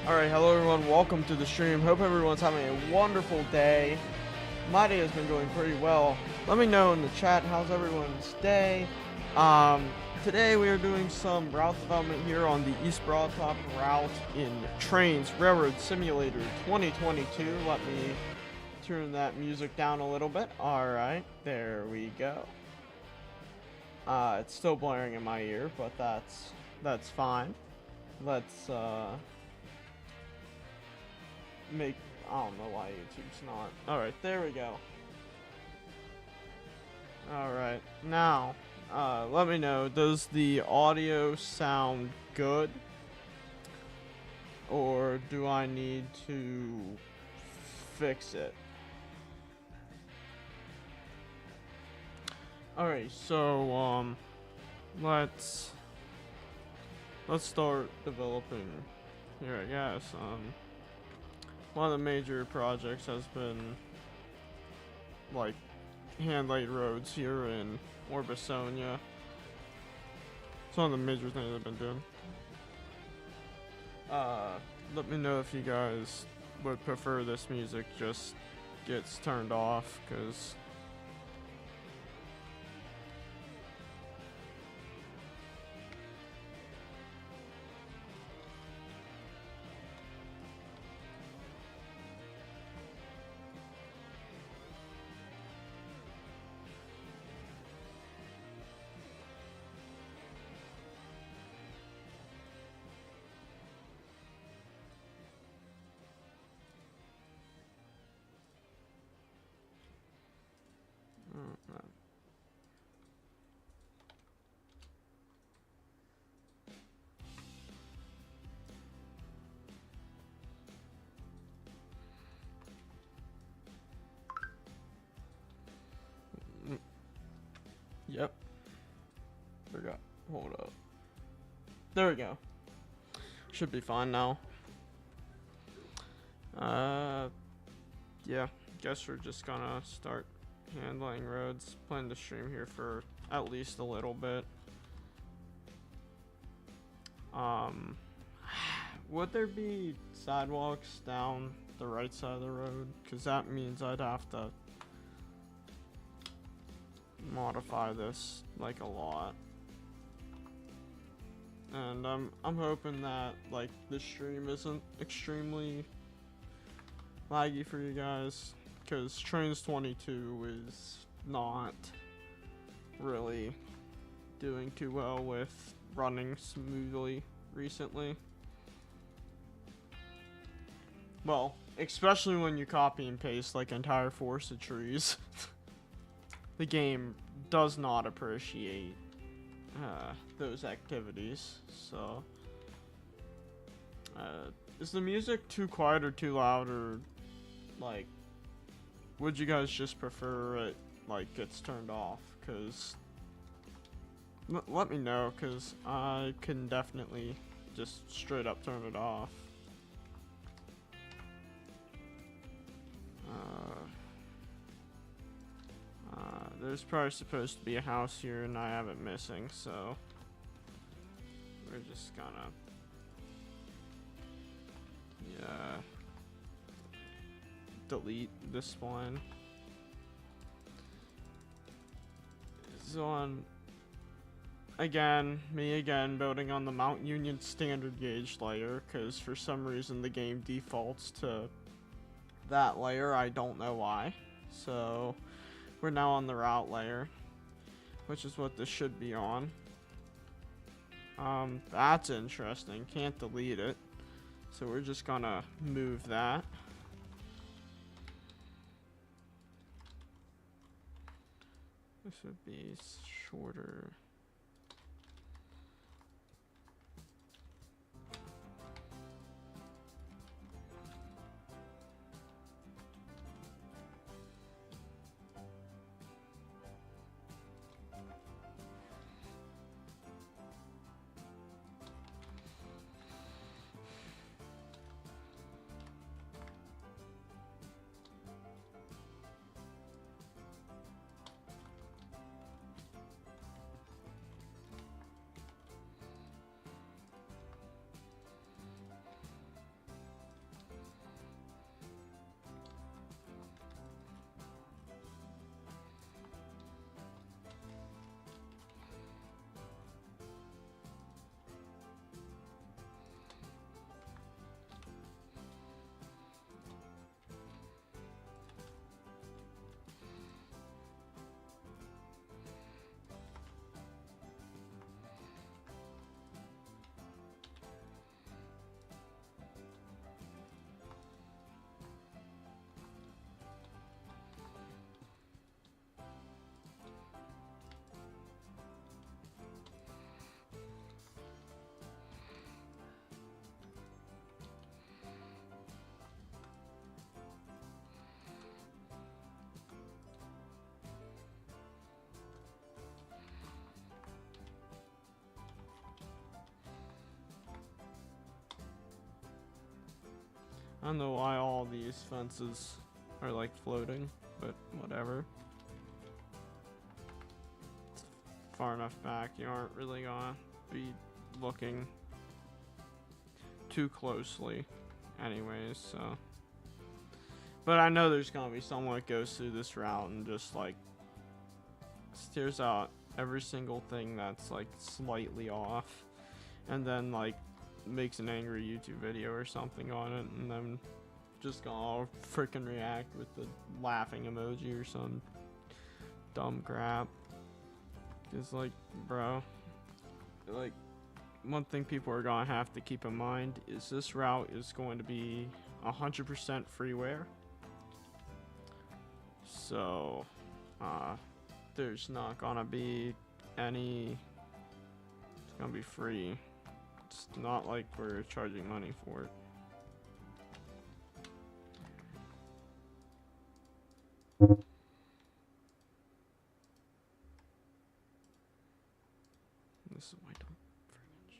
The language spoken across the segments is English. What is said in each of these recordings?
Alright, hello everyone, welcome to the stream. Hope everyone's having a wonderful day. My day has been going pretty well. Let me know in the chat, how's everyone's day? Today we are doing some route development here on the East Broadtop route in Trainz Railroad Simulator 2022. Let me turn that music down a little bit. Alright, there we go. It's still blaring in my ear, but that's fine. Let's make, I don't know why YouTube's not. Alright, there we go. Alright, now, let me know, does the audio sound good? Or do I need to fix it? Alright, so, let's start developing here, I guess. One of the major projects has been, like, hand-laid roads here in Orbisonia. It's one of the major things I've been doing. Let me know if you guys would prefer this music just gets turned off, because yep. Forgot. Hold up. There we go. Should be fine now. Yeah. Guess we're just gonna start handling roads. Plan to stream here for at least a little bit. Would there be sidewalks down the right side of the road? Because that means I'd have to modify this like a lot. And I'm hoping that like the stream isn't extremely laggy for you guys, because Trainz22 is not really doing too well with running smoothly recently. Well, especially when you copy and paste like entire forest of trees. The game does not appreciate those activities. So, is the music too quiet or too loud, or like, would you guys just prefer it like gets turned off? Cause let me know, cause I can definitely just straight up turn it off. There's probably supposed to be a house here and I have it missing, so we're just gonna, yeah, delete this one. So on, me again, building on the Mount Union standard gauge layer, because for some reason the game defaults to that layer. I don't know why. So we're now on the route layer, which is what this should be on. That's interesting. Can't delete it. So we're just gonna move that. This would be shorter. I don't know why all these fences are like floating, but whatever. It's far enough back, you aren't really gonna be looking too closely anyways, so. But I know there's gonna be someone that goes through this route and just like steers out every single thing that's like slightly off, and then like makes an angry YouTube video or something on it, and then just gonna freaking react with the laughing emoji or some dumb crap. Cause like, bro, like one thing people are gonna have to keep in mind is this route is going to be 100% freeware. So, there's not gonna be any. It's gonna be free. It's not like we're charging money for it. This is why I don't freaking share.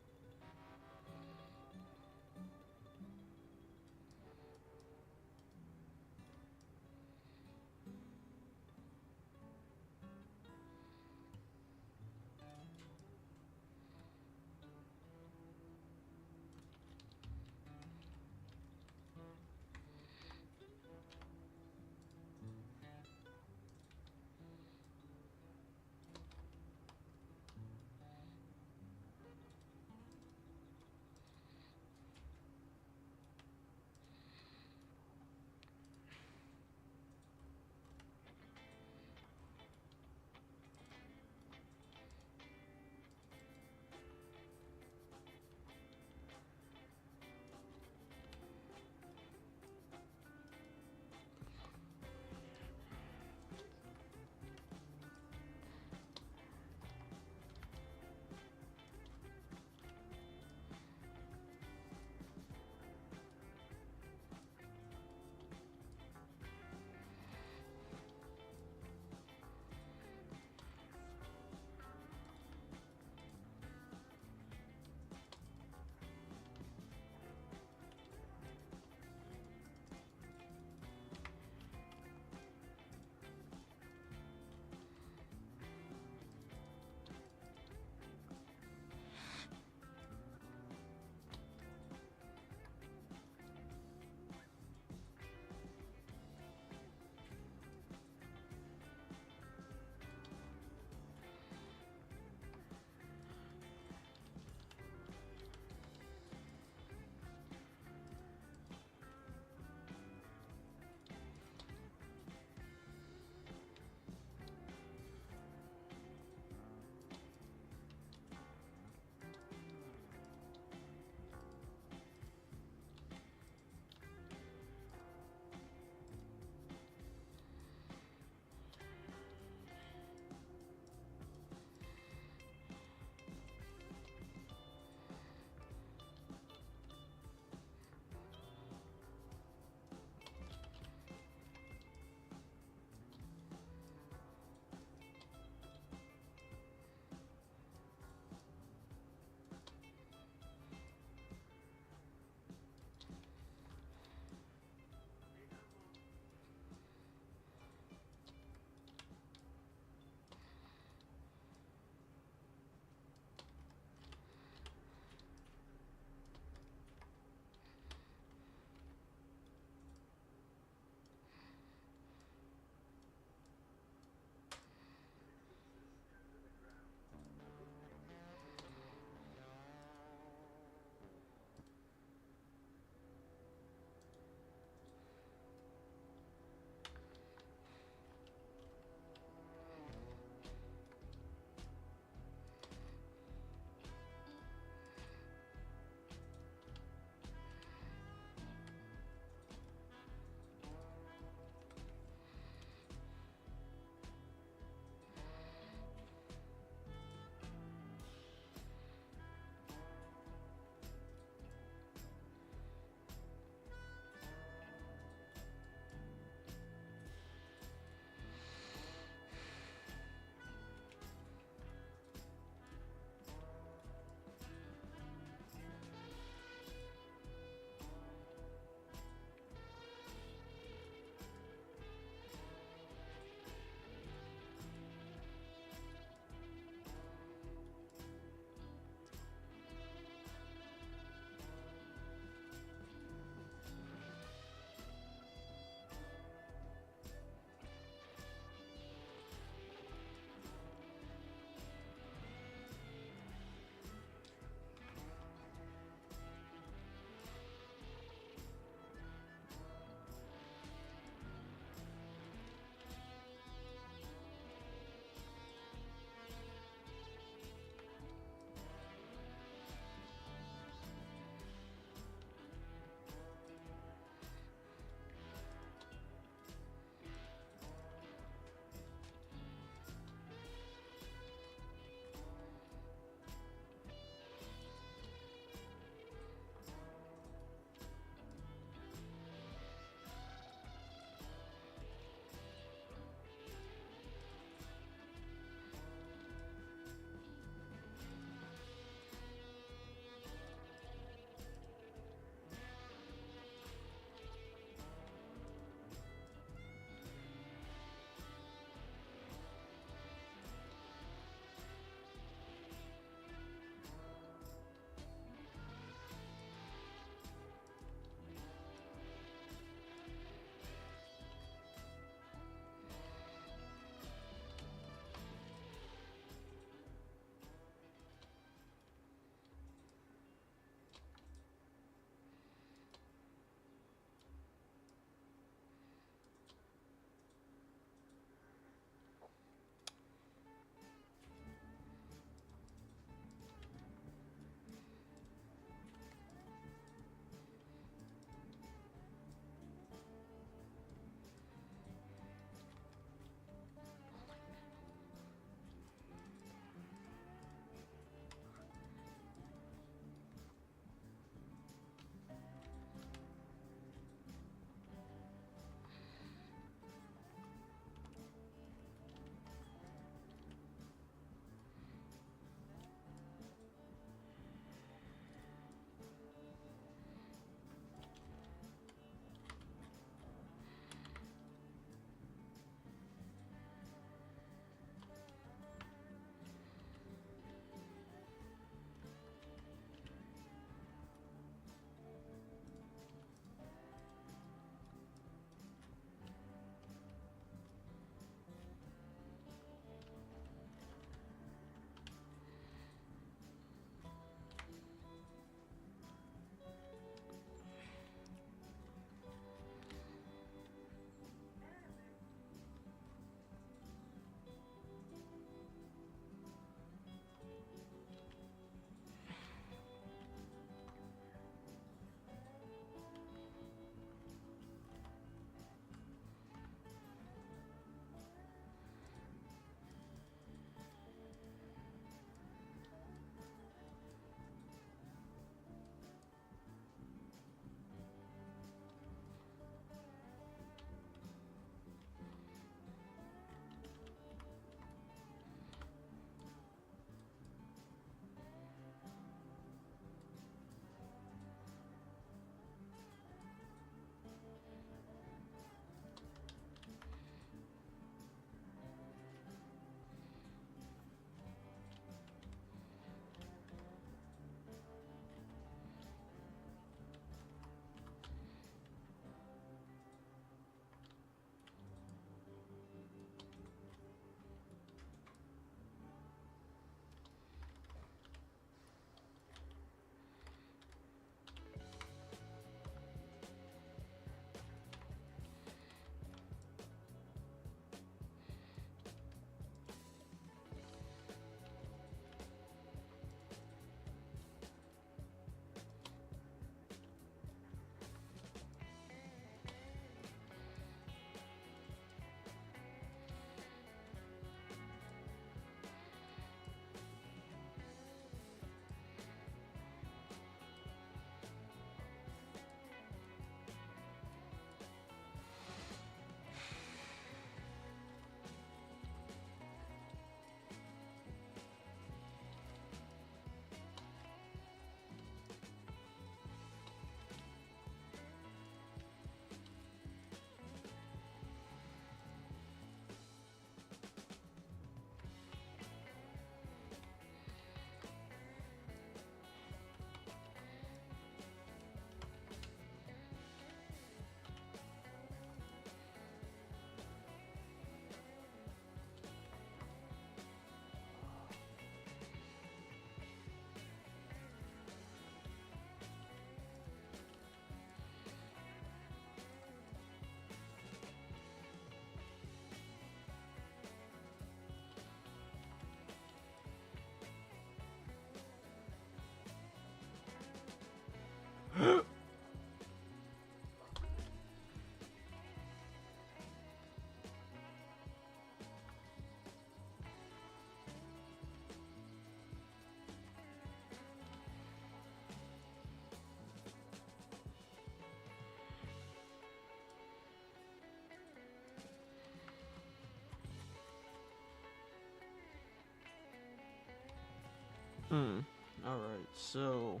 Alright, so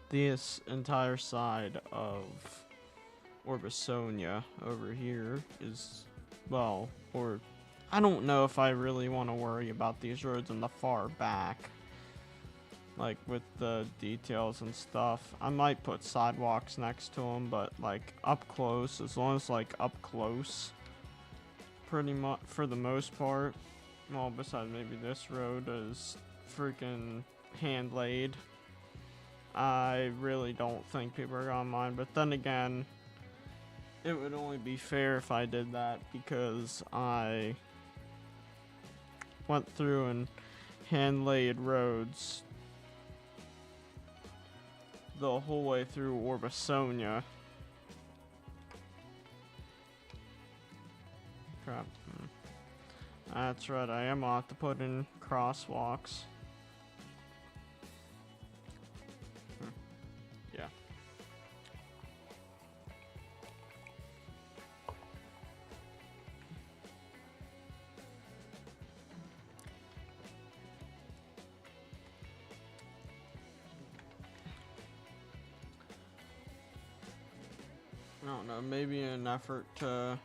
this entire side of Orbisonia over here is, well, or I don't know if I really want to worry about these roads in the far back, like with the details and stuff. I might put sidewalks next to them, but like up close, as long as like up close, pretty much for the most part. Well, besides maybe this road is freaking hand laid. I really don't think people are gonna mind, but then again, it would only be fair if I did that because I went through and hand laid roads the whole way through Orbisonia. Crap. That's right, I am gonna have to put in crosswalks. Yeah. I don't know, maybe in an effort to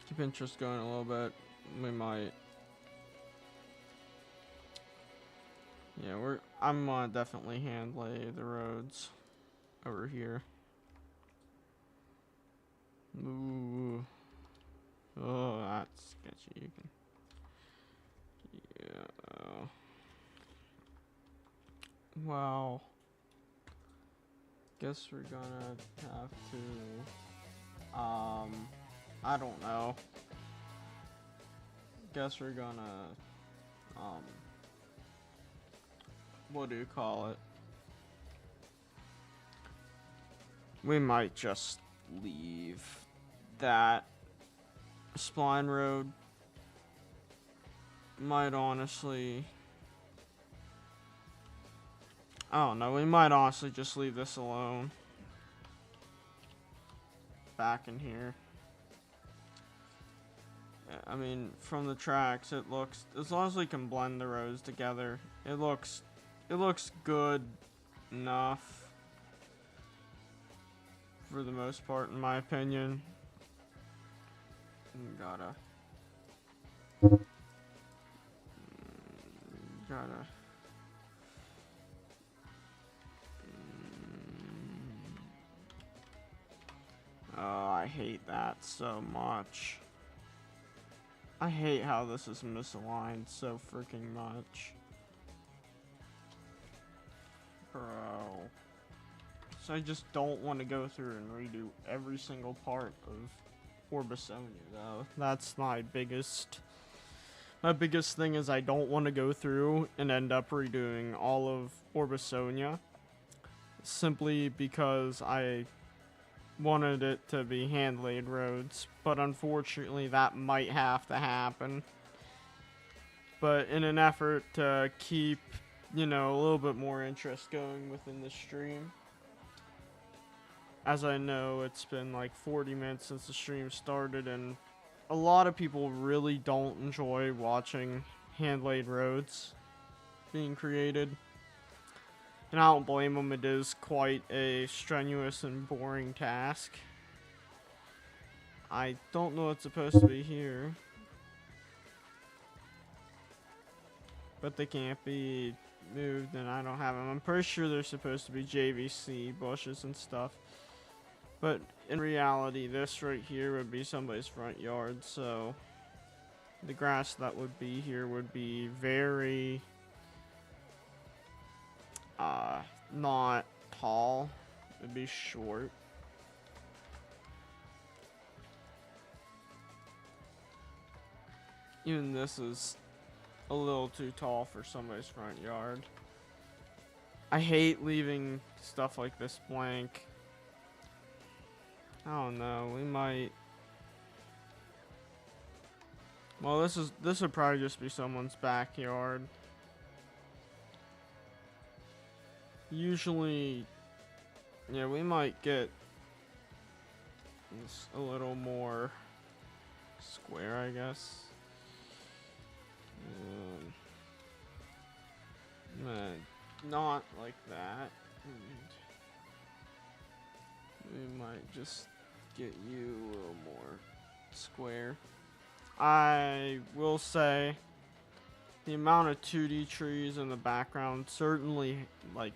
keep interest going a little bit, we might. Yeah, I'm gonna definitely hand lay the roads over here. Ooh. Oh, that's sketchy. You can. Yeah. Well, guess we're gonna have to. I don't know. Guess we're gonna. What do you call it? We might just leave that spline road. Might honestly, I don't know, we might honestly just leave this alone. Back in here. I mean, from the tracks, it looks, as long as we can blend the roads together, it looks good enough for the most part, in my opinion. Gotta. Oh, I hate that so much. I hate how this is misaligned so freaking much. Bro. So I just don't want to go through and redo every single part of Orbisonia, though. That's my biggest thing is I don't want to go through and end up redoing all of Orbisonia. Simply because I wanted it to be hand-laid roads, but unfortunately that might have to happen. But in an effort to keep, you know, a little bit more interest going within the stream, as I know it's been like 40 minutes since the stream started, and a lot of people really don't enjoy watching hand-laid roads being created. And I don't blame them, it is quite a strenuous and boring task. I don't know what's supposed to be here. But they can't be moved and I don't have them. I'm pretty sure they're supposed to be JVC bushes and stuff. But in reality, this right here would be somebody's front yard, so the grass that would be here would be very not tall. It'd be short. Even this is a little too tall for somebody's front yard. I hate leaving stuff like this blank. I don't know, we might. Well, this would probably just be someone's backyard. Usually, yeah, we might get this a little more square, I guess. Not like that. We might just get you a little more square. I will say the amount of 2D trees in the background certainly, like,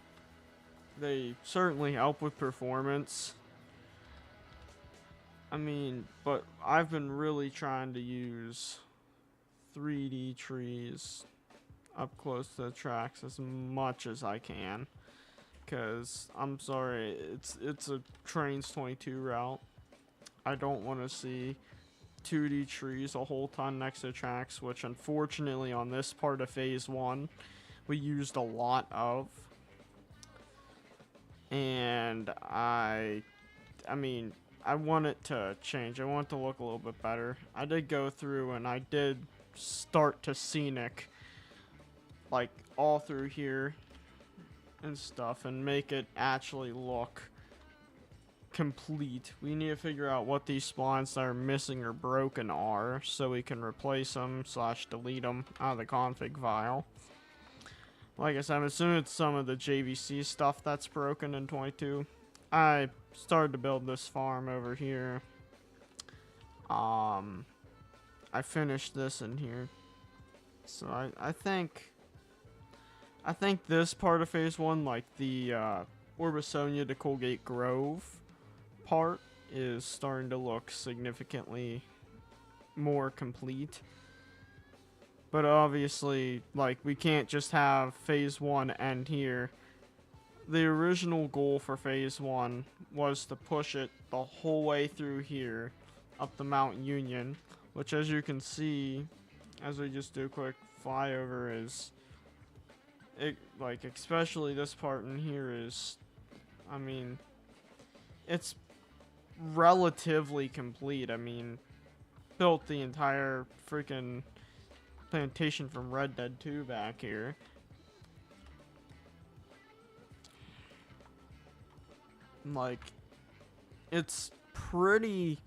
they certainly help with performance. I mean, but I've been really trying to use 3D trees up close to the tracks as much as I can. Because, I'm sorry, it's a Trainz 22 route. I don't want to see 2D trees a whole ton next to tracks, which unfortunately on this part of phase 1 we used a lot of. And I mean, I want it to change. I want it to look a little bit better. I did go through and I did start to scenic, like, all through here and stuff, and make it actually look complete. We need to figure out what these spawns that are missing or broken are, so we can replace them / delete them out of the config file. Like I said, I'm assuming it's some of the JVC stuff that's broken in 22. I started to build this farm over here. I finished this in here. So I think this part of phase 1, like the Orbisonia to Coalgate Grove part, is starting to look significantly more complete. But obviously, like, we can't just have phase 1 end here. The original goal for phase 1 was to push it the whole way through here up the Mount Union, which, as you can see, as we just do a quick flyover, is it, like, especially this part in here is, I mean, it's relatively complete. I mean, built the entire freaking plantation from Red Dead 2 back here. Like, it's pretty,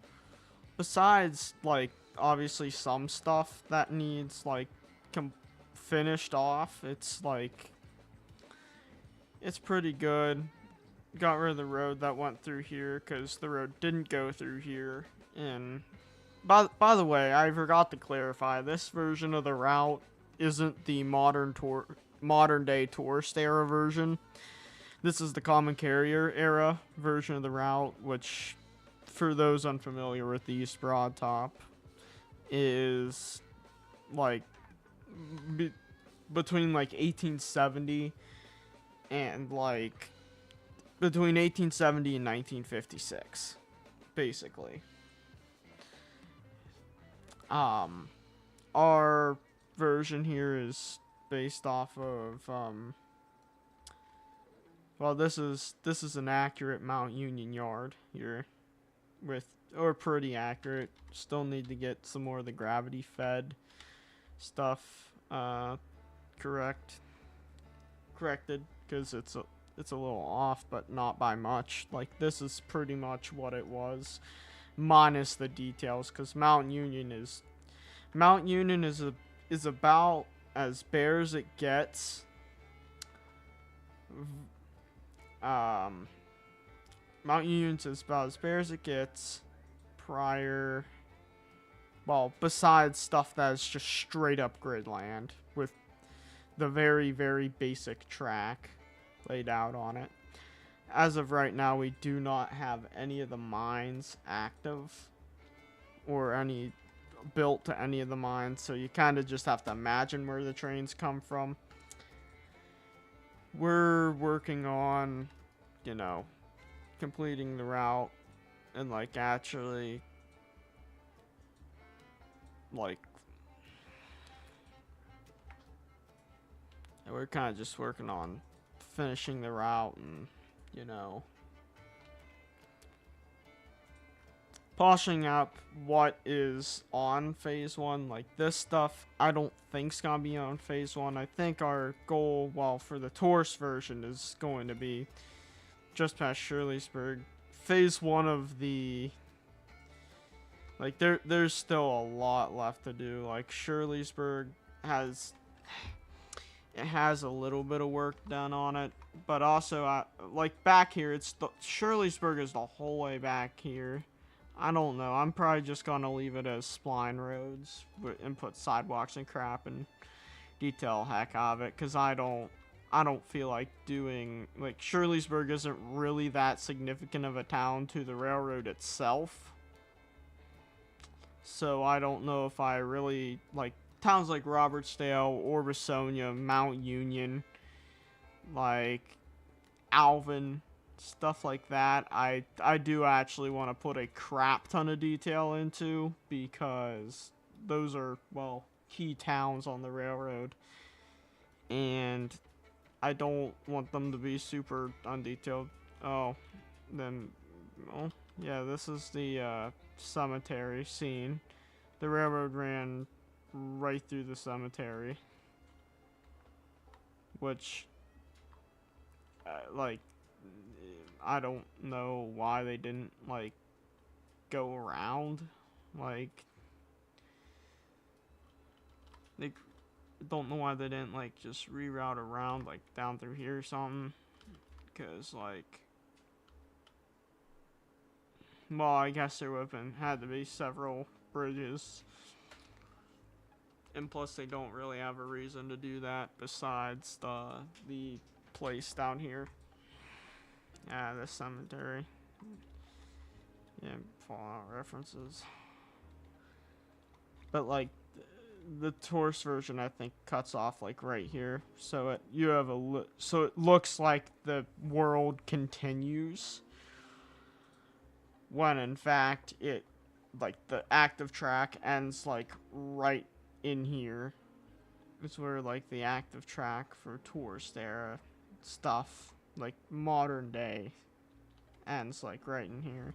besides, like, obviously some stuff that needs, like, finished off, it's, like, it's pretty good. Got rid of the road that went through here, because the road didn't go through here. And, by the way, I forgot to clarify, this version of the route isn't the modern day tourist era version. This is the common carrier era version of the route, which, for those unfamiliar with the East Broad Top, is, like, between, like, 1870 and, like, between 1870 and 1956, basically. Our version here is based off of, well, this is an accurate Mount Union yard here, or pretty accurate. Still need to get some more of the gravity fed stuff corrected, because it's a little off, but not by much. Like, this is pretty much what it was, minus the details, because Mount Union is about as bare as it gets. Mount Union's is about as bare as it gets prior, well, besides stuff that is just straight up grid land with the very, very basic track laid out on it. As of right now, we do not have any of the mines active or any built to any of the mines, so you kind of just have to imagine where the trains come from. We're working on, you know, completing the route and, like, actually, like, we're kind of just working on finishing the route and, you know, polishing up what is on phase 1. Like, this stuff I don't think's gonna be on phase 1. I think our goal, well, for the tourist version, is going to be just past Shirleysburg. Phase 1 of the, like, there's still a lot left to do. Like, Shirleysburg has, it has a little bit of work done on it, but also, like back here, Shirleysburg is the whole way back here. I don't know. I'm probably just gonna leave it as spline roads and put sidewalks and crap and detail heck of it, because I don't feel like doing, like, Shirleysburg isn't really that significant of a town to the railroad itself. So I don't know if I really, like, towns like Robertsdale, Orbisonia, Mount Union, like, Alvin, stuff like that, I do actually want to put a crap ton of detail into, because those are, well, key towns on the railroad. And I don't want them to be super undetailed. Oh, then, well, yeah, this is the cemetery scene. The railroad ran right through the cemetery, which, like, I don't know why they didn't, like, go around. Like, they don't know why they didn't, like, just reroute around, like, down through here or something. Because, like, well, I guess there would have had to be several bridges. And plus, they don't really have a reason to do that besides the place down here. Yeah, the cemetery. Yeah, Fallout references. But, like, the tourist version, I think, cuts off, like, right here. So you have so it looks like the world continues, when in fact it, like, the active track ends, like, right in here. It's where, like, the active track for tourist era stuff, like, modern day, ends, like, right in here.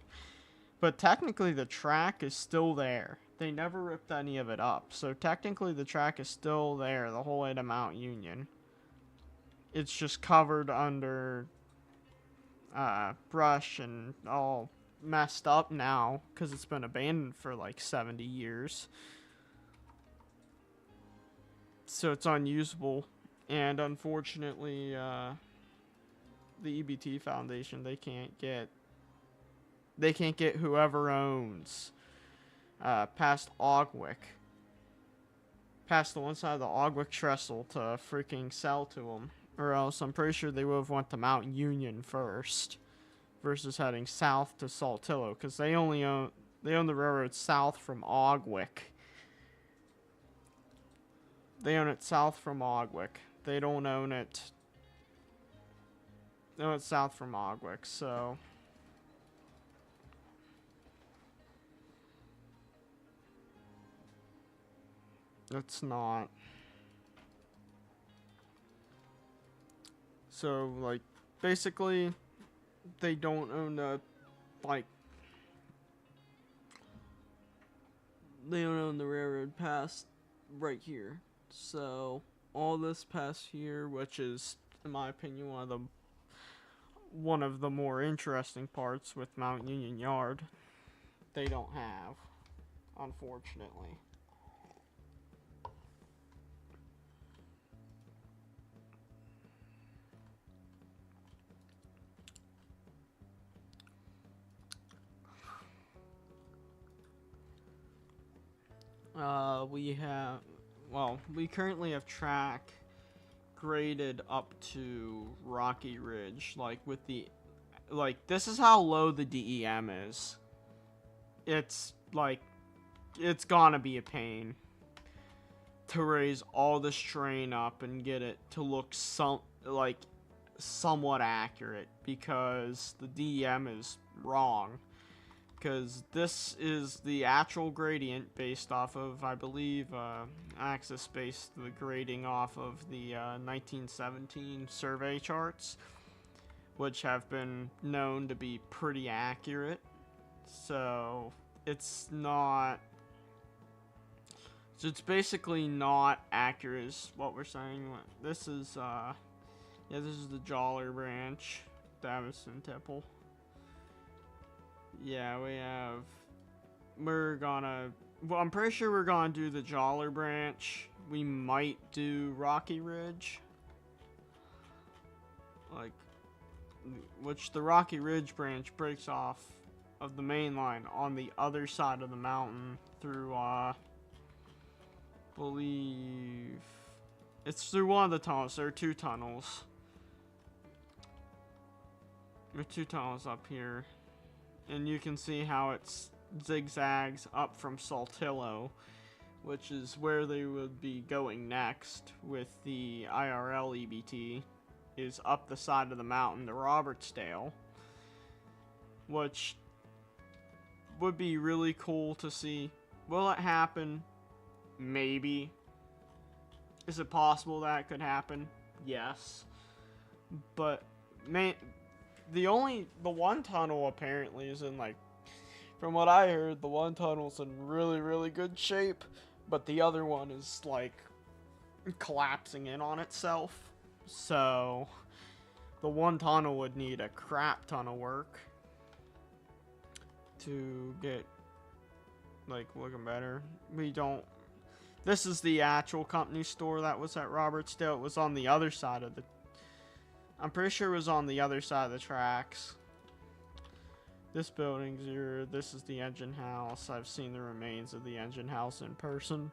But technically the track is still there. They never ripped any of it up. So technically the track is still there the whole way to Mount Union. It's just covered under brush and all messed up now because it's been abandoned for like 70 years. So it's unusable. And unfortunately, the EBT Foundation, they can't get whoever owns past Ogwick, past the one side of the Ogwick trestle to freaking sell to them, or else I'm pretty sure they would have went to Mount Union first versus heading south to Saltillo, because they own the railroad south from Ogwick. They own it south from Ogwick. They don't own it. They own it south from Ogwick, so it's not. So, like, basically, they don't own the, like, they don't own the railroad past right here. So, all this past here, which is, in my opinion, one of the more interesting parts with Mount Union Yard, they don't have, unfortunately. We currently have track graded up to Rocky Ridge, like, with this is how low the DEM is. It's, like, it's gonna be a pain to raise all this terrain up and get it to look somewhat accurate, because the DEM is wrong. Because this is the actual gradient based off of, I believe, Axis based the grading off of the 1917 survey charts, which have been known to be pretty accurate. So it's not. So it's basically not accurate, is what we're saying. This is, yeah, this is the Joller branch, Davison Tipple. Yeah, I'm pretty sure we're gonna do the Joller branch. We might do Rocky Ridge. like, which the Rocky Ridge branch breaks off of the main line on the other side of the mountain through, believe it's through one of the tunnels. There are two tunnels. There are two tunnels up here, and you can see how it's zigzags up from Saltillo, which is where they would be going next with the IRL EBT, is up the side of the mountain to Robertsdale, which would be really cool to see. Will it happen? Maybe. Is it possible that could happen? Yes. But the one tunnel apparently is in, like, from what I heard, the one tunnel's in really, really good shape, but the other one is, like, collapsing in on itself. So the one tunnel would need a crap ton of work to get, like, looking better. This is the actual company store that was at Robertsdale. It was on the other side of I'm pretty sure it was on the other side of the tracks. This building's here. This is the engine house. I've seen the remains of the engine house in person.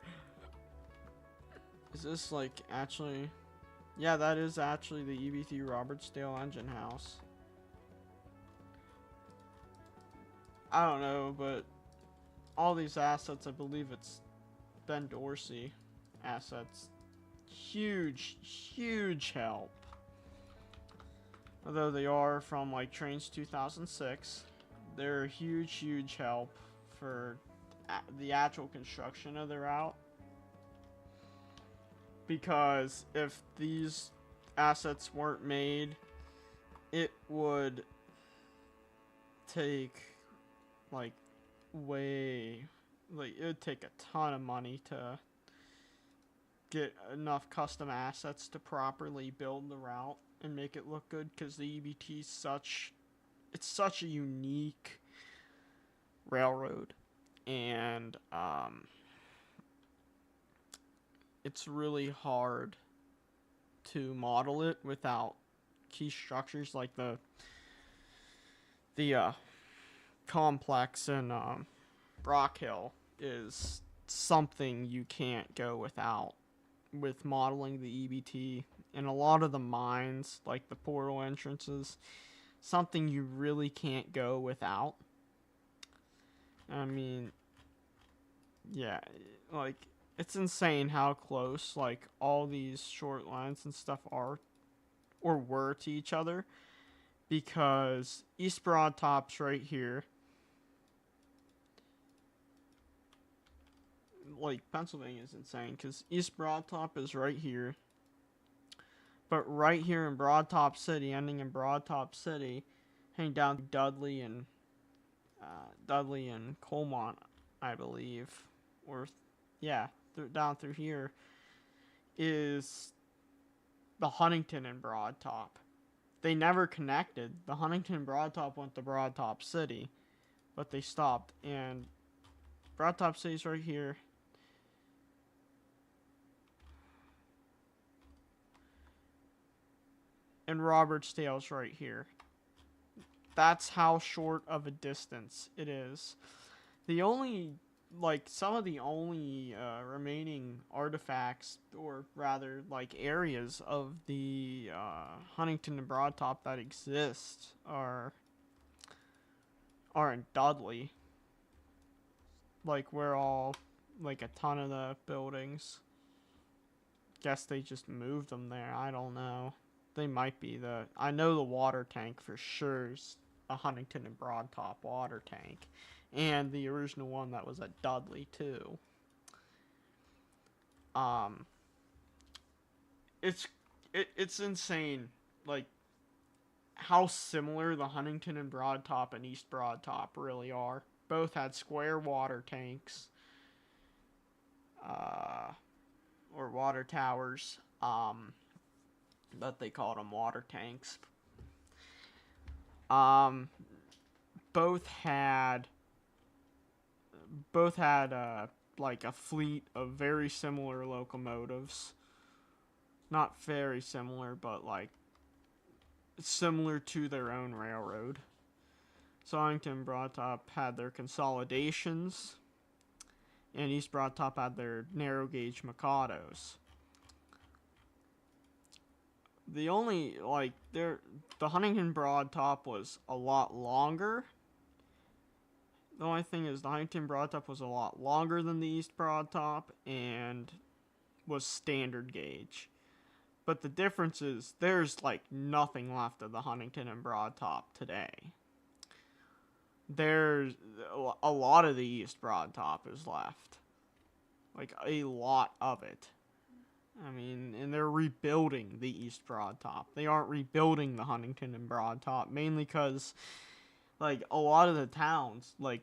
Is this, like, actually... Yeah, that is actually the EBT Robertsdale engine house. I don't know, but all these assets, I believe it's Ben Dorsey assets. Huge, huge help. Although they are from, like, Trainz 2006, they're a huge, huge help for the actual construction of the route. Because if these assets weren't made, it would take, like, it would take a ton of money to get enough custom assets to properly build the route and make it look good, because the EBT is such a unique railroad, and it's really hard to model it without key structures. Like the complex in Brock Hill is something you can't go without with modeling the EBT, and a lot of the mines, like the portal entrances, something you really can't go without. I mean, yeah, like, it's insane how close, like, all these short lines and stuff are or were to each other, because East Broad Top's right here. Like, Pennsylvania is insane, because East Broad Top is right here. But right here in Broad Top City, ending in Broad Top City, heading down to Dudley and Colmont, I believe. Or, yeah, down through here, is the Huntington and Broad Top. They never connected. The Huntington and Broad Top went to Broad Top City, but they stopped. And Broad Top City's right here. And Robertsdale's right here. That's how short of a distance it is. The only, like, some of the only remaining artifacts, or rather, like, areas of the Huntington and Broad Top that exist are in Dudley. Like, where like, a ton of the buildings. Guess they just moved them there. I don't know. They might be I know the water tank for sure is a Huntington and Broad Top water tank. And the original one that was at Dudley, too. It's insane, like, how similar the Huntington and Broad Top and East Broad Top really are. Both had square water tanks, or water towers, but they called them water tanks. Both had like, a fleet of very similar locomotives. Not very similar, but, like, similar to their own railroad. So Huntington Broad Top had their consolidations, and East Broad Top had their narrow gauge Mikados. The only, like, the Huntington Broad Top was a lot longer. The only thing is the Huntington Broad Top was a lot longer than the East Broad Top and was standard gauge. But the difference is there's like nothing left of the Huntington and Broad Top today. There's a lot of the East Broad Top is left. Like a lot of it. I mean, and they're rebuilding the East Broad Top. They aren't rebuilding the Huntington and Broad Top, mainly because, like, a lot of the towns, like,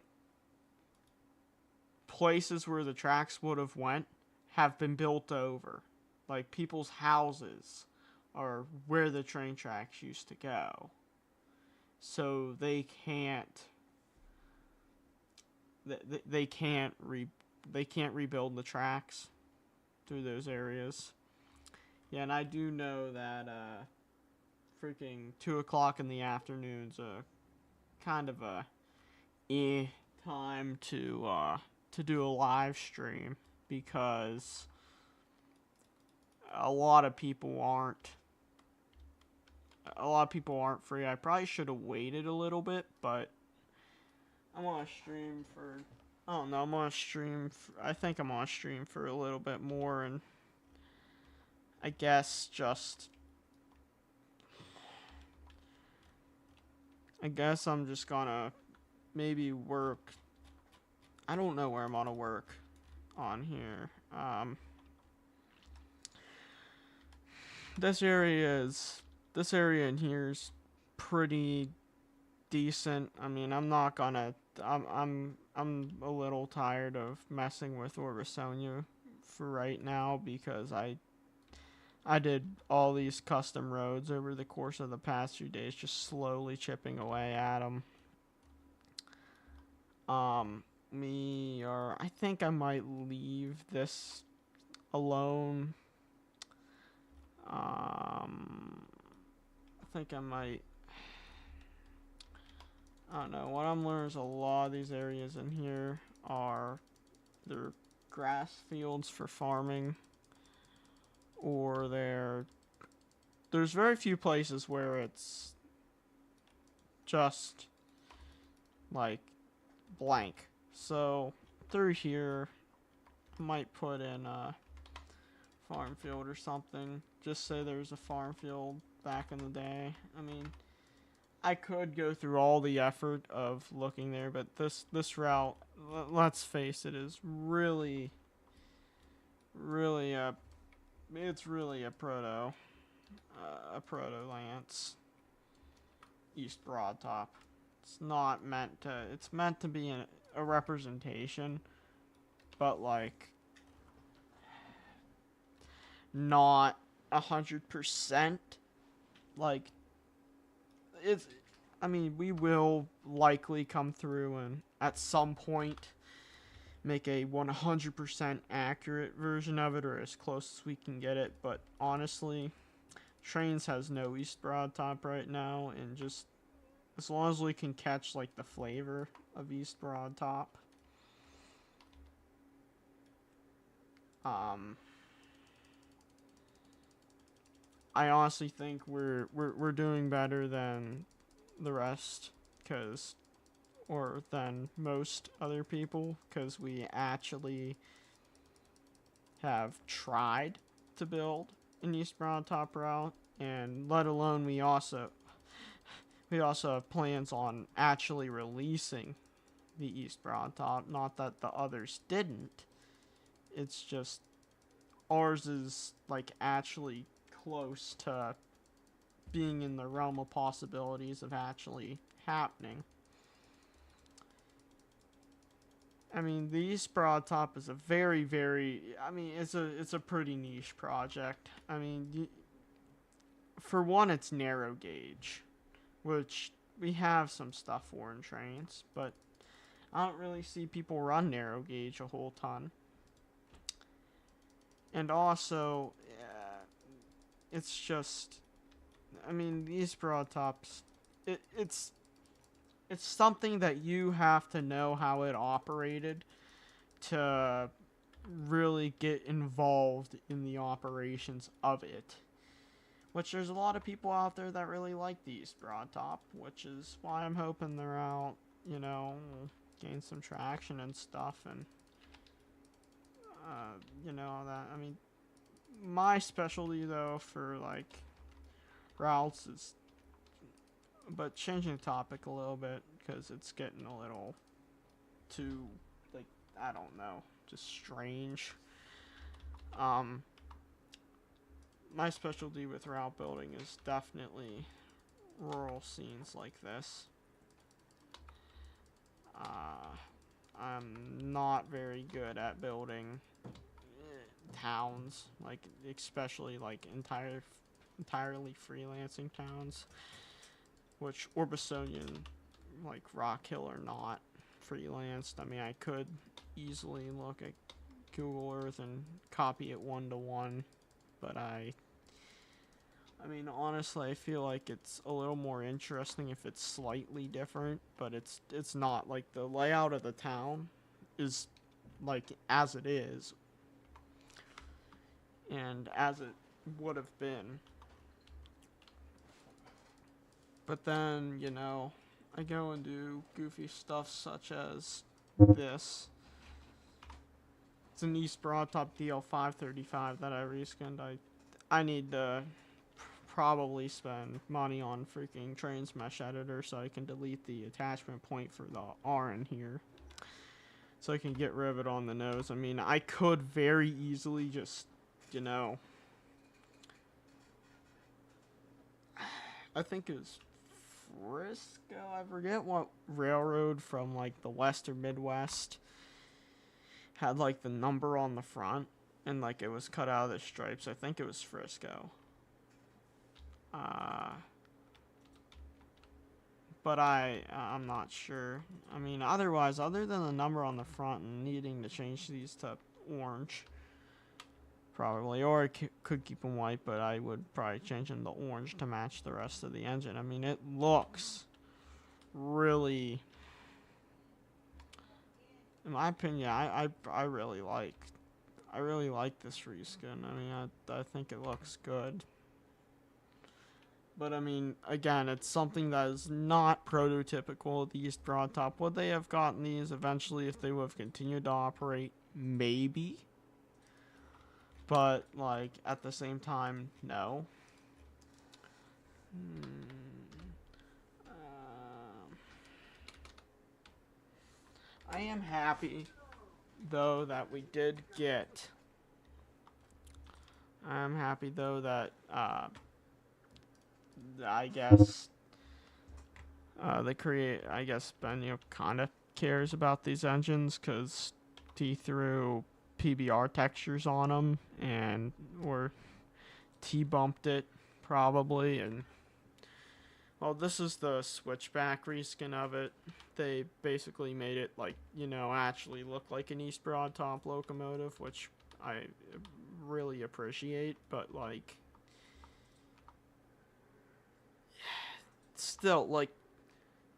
places where the tracks would have went have been built over. Like, people's houses are where the train tracks used to go. So they can't rebuild the tracks through those areas. Yeah, and I do know that freaking 2 o'clock in the afternoon's a kind of a time to do a live stream, because a lot of people aren't free. I probably should have waited a little bit, but I'm on a stream for, I don't know, I think I'm on a stream for a little bit more, and I guess I'm just gonna maybe work. I don't know where I'm gonna work on here. This area in here is pretty decent. I mean, I'm a little tired of messing with Orbisonia for right now, because I did all these custom roads over the course of the past few days, just slowly chipping away at them. I think I might leave this alone. I don't know. What I'm learning is a lot of these areas in here they're grass fields for farming, or there's very few places where it's just like blank. So through here, I might put in a farm field or something. Just say there's a farm field back in the day. I mean, I could go through all the effort of looking there, but this route, let's face it, is really it's really a proto Lance East Broad Top. It's meant to be a representation, but like not 100%. Like, I mean, we will likely come through and at some point make a 100% accurate version of it, or as close as we can get it. But honestly, Trainz has no East Broad Top right now, and just as long as we can catch like the flavor of East Broad Top, I honestly think we're doing better than the rest, or than most other people, because we actually have tried to build an East Broad Top route, and let alone we also have plans on actually releasing the East Broad Top. Not that the others didn't. It's just ours is like actually close to being in the realm of possibilities of actually happening. I mean, the East Broad Top is a very, I mean, it's a pretty niche project. I mean, for one, it's narrow gauge, which we have some stuff for in Trainz, but I don't really see people run narrow gauge a whole ton. And also, it's just I mean, these broad tops, it's something that you have to know how it operated to really get involved in the operations of it. Which there's a lot of people out there that really like these broad top, which is why I'm hoping they're out, you know, gain some traction and stuff, and you know, that, I mean, my specialty though for like routes is, but changing the topic a little bit because it's getting a little too, like, I don't know, just strange. My specialty with route building is definitely rural scenes like this. I'm not very good at building towns, like especially like entirely freelancing towns, which Orbisonian, like Rock Hill, are not freelanced. I mean, I could easily look at Google Earth and copy it 1-to-1, but I mean, honestly, I feel like it's a little more interesting if it's slightly different, but it's not. Like, the layout of the town is, like, as it is, and as it would have been. But then, you know, I go and do goofy stuff such as this. It's an East Broadtop DL535 that I reskinned. I need to probably spend money on freaking Trainz mesh editor so I can delete the attachment point for the R in here, so I can get rivet on the nose. I mean, I could very easily just, you know, I think it was Frisco, I forget what railroad from like the West or Midwest had like the number on the front and like it was cut out of the stripes. I think it was Frisco. But I'm not sure. I mean, otherwise, other than the number on the front and needing to change these to orange, probably, or I could keep them white, but I would probably change them to orange to match the rest of the engine. I mean, it looks really, in my opinion, I really like this reskin. I mean, I think it looks good. But I mean, again, it's something that is not prototypical of the East Broadtop. Would they have gotten these eventually if they would have continued to operate? Maybe. But, like, at the same time, no. I am happy, though, that we did get... I'm happy, though, that, I guess Ben, you know, kind of cares about these engines because he threw PBR textures on them or T-bumped it probably, and well, this is the switchback reskin of it. They basically made it like, you know, actually look like an East Broadtop locomotive, which I really appreciate, but like still, like,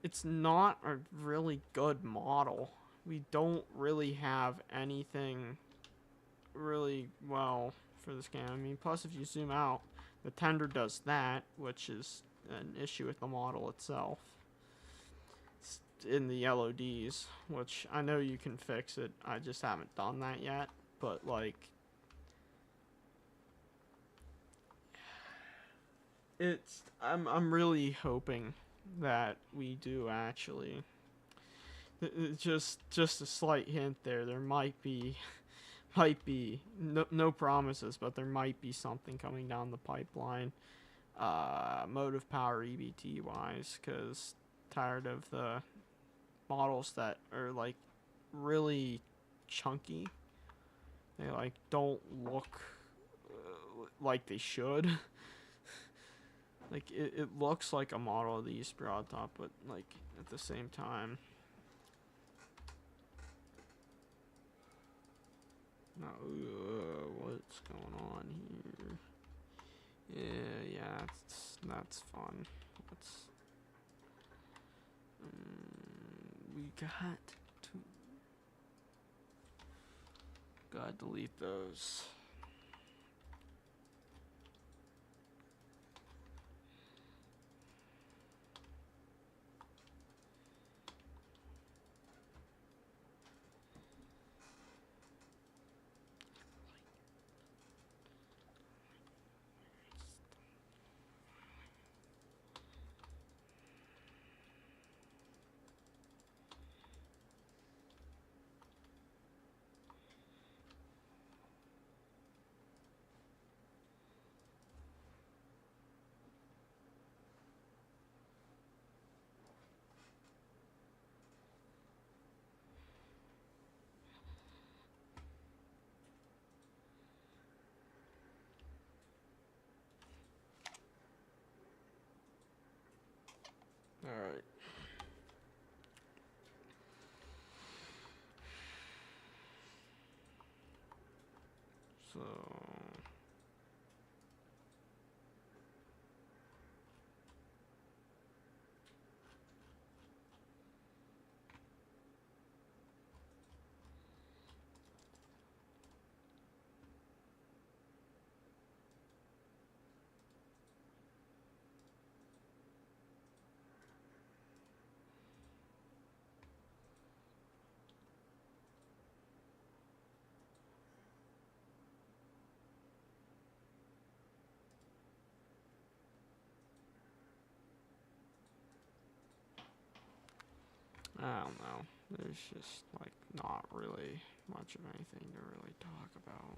it's not a really good model. We don't really have anything really well for this game. I mean, plus if you zoom out, the tender does that, which is an issue with the model itself. It's in the LODs, which I know you can fix it. I just haven't done that yet, but like, I'm really hoping that we do actually. Just a slight hint there. There might be no promises, but there might be something coming down the pipeline, motive power EBT wise, because tired of the models that are like really chunky. They like don't look like they should. Like, it looks like a model of the East Broadtop, but like at the same time, no. What's going on here? Yeah, it's That's fun. Let's. We got to. Gotta delete those. All right. So. I don't know. There's just like not really much of anything to really talk about.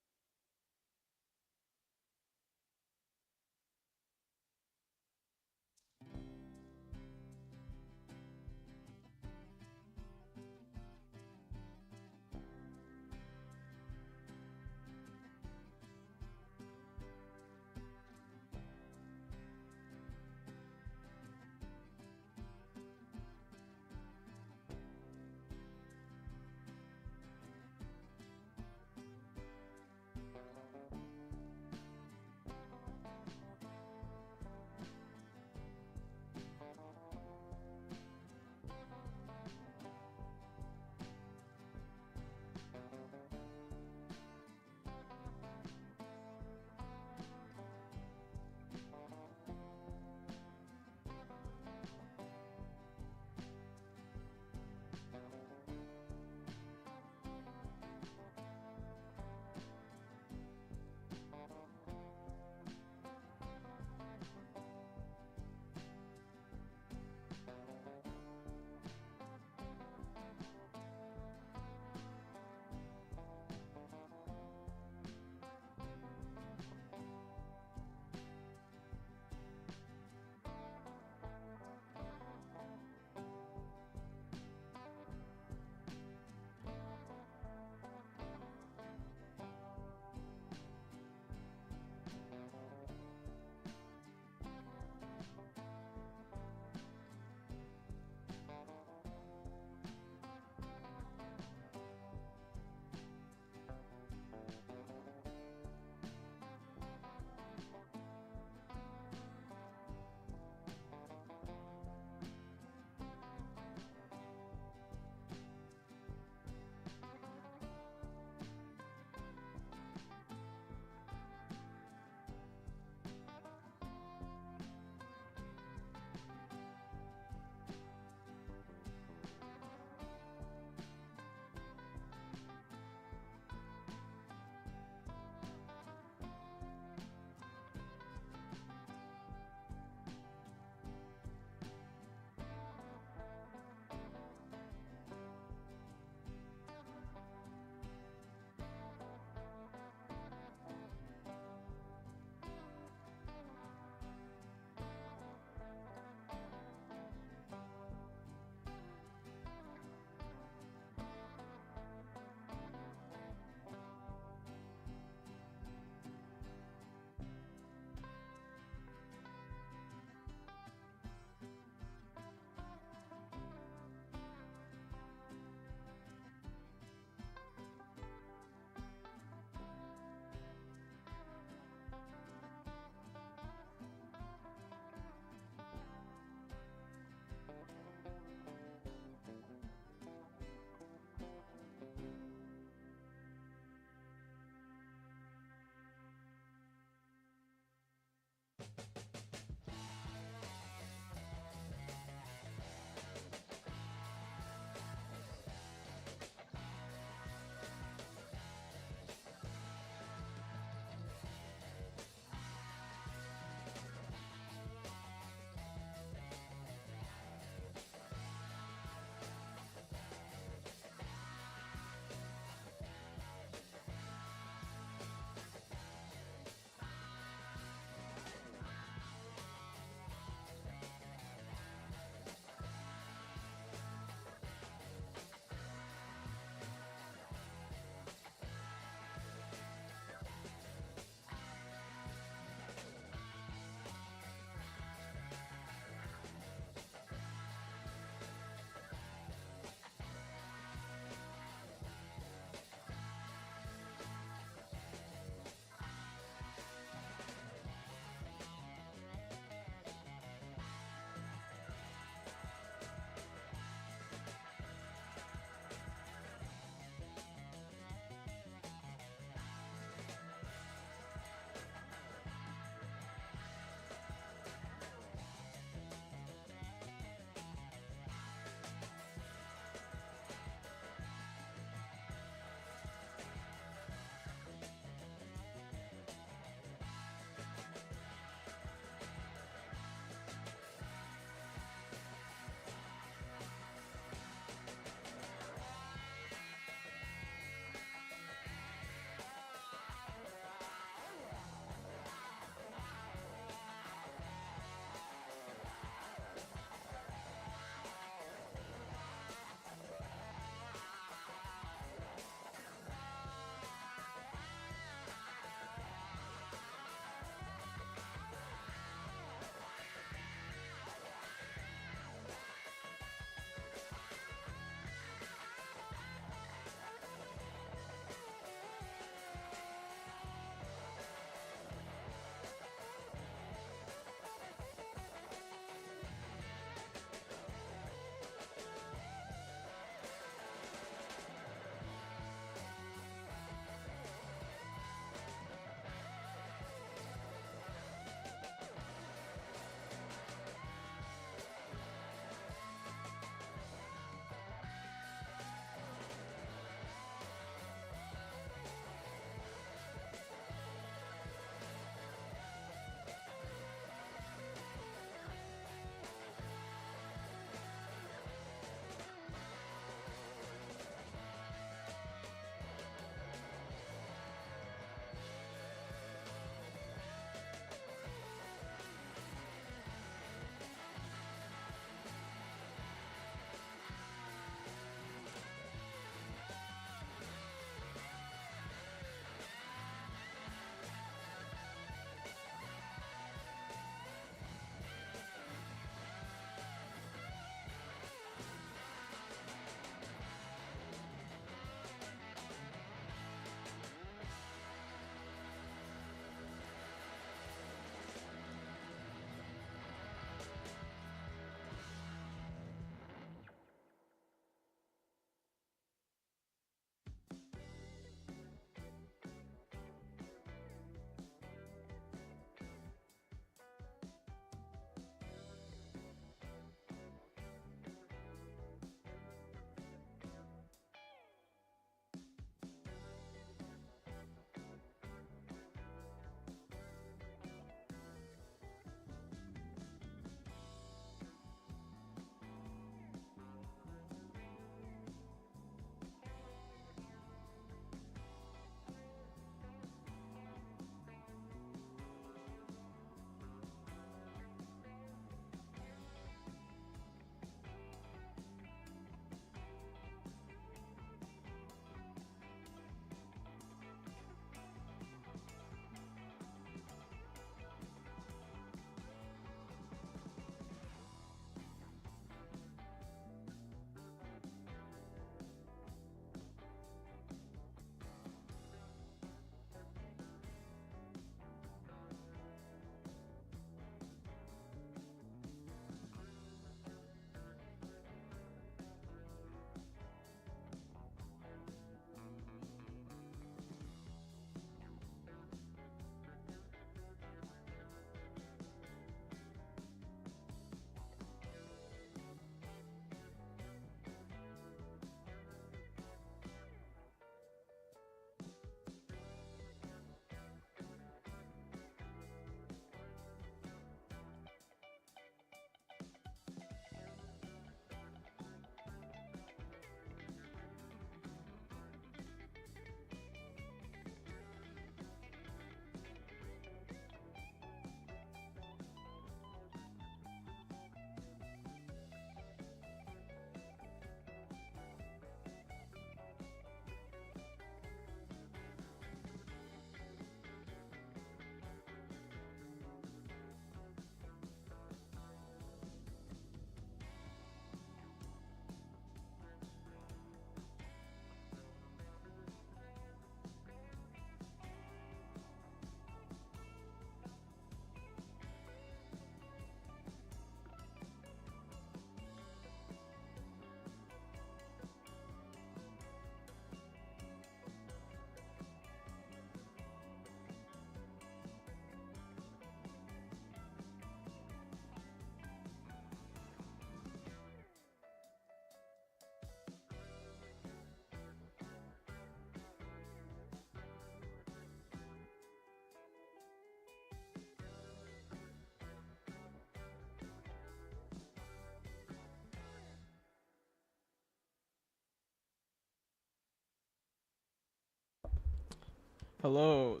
Hello,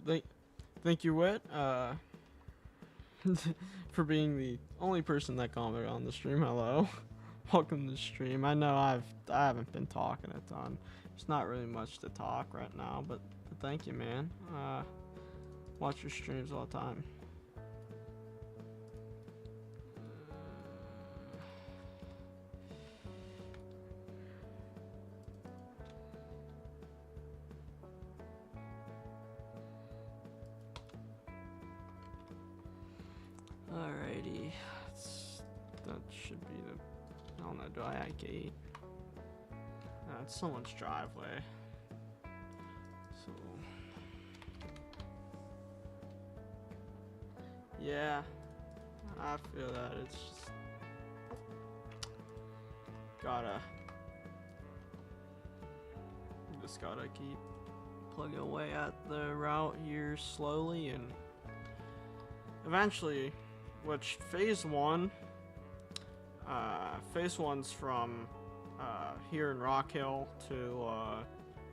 thank you, Wit, for being the only person that commented on the stream. Hello, welcome to the stream. I know I haven't been talking a ton. There's not really much to talk right now, but thank you, man. Watch your streams all the time. Alrighty, that should be the. I don't know. Do I add gate? It's someone's driveway. So yeah, I feel that it's just gotta keep plugging away at the route here slowly, and eventually, which phase one's from here in Rock Hill to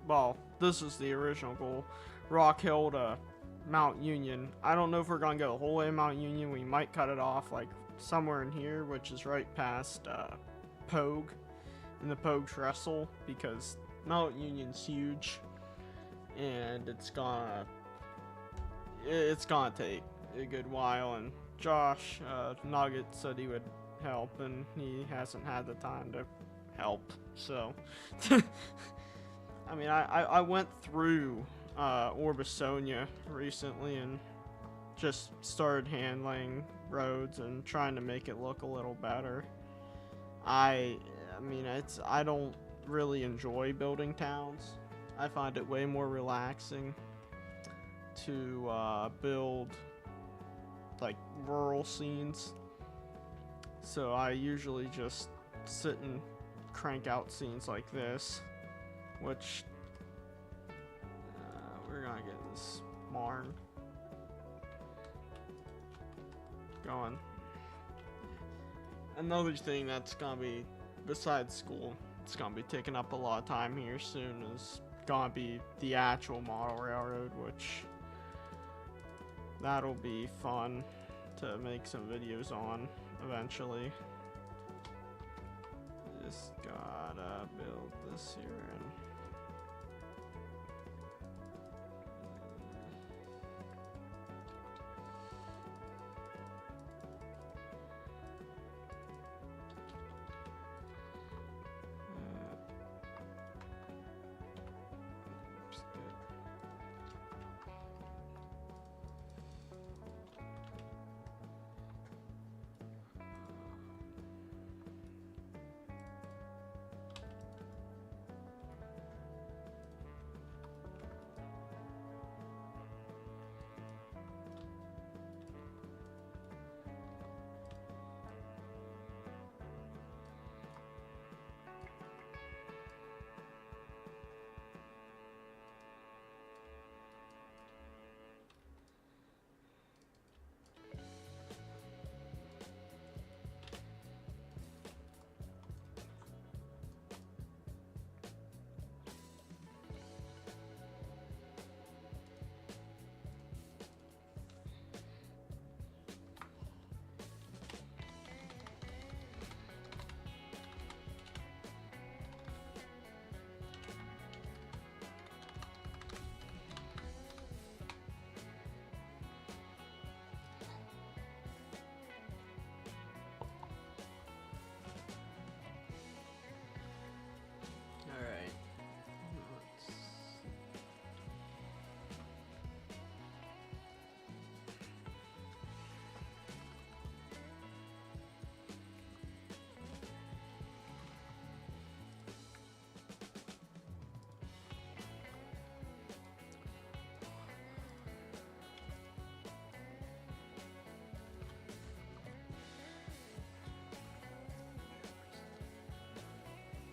well, this is the original goal, Rock Hill to Mount Union. I don't know if we're gonna go the whole way to Mount Union. We might cut it off like somewhere in here, which is right past Pogue and the Pogue Trestle, because Mount Union's huge and it's gonna take a good while. And Josh Nugget said he would help, and he hasn't had the time to help, so I mean, I went through Orbisonia recently and just started handling roads and trying to make it look a little better. I mean, I don't really enjoy building towns. I find it way more relaxing to build like rural scenes. So I usually just sit and crank out scenes like this, which we're gonna get this barn going. Another thing that's gonna be, besides school, it's gonna be taking up a lot of time here soon, is gonna be the actual model railroad, which that'll be fun to make some videos on eventually. Just gotta build this here and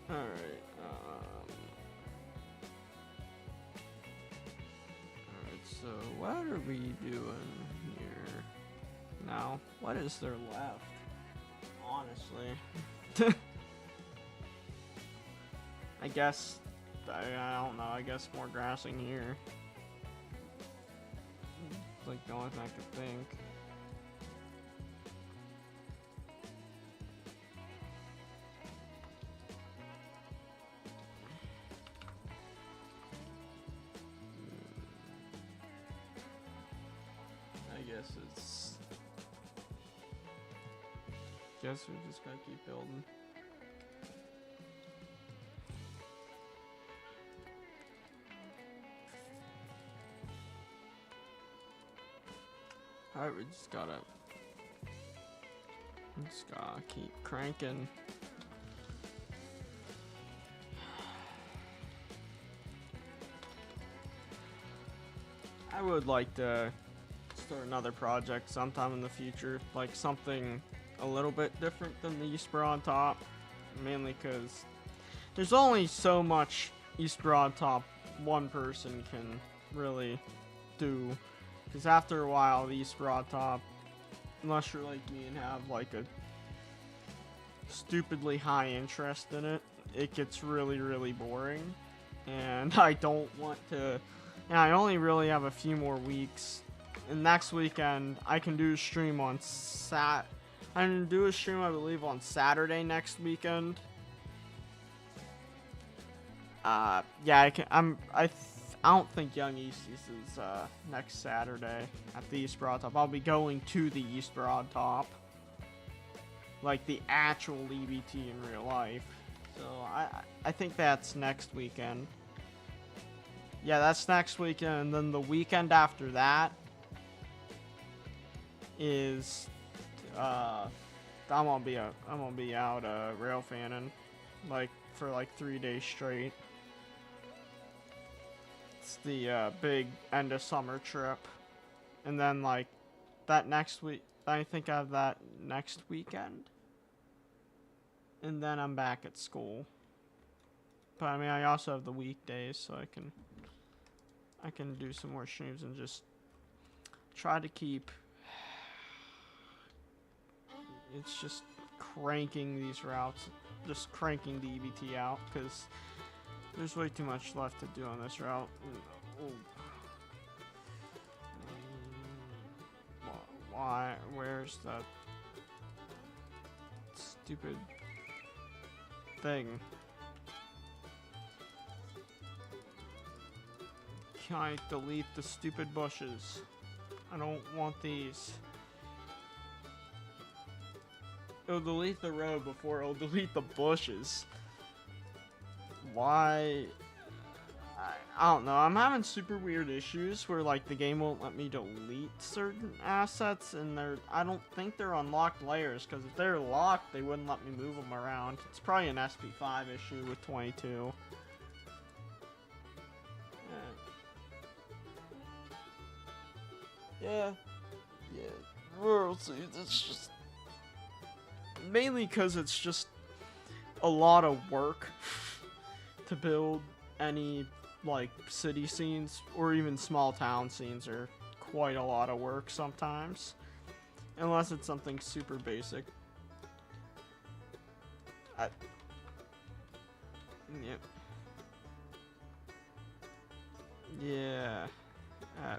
alright, so what are we doing here now? What is there left? Honestly. I guess, I don't know, I guess more grassing here. like the only thing I could think. I guess we just gotta keep building. Alright, we just gotta keep cranking. I would like to start another project sometime in the future, like something a little bit different than the East Broad Top, mainly because there's only so much East Broad Top one person can really do, because after a while the East Broad Top, unless you're like me and have like a stupidly high interest in it, it gets really boring, and I don't want to. And I only really have a few more weeks. And next weekend, I can do a stream on I can do a stream, I believe, on Saturday next weekend. Yeah, I can. I don't think Young Easties is next Saturday at the East Broad Top. I'll be going to the East Broad Top, like the actual EBT in real life. So I think that's next weekend. Yeah, that's next weekend, and then the weekend after that is I'm gonna be out rail fanning like for like 3 days straight. It's the big end of summer trip, and then like that next week, I think I have that next weekend, and then I'm back at school. But I mean, I also have the weekdays, so I can do some more streams and just try to keep. It's just cranking these routes, just cranking the EBT out, because there's way too much left to do on this route. Why? Where's that stupid thing? Can I delete the stupid bushes? I don't want these. It'll delete the road before it'll delete the bushes. Why? I don't know. I'm having super weird issues where like the game won't let me delete certain assets, and I don't think they're unlocked layers, because if they're locked, they wouldn't let me move them around. It's probably an SP5 issue with 22. Yeah. World Series, it's just mainly because it's just a lot of work to build any like city scenes, or even small town scenes are quite a lot of work sometimes, unless it's something super basic. Yep. Yeah. I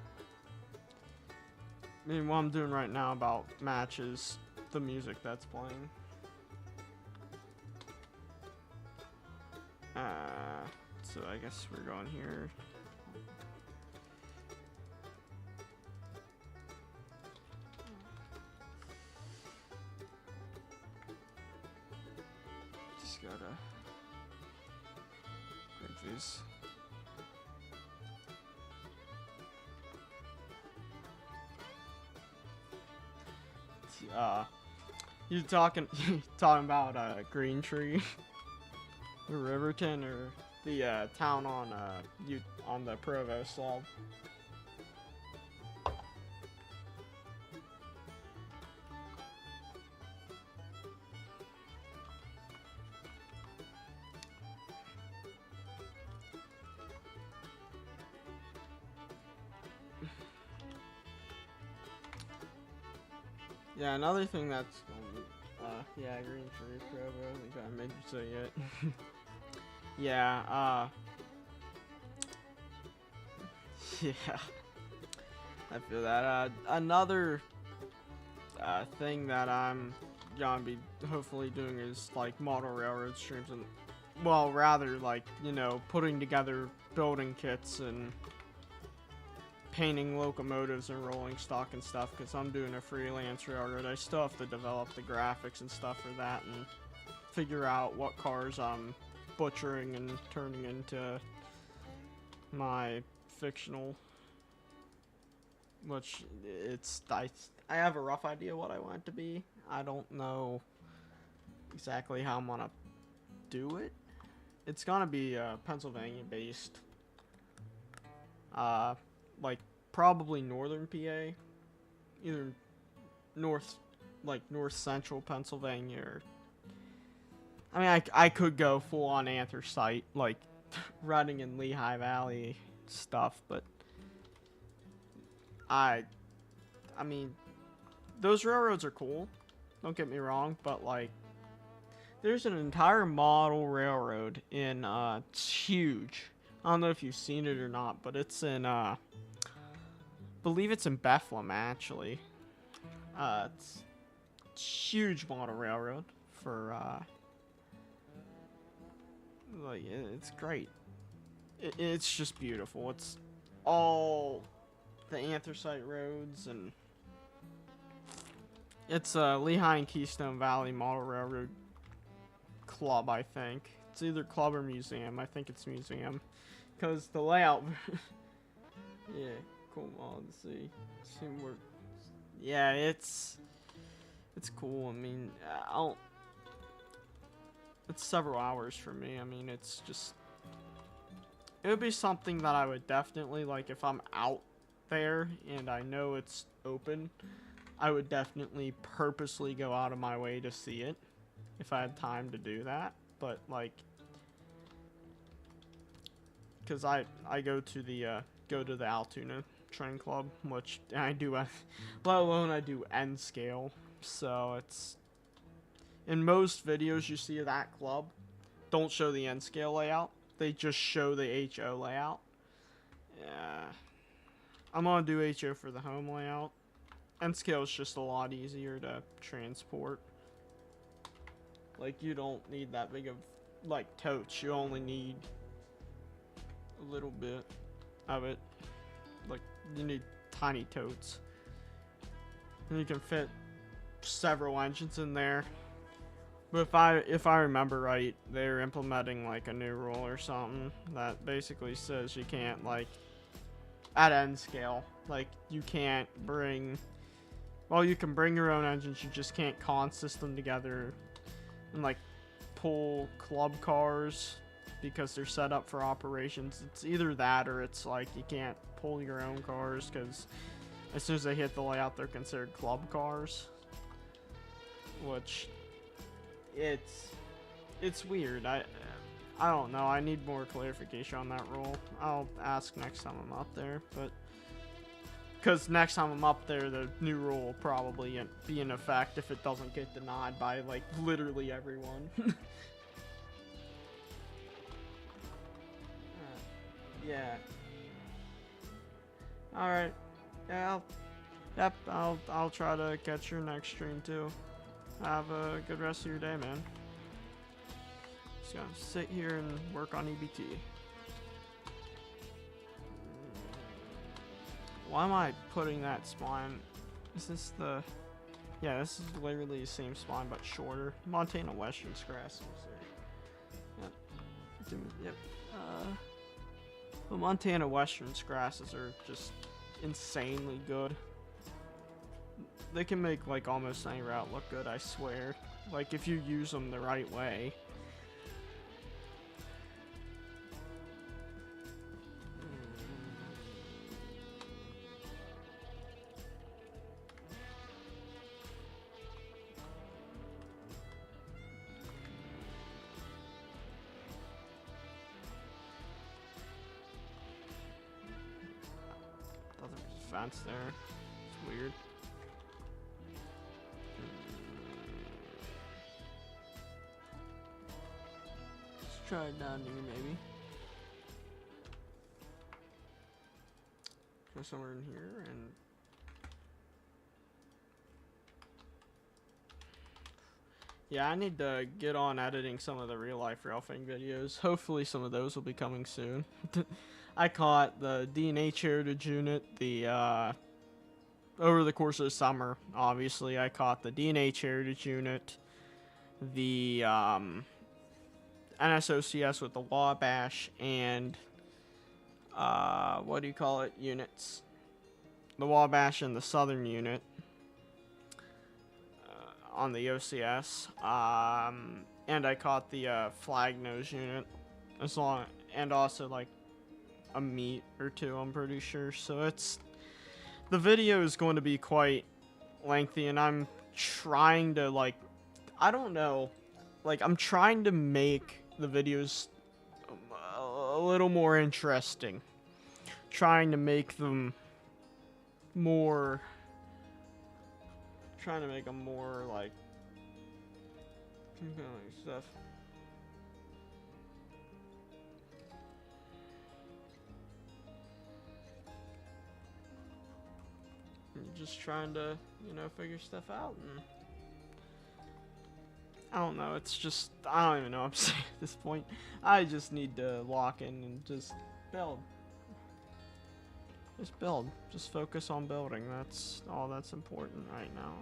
mean, what I'm doing right now about matches the music that's playing. So I guess we're going here. Just gotta break these. You talking about Green Tree, or Riverton, or the town on the Provost side? Yeah, another thing that's yeah, Green Tree, Provo, I think I made you say it. Yeah, yeah. I feel that. Another thing that I'm gonna be hopefully doing is like model railroad streams, and well, rather like, you know, putting together building kits and painting locomotives and rolling stock and stuff, because I'm doing a freelance railroad. I still have to develop the graphics and stuff for that and figure out what cars I'm butchering and turning into my fictional, which it's I have a rough idea what I want it to be. I don't know exactly how I'm gonna do it. It's gonna be Pennsylvania based, like probably northern PA, either north central Pennsylvania, or I mean I could go full on anthracite like Reading and Lehigh Valley stuff, but I mean those railroads are cool, don't get me wrong, but like there's an entire model railroad in it's huge. I don't know if you've seen it or not, but it's in believe it's in Bethlehem actually. It's huge model railroad for like it's great. It's just beautiful. It's all the anthracite roads, and it's Lehigh and Keystone Valley Model Railroad Club, I think. It's either club or museum. I think it's museum, because the layout. Yeah, cool. Well, let's see. Yeah, it's cool. I mean, it's several hours for me. I mean, it's just, it would be something that I would definitely, like, if I'm out there and I know it's open, I would definitely purposely go out of my way to see it if I had time to do that. But like, because I go to the Altoona Train Club, which I do, let alone I do N scale. So it's, in most videos you see of that club, don't show the N scale layout. They just show the HO layout. Yeah, I'm gonna do HO for the home layout. N scale is just a lot easier to transport. Like, you don't need that big of like totes. You only need a little bit of it. Like, you need tiny totes, and you can fit several engines in there. But if I remember right, they're implementing like a new rule or something that basically says you can't, like, at N scale, like, you can't bring, well, you can bring your own engines, you just can't consist them together and like pull club cars because they're set up for operations. It's either that, or it's like you can't pull your own cars, because as soon as they hit the layout, they're considered club cars, which it's weird. I don't know. I need more clarification on that rule. I'll ask next time I'm up there, but because next time I'm up there, the new rule will probably be in effect if it doesn't get denied by like literally everyone. Yeah. All right. Yeah. I'll try to catch your next stream too. Have a good rest of your day, man. Just gonna sit here and work on EBT. Why am I putting that spline? Is this the... Yeah, this is literally the same spline but shorter. Montana Western Grass. Yep. Yep. The Montana Western grasses are just insanely good. They can make like almost any route look good, I swear. Like, if you use them the right way. Thought there was a fence there. It's weird. Let's try it down here, maybe. Go somewhere in here and yeah, I need to get on editing some of the real life railfing videos. Hopefully some of those will be coming soon. I caught the D&H heritage unit, over the course of the summer. Obviously, I caught the D&H heritage unit, the NSOCS with the Wabash, and what do you call it? Units. The Wabash and the Southern unit on the OCS. And I caught the flag nose unit, and also like a meat or two, I'm pretty sure. So the video is going to be quite lengthy, and I'm trying to, like, I don't know, like, I'm trying to make the videos a little more interesting, trying to make them more, like stuff. Just trying to, figure stuff out, and I don't know, it's just, I don't even know what I'm saying at this point. I just need to lock in and just build. Just build. Just focus on building. That's all that's important right now.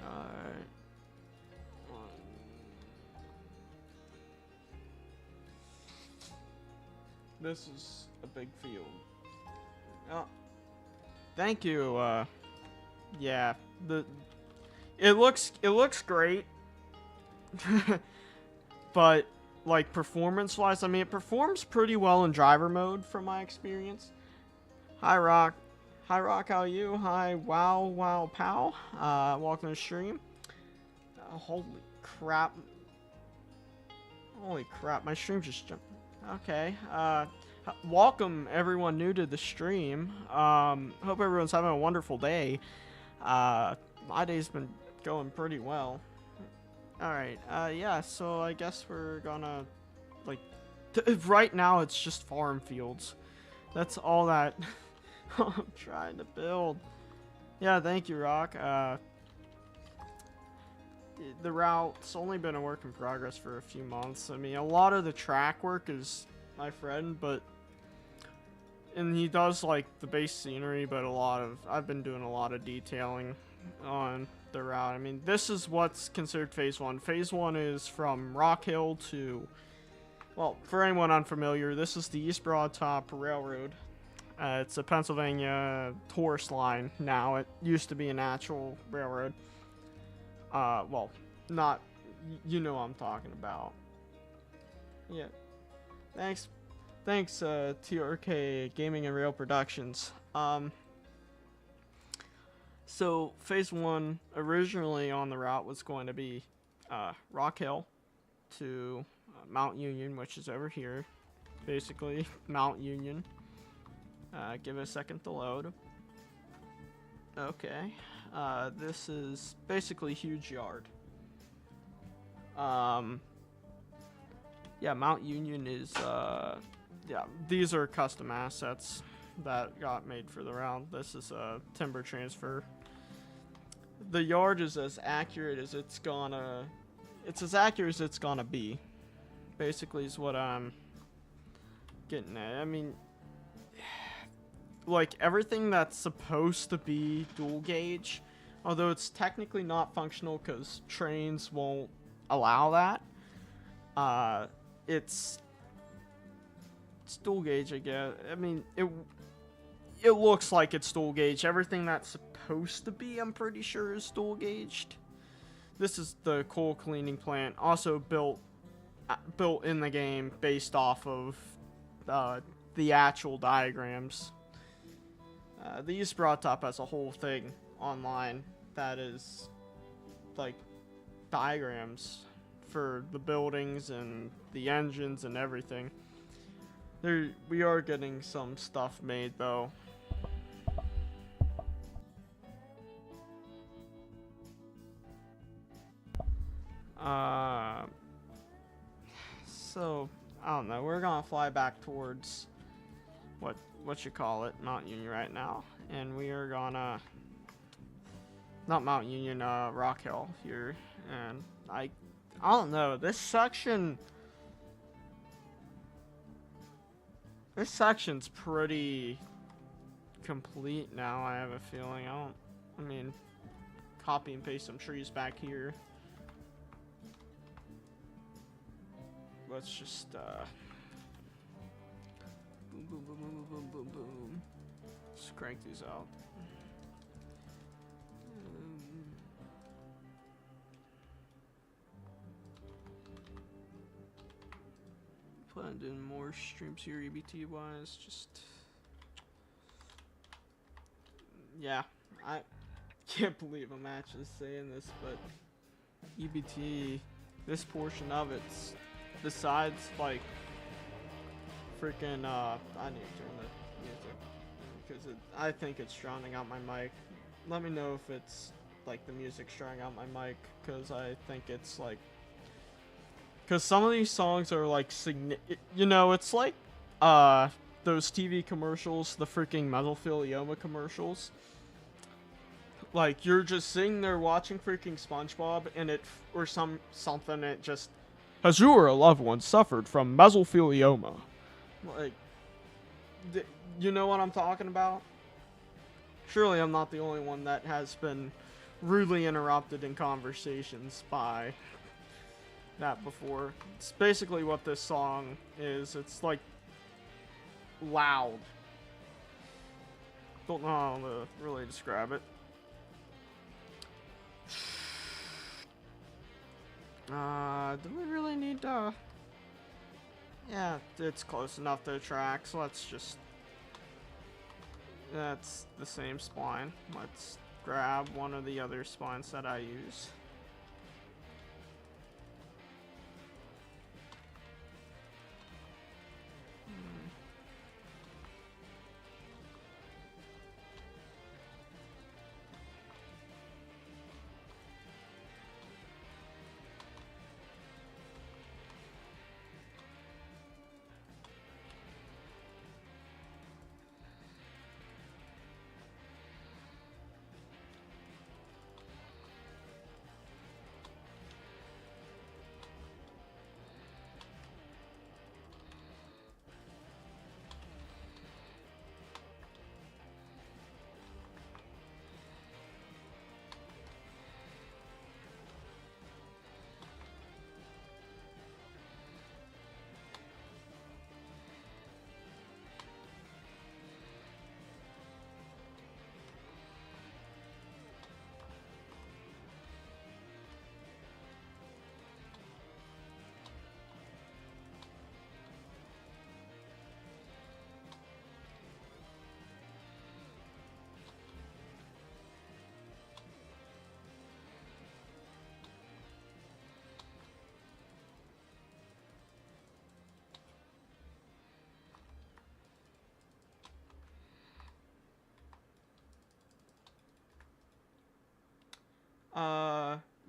Alright. This is a big field. Oh, thank you. Yeah, it looks great, but like performance-wise, I mean, it performs pretty well in driver mode from my experience. Hi, Rock. Hi, Rock. How are you? Hi, wow, pal. Welcome to the stream. Holy crap! Holy crap! My stream just jumped. Okay, welcome everyone new to the stream. Hope everyone's having a wonderful day. My day's been going pretty well. Alright, yeah, so I guess we're gonna, like, right now it's just farm fields. That's all that I'm trying to build. Yeah, thank you, Rock. The route's only been a work in progress for a few months. I mean, a lot of the track work is my friend, and he does like the base scenery, but I've been doing a lot of detailing on the route. I mean, this is what's considered phase 1. Phase 1 is from Rock Hill to, well, for anyone unfamiliar, this is the East Broadtop Railroad. It's a Pennsylvania tourist line now. It used to be an actual railroad. Well, not, you know what I'm talking about. Yeah. Thanks, TRK Gaming and Rail Productions. So, phase 1 originally on the route was going to be, Rock Hill to Mount Union, which is over here. Basically, Mount Union. Give it a second to load. Okay. This is basically huge yard. Yeah, Mount Union is, yeah, these are custom assets that got made for the round. This is a timber transfer. The yard is as accurate as it's gonna be. Basically is what I'm getting at. I mean, like, everything that's supposed to be dual gauge, although it's technically not functional because trains won't allow that, it's dual gauge, I guess. I mean, it looks like it's dual gauge. Everything that's supposed to be, I'm pretty sure, is dual gauged. This is the coal cleaning plant, also built in the game based off of the actual diagrams. The East Broadtop has a whole thing online that is like diagrams for the buildings and the engines and everything. We are getting some stuff made though. So I don't know. We're gonna fly back towards what you call it, Mount Union right now, and we are gonna not Mount Union, Rock Hill here, and I don't know. This section's pretty complete now. I have a feeling. I mean, copy and paste some trees back here. Let's just boom, boom, boom, boom, boom, boom, boom. Let's crank these out. Plan on doing more streams here, EBT wise. Just yeah, I can't believe I'm actually saying this, but EBT, this portion of it's. Besides, like, freaking, I need to turn the music, because I think it's drowning out my mic. Let me know if it's, like, the music's drowning out my mic, because I think it's, like, because some of these songs are, like, you know, it's like, those TV commercials, the freaking mesothelioma commercials. Like, you're just sitting there watching freaking SpongeBob, and or something, it just, has you or a loved one suffered from mesothelioma? Like, you know what I'm talking about? Surely I'm not the only one that has been rudely interrupted in conversations by that before. It's basically what this song is. It's like loud. Don't know how to really describe it. Do we really need to? Yeah, it's close enough to the tracks. Let's just. That's the same spline. Let's grab one of the other splines that I use.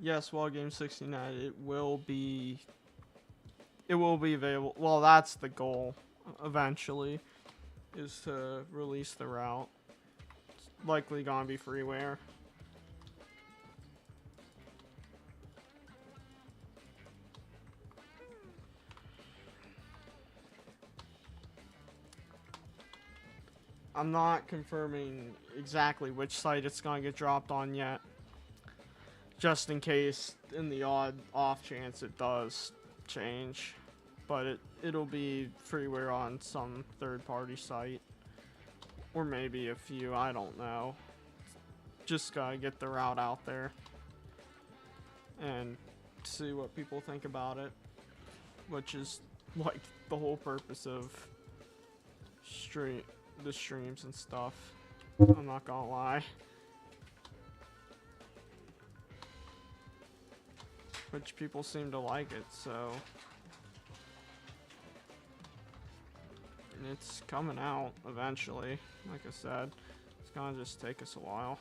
Yes, while game 69, it will be available. Well, that's the goal, eventually, is to release the route. It's likely gonna be freeware. I'm not confirming exactly which site it's gonna get dropped on yet. Just in case, in the odd off chance it does change. But it'll be freeware on some third-party site. Or maybe a few, I don't know. Just gotta get the route out there. And see what people think about it. Which is, like, the whole purpose of the streams and stuff. I'm not gonna lie. Which people seem to like it, so. And it's coming out eventually, like I said. It's gonna just take us a while.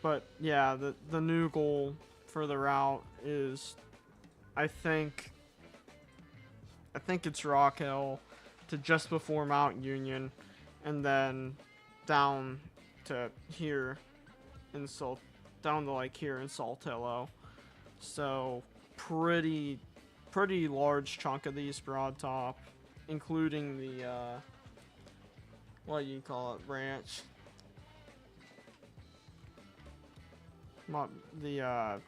But yeah, the new goal for the route is, I think it's Rock Hill to just before Mount Union, and then down to here in down to like here in Saltillo. So pretty large chunk of the East Broad Top, including the what do you call it, branch? The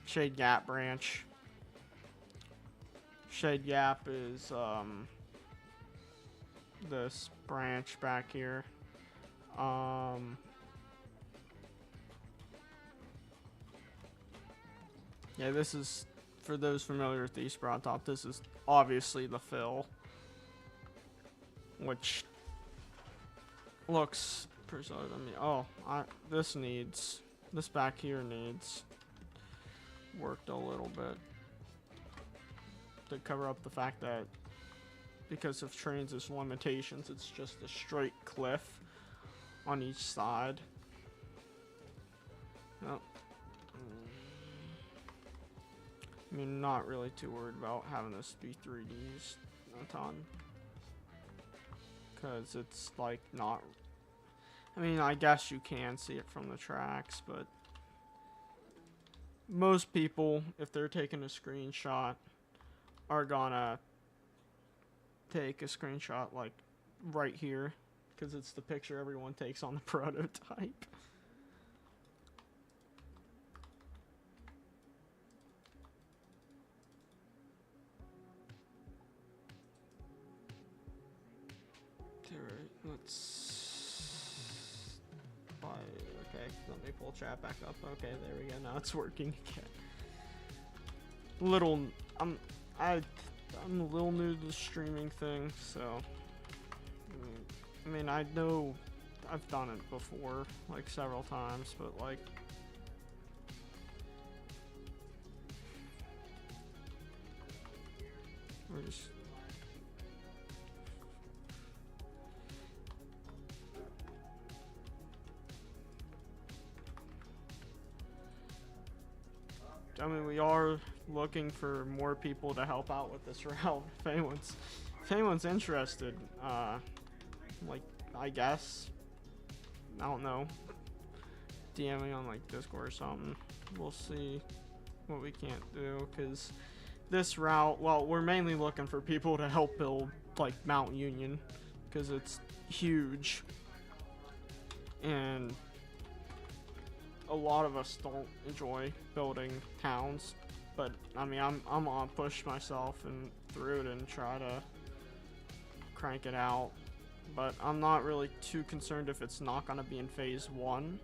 Shade Gap branch. Shade Gap is this branch back here. Yeah, this is, for those familiar with the East Broad Top, this is obviously the fill, which looks pretty solid. I mean, oh, this back here needs worked a little bit to cover up the fact that because of Trainz' limitations, it's just a straight cliff on each side. Oh. I mean, not really too worried about having this be 3Ds a ton, because it's like not, I mean, I guess you can see it from the tracks, but most people, if they're taking a screenshot, are gonna take a screenshot like right here, because it's the picture everyone takes on the prototype. Alright, let's buy. Okay, let me pull chat back up. Okay, there we go. Now it's working again. I'm a little new to the streaming thing, so I mean, I know I've done it before, like several times, but like we're just. I mean, we are looking for more people to help out with this route. If anyone's interested, like, I guess, I don't know, DMing on like Discord or something. We'll see what we can't do, because this route, well, we're mainly looking for people to help build like Mount Union, because it's huge, and a lot of us don't enjoy building towns. But I mean, I'm gonna push myself and through it and try to crank it out. But I'm not really too concerned if it's not gonna be in phase 1.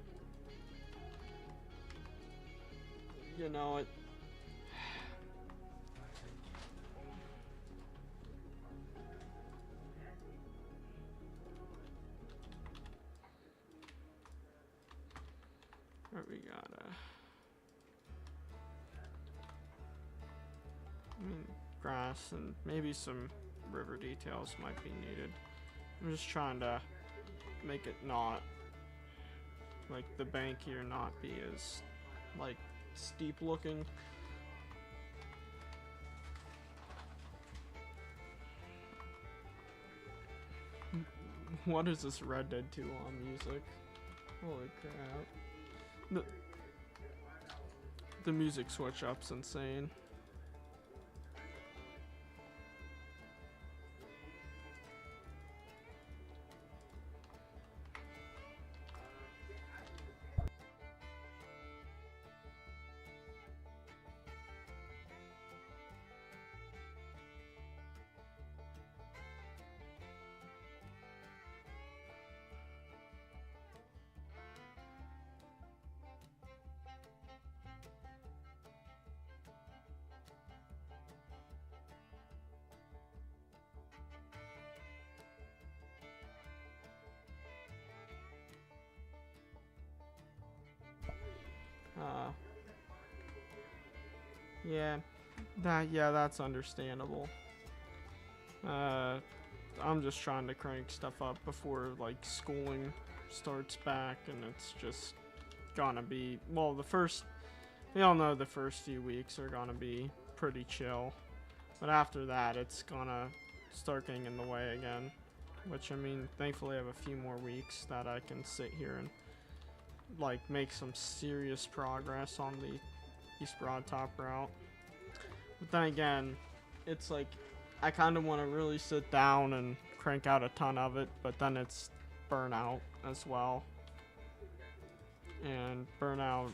You know, it. What we gotta. I mean, grass and maybe some river details might be needed. I'm just trying to make it not, like, the bank here not be as, like, steep looking. What is this Red Dead 2 on music? Holy crap. The music switch up's insane. Yeah, that's understandable. I'm just trying to crank stuff up before like schooling starts back, and it's just gonna be, well, we all know the first few weeks are gonna be pretty chill. But after that, it's gonna start getting in the way again. Which, I mean, thankfully I have a few more weeks that I can sit here and, like, make some serious progress on the East Broad Top route. But then again, it's like, I kind of want to really sit down and crank out a ton of it, but then it's burnout as well. And burnout,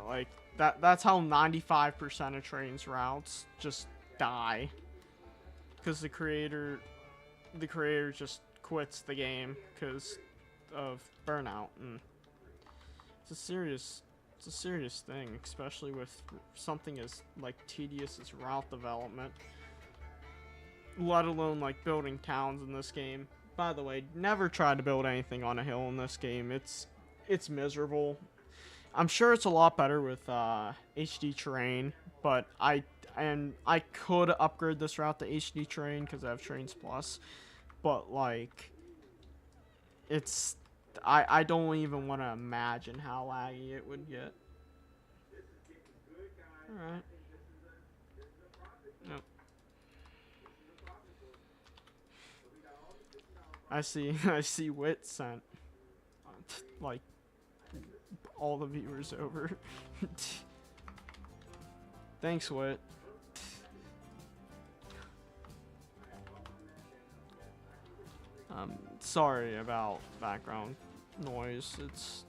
like, that's how 95% of Trainz routes just die. Because the creator just quits the game because of burnout, and it's a serious thing, especially with something as like tedious as route development, let alone like building towns in this game. By the way, never try to build anything on a hill in this game. It's miserable. I'm sure it's a lot better with HD terrain, but I could upgrade this route to HD terrain because I have Trainz Plus, but like I don't even want to imagine how laggy it would get. Alright. Yep. I see Wit sent like all the viewers over. Thanks, Wit. Sorry about background noise. It's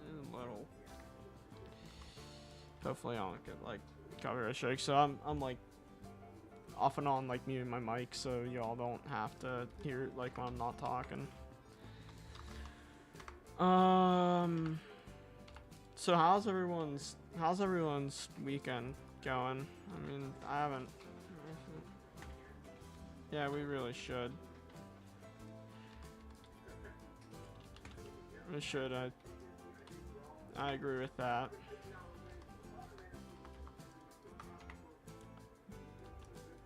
a little. Hopefully, I don't get like copyright strike. So I'm like off and on like muting my mic, so y'all don't have to hear it like when I'm not talking. So how's everyone's weekend going? I mean, I haven't. Yeah, we really should. We should. I agree with that.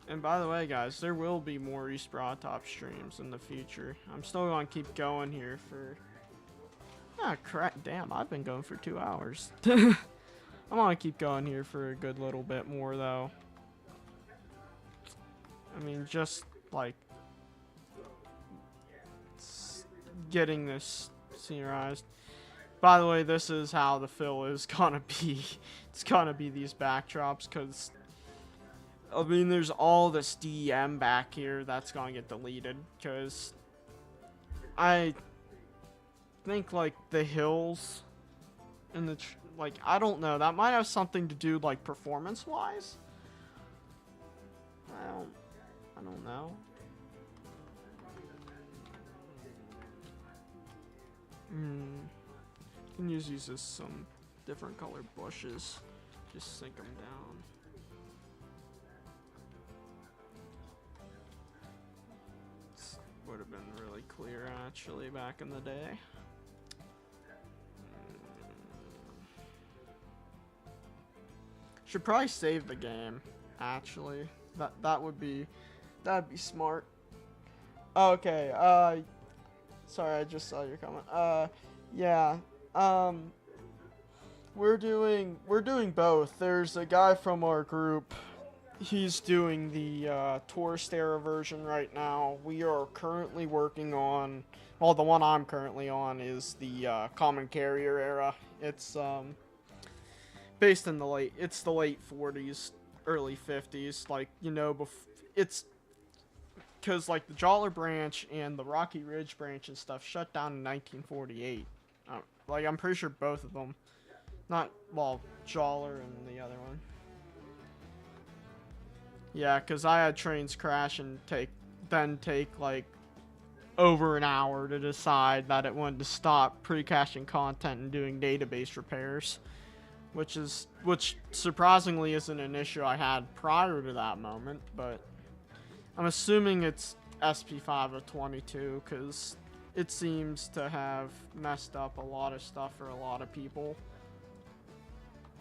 And by the way, guys, there will be more East Broad Top streams in the future. I'm still gonna keep going here for. Ah, crap! Damn, I've been going for 2 hours. I'm gonna keep going here for a good little bit more, though. I mean, just like getting this scenerized. By the way, this is how the fill is gonna be. It's gonna be these backdrops, because I mean, there's all this DEM back here that's gonna get deleted, because I think like the hills and the like, I don't know, that might have something to do like performance wise. I don't know. Can use these as some different colored bushes. Just sink them down. This would have been really clear actually back in the day. Should probably save the game. Actually, that'd be smart. Okay. Sorry, I just saw your comment. Yeah. We're doing both. There's a guy from our group. He's doing the tourist era version right now. We are currently working on, well, the one I'm currently on is the common carrier era. It's based in the late 40s, early 50s. Like, you know, it's because like the Jollar branch and the Rocky Ridge branch and stuff shut down in 1948. Like, I'm pretty sure both of them. Not, well, Jollar and the other one. Yeah, because I had trains crash and take like over an hour to decide that it wanted to stop pre-caching content and doing database repairs. Which surprisingly isn't an issue I had prior to that moment, but I'm assuming it's SP5 of 22, because it seems to have messed up a lot of stuff for a lot of people.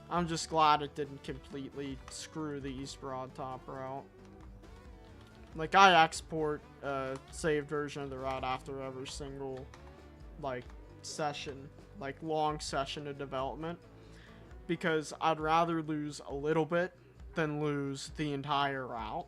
I'm just glad it didn't completely screw the East Broad Top route. Like, I export a saved version of the route after every single, like, session, like long session of development, because I'd rather lose a little bit than lose the entire route.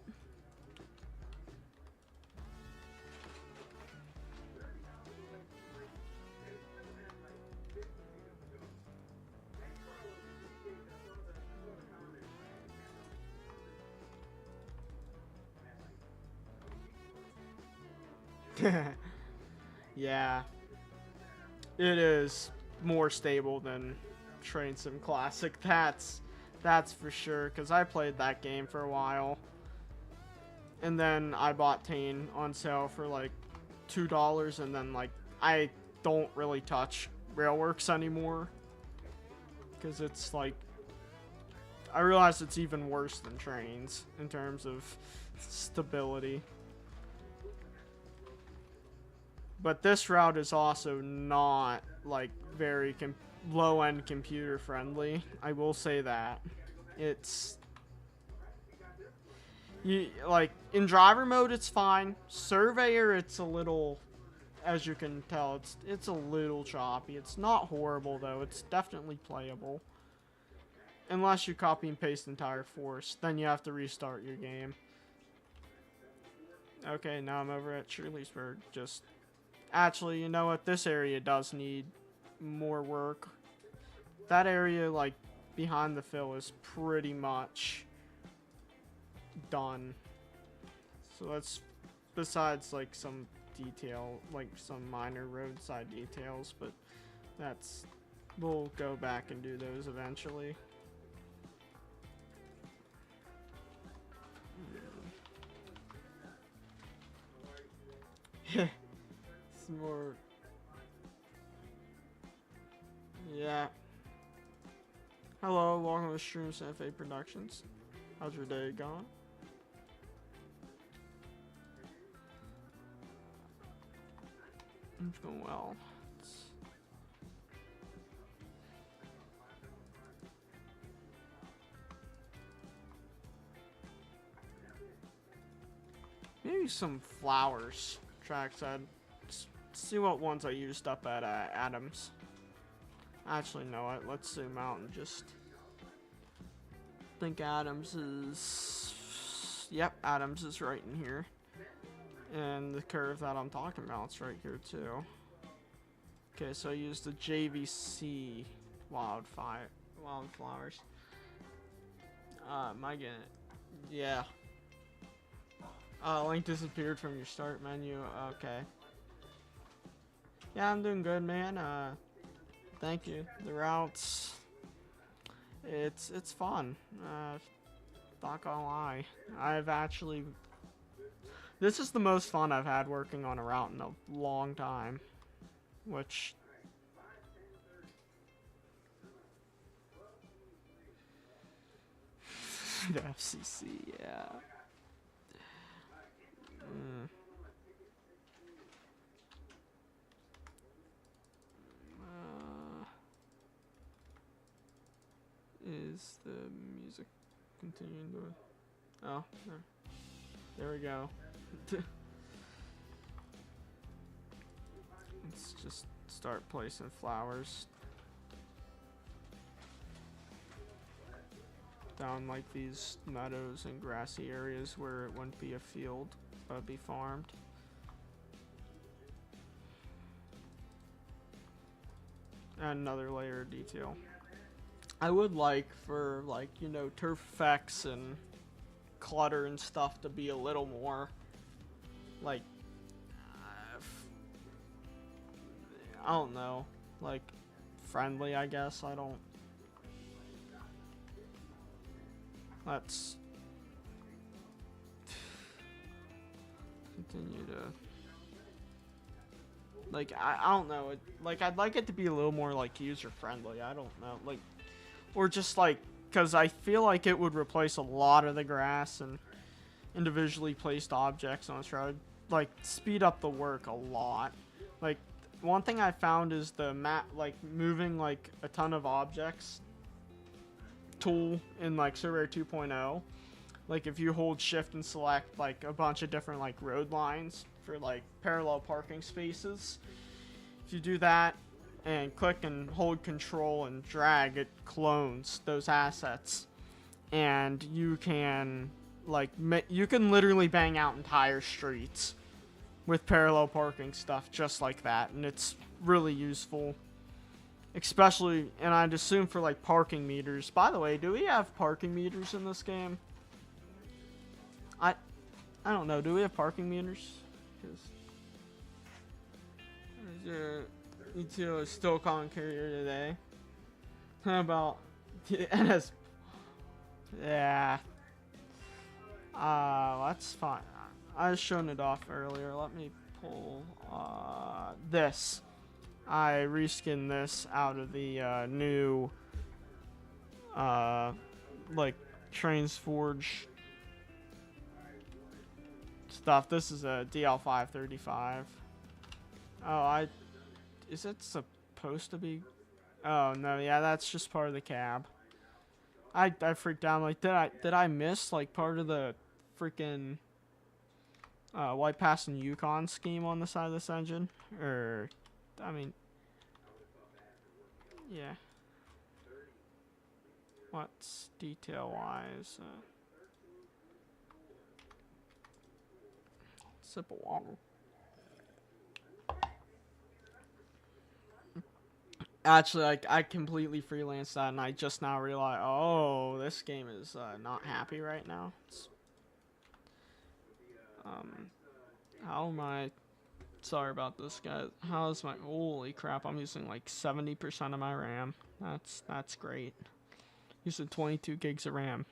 Yeah, it is more stable than Train Sim Classic. That's for sure, because I played that game for a while, and then I bought Tane on sale for like $2, and then like I don't really touch Railworks anymore, because it's like, I realize it's even worse than Trains in terms of stability. But this route is also not like very low-end computer friendly. I will say that. It's like in driver mode it's fine. Surveyor it's a little, as you can tell, it's a little choppy. It's not horrible though. It's definitely playable. Unless you copy and paste entire force, then you have to restart your game. Okay, now I'm over at Shirleysburg. Actually, you know what? This area does need more work. That area, like, behind the fill is pretty much done. So that's, besides, like, some detail, like, some minor roadside details, but we'll go back and do those eventually. Some more. Yeah. Hello, welcome to Trainz FA Productions. How's your day going? It's going well. Maybe some flowers trackside. See what ones I used up at Adams. Actually, no, let's zoom out and just think Adams is. Yep, Adams is right in here. And the curve that I'm talking about is right here too. Okay, so I used the JVC wildflowers. Am I getting it? Yeah. Link disappeared from your start menu. Okay. Yeah, I'm doing good, man. Thank you. The routes, it's fun. Not gonna lie. This is the most fun I've had working on a route in a long time. Which, the FCC, yeah. Is the music continuing to? Oh, there we go. Let's just start placing flowers down like these meadows and grassy areas where it wouldn't be a field but be farmed. And another layer of detail. I would like for, like, you know, turf effects and clutter and stuff to be a little more, like, I don't know, like, friendly, I guess. Let's continue to, like, I don't know, like, I'd like it to be a little more, like, user-friendly. I don't know, like, or just, like, because I feel like it would replace a lot of the grass and individually placed objects on this road. Like, speed up the work a lot. Like, one thing I found is the map, like, moving, like, a ton of objects tool in, like, Surveyor 2.0. Like, if you hold shift and select, like, a bunch of different, like, road lines for, like, parallel parking spaces. If you do that, and click and hold control and drag, it clones those assets. And you can, like, you can literally bang out entire streets with parallel parking stuff just like that. And it's really useful. Especially, and I'd assume for, like, parking meters. By the way, do we have parking meters in this game? I don't know. Do we have parking meters? Because ETO is still common carrier today. How about NS? Yeah. That's fine. I was showing it off earlier. Let me pull this. I reskinned this out of the new like Trainz Forge stuff. This is a DL535. Oh, is it supposed to be? Oh no, yeah, that's just part of the cab. I freaked out. I'm like, did I miss like part of the freaking White Pass and Yukon scheme on the side of this engine? Or, I mean, yeah. What's detail wise? Sip of water. Actually, I completely freelanced that, and I just now realized, oh, this game is not happy right now. How am I? Sorry about this, guys. How's my? Holy crap! I'm using like 70% of my RAM. That's great. Using 22 gigs of RAM.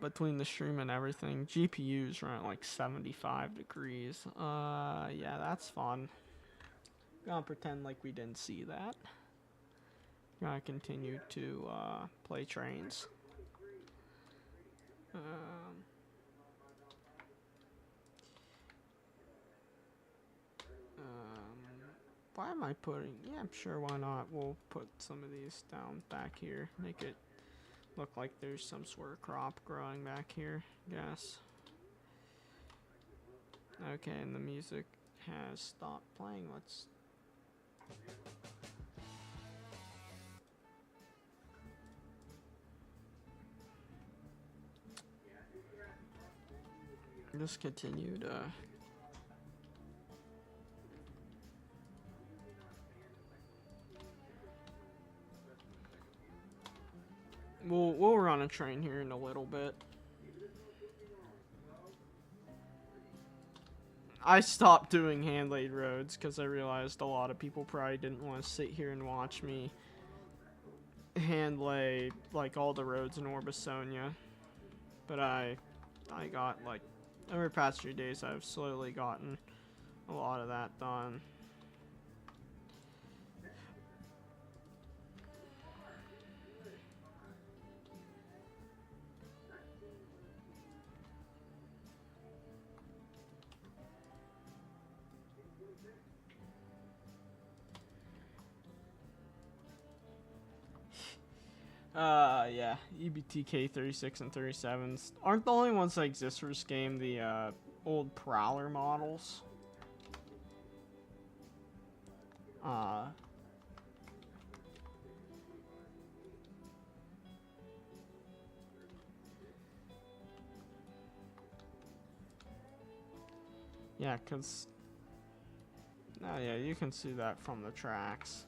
Between the stream and everything, GPUs run at like 75 degrees. Yeah, that's fun. Gonna pretend like we didn't see that. Gonna continue to play trains. Why am I putting? Yeah, I'm sure. Why not? We'll put some of these down back here. Make it look like there's some sort of crop growing back here. Yes. Okay, and the music has stopped playing. Let's. Just continue to. We'll run a train here in a little bit. I stopped doing hand laid roads because I realized a lot of people probably didn't want to sit here and watch me hand lay like all the roads in Orbisonia. But I got like over the past few days I've slowly gotten a lot of that done. Yeah, EBTK 36 and 37s aren't the only ones that exist for this game. The old Prowler models. Yeah, cause. Oh yeah, you can see that from the tracks.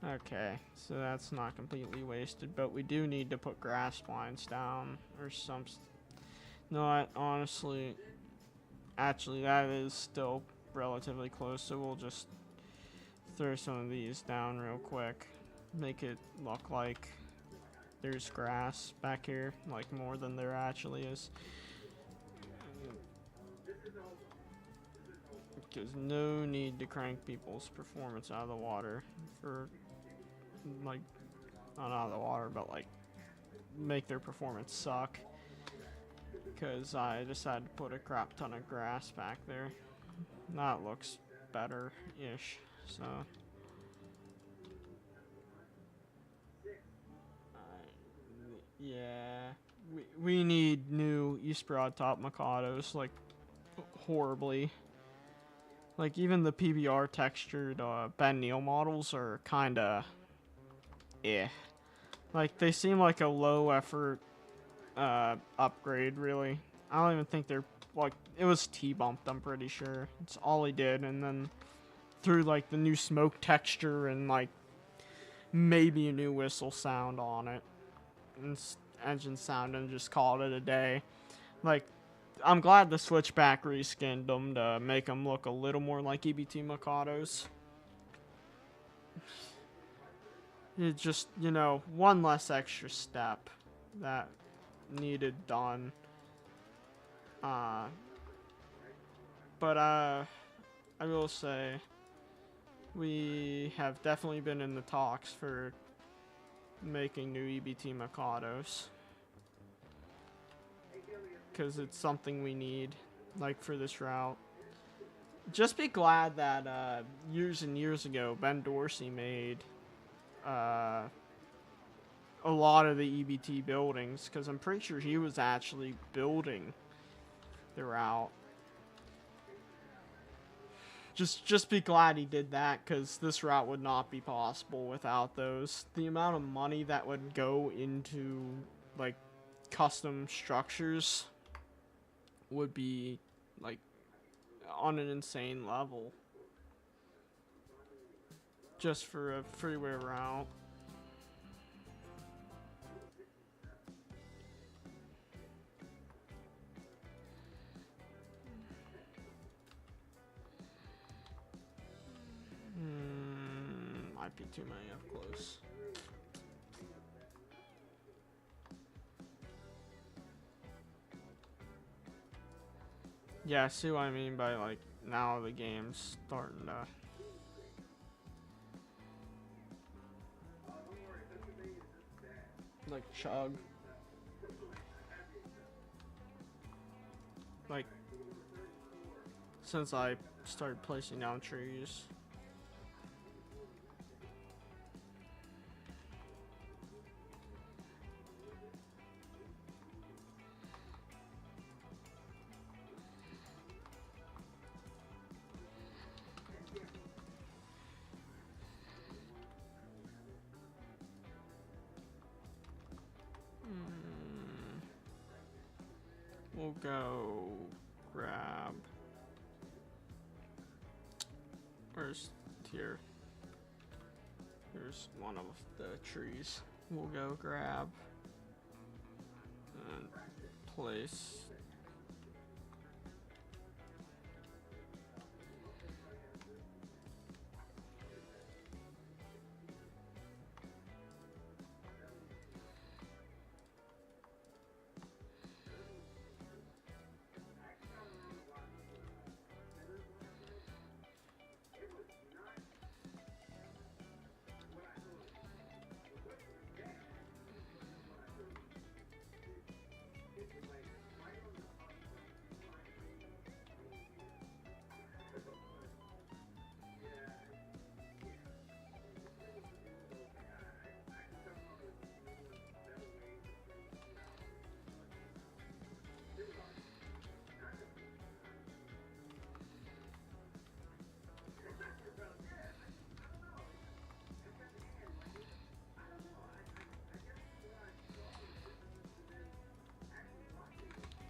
Okay, so that's not completely wasted, but we do need to put grass blinds down or some. No, honestly, actually, that is still relatively close, so we'll just throw some of these down real quick. Make it look like there's grass back here, like more than there actually is. Because no need to crank people's performance out of the water for. Like, not out of the water, but like make their performance suck. Because I decided to put a crap ton of grass back there. That looks better-ish, so. Yeah, we need new East Broad Top Mikados, like, horribly. Like, even the PBR textured Ben Neal models are kinda eh. Like, they seem like a low effort upgrade, really. I don't even think they're, like, it was T-bumped, I'm pretty sure. It's all he did, and then threw, like, the new smoke texture and, like, maybe a new whistle sound on it. And engine sound, and just called it a day. Like, I'm glad the Switchback reskinned them to make them look a little more like EBT Mikados. It just, you know, one less extra step that needed done. But I will say, we have definitely been in the talks for making new EBT Mikados. Because it's something we need, like, for this route. Just be glad that years and years ago, Ben Dorsey made a lot of the EBT buildings, because I'm pretty sure he was actually building the route. Just be glad he did that, because this route would not be possible without those. The amount of money that would go into, like, custom structures would be, like, on an insane level. Just for a freeway route. Might be too many up close. Yeah, see what I mean by, like, now the game's starting to... like, chug. Like, since I started placing down trees. We'll go grab... Where's here? Here's one of the trees. We'll go grab and place.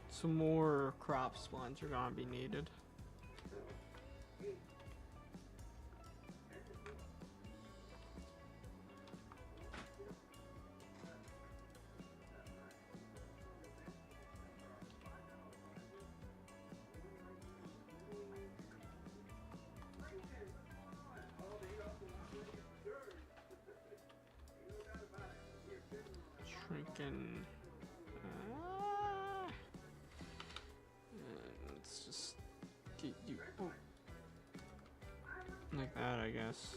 Some more crop splines are gonna be needed. Shrinking. Let's just get you like that, I guess.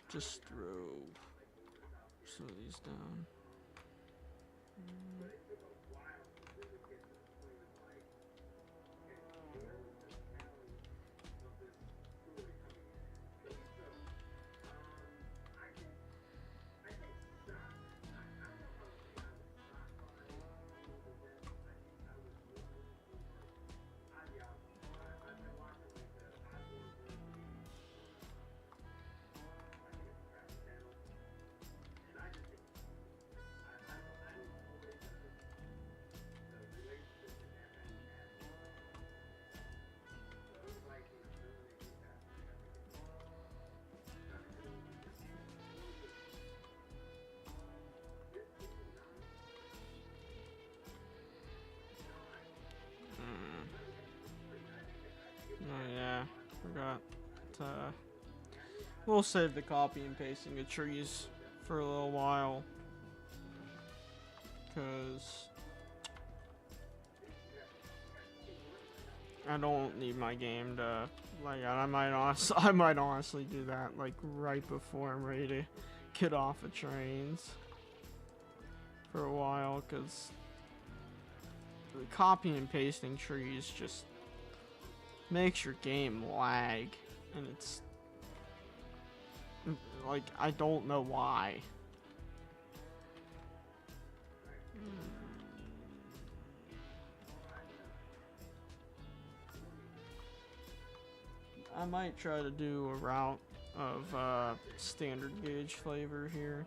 Just throw some of these down. Forgot to... We'll save the copy and pasting of trees for a little while. Because... I don't need my game to... Like, I might honestly do that, like, right before I'm ready to get off of Trainz. For a while, because... Copy and pasting trees just... makes your game lag. And it's... like, I don't know why. I might try to do a route of standard gauge flavor here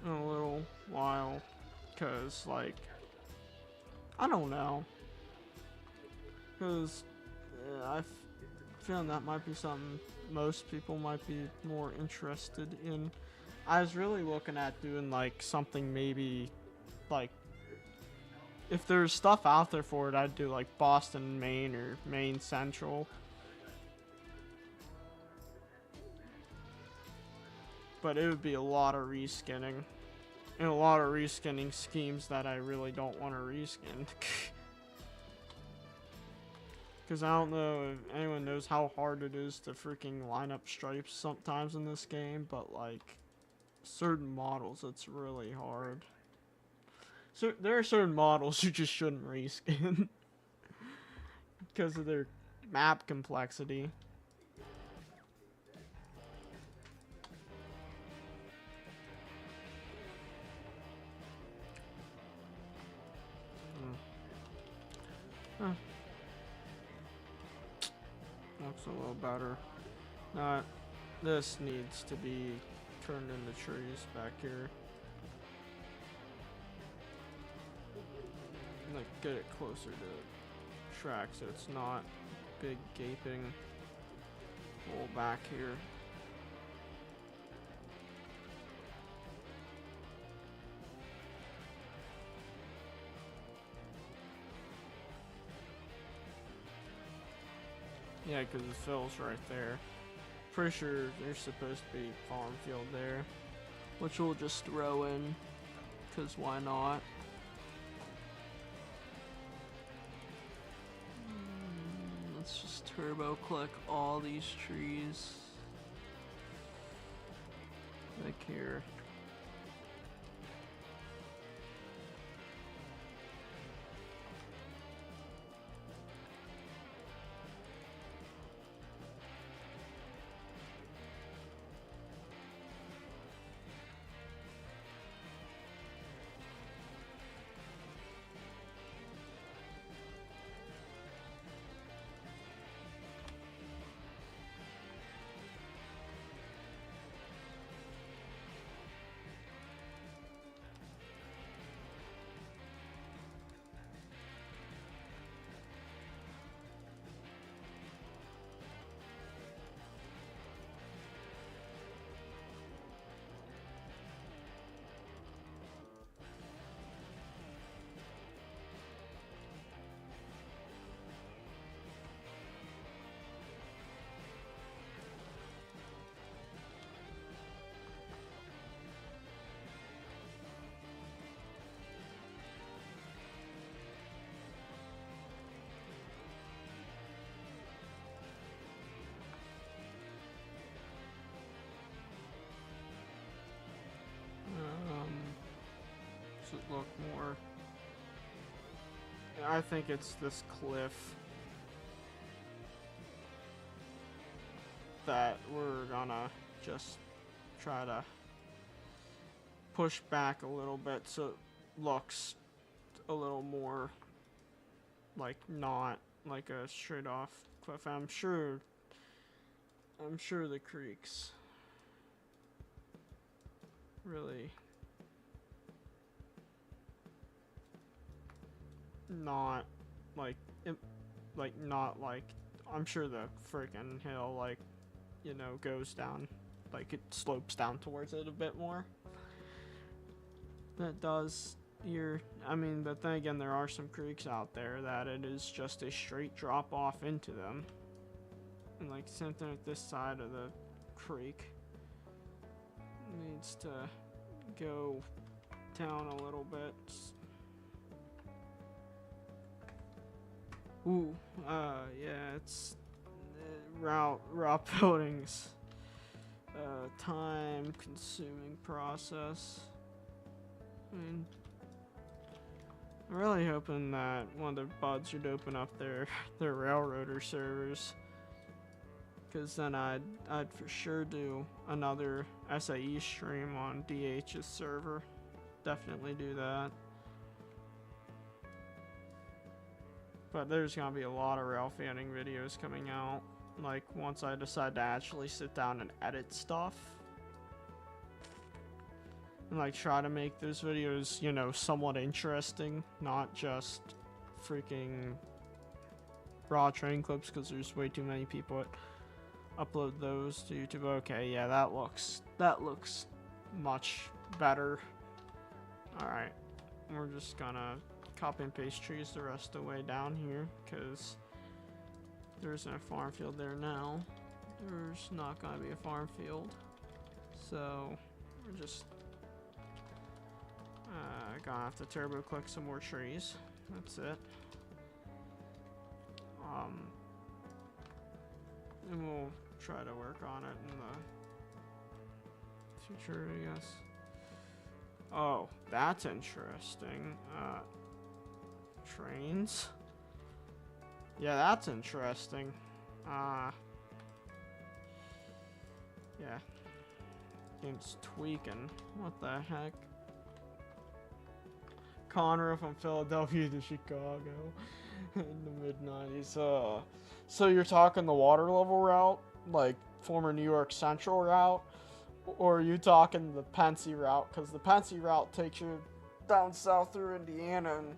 in a little while, because, like, I don't know, because I found that might be something most people might be more interested in. I was really looking at doing, like, something maybe, like, if there's stuff out there for it, I'd do, like, Boston, Maine, or Maine Central. But it would be a lot of reskinning. And a lot of reskinning schemes that I really don't want to reskin. Because I don't know if anyone knows how hard it is to freaking line up stripes sometimes in this game, but, like, certain models, it's really hard. So there are certain models you just shouldn't reskin because of their map complexity. Huh. Looks a little better. This needs to be turned into trees back here. Like, get it closer to track so it's not big gaping hole back here. Yeah, because the fill's right there. Pretty sure there's supposed to be farm field there, which we'll just throw in, because why not? Let's just turbo click all these trees. Like here. Does it look more? I think it's this cliff that we're gonna just try to push back a little bit so it looks a little more like not like a straight off cliff. I'm sure the creeks really not like not like, I'm sure the freaking hill, like, you know, goes down, like it slopes down towards it a bit more. That does here. I mean, but then again, there are some creeks out there that it is just a straight drop off into them. And like same thing with this side of the creek. Needs to go down a little bit. Ooh, yeah, it's route buildings. Time consuming process. I mean, I'm really hoping that one of the buds would open up their railroader servers, because then I'd for sure do another SAE stream on DH's server. Definitely do that. But there's gonna be a lot of rail fanning videos coming out, like once I decide to actually sit down and edit stuff. And like try to make those videos, you know, somewhat interesting, not just freaking raw train clips, because there's way too many people that upload those to YouTube. Okay, yeah, that looks much better. Alright, we're just gonna copy and paste trees the rest of the way down here, because there isn't a farm field there now. There's not gonna be a farm field, so we're just gonna have to turbo click some more trees. That's it. And we'll try to work on it in the future, I guess. Oh, that's interesting. Trains. Yeah, that's interesting. Yeah. Game's tweaking. What the heck? Conroe from Philadelphia to Chicago in the mid-90s. So you're talking the water level route, like former New York Central route, or are you talking the Pensy route? Because the Pensy route takes you down south through Indiana and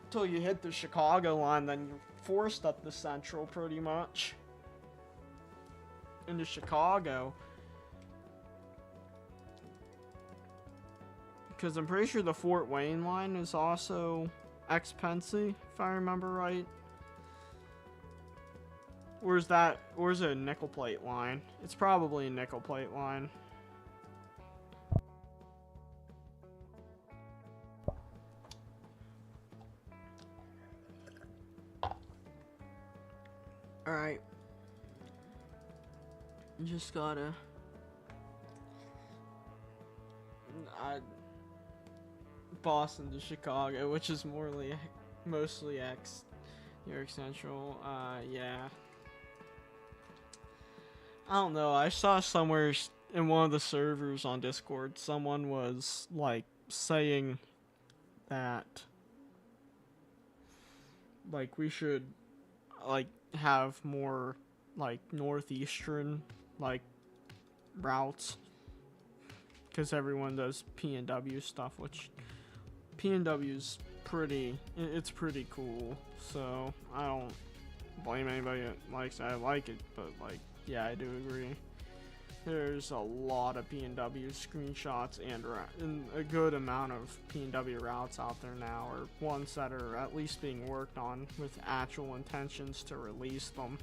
until you hit the Chicago line, then you're forced up the Central pretty much into Chicago. Because I'm pretty sure the Fort Wayne line is also ex-Pensy, if I remember right. Or is it a nickel plate line? It's probably a nickel plate line. Alright. Just gotta... Boston to Chicago, which is mostly ex New York Central. Yeah. I don't know. I saw somewhere in one of the servers on Discord, someone was like saying that like we should like have more like northeastern like routes, because everyone does P&W stuff, which P&W's it's pretty cool, so I don't blame anybody that likes it. I like it, but like, yeah, I do agree. There's a lot of P&W screenshots and a good amount of P&W routes out there now, or ones that are at least being worked on with actual intentions to release them.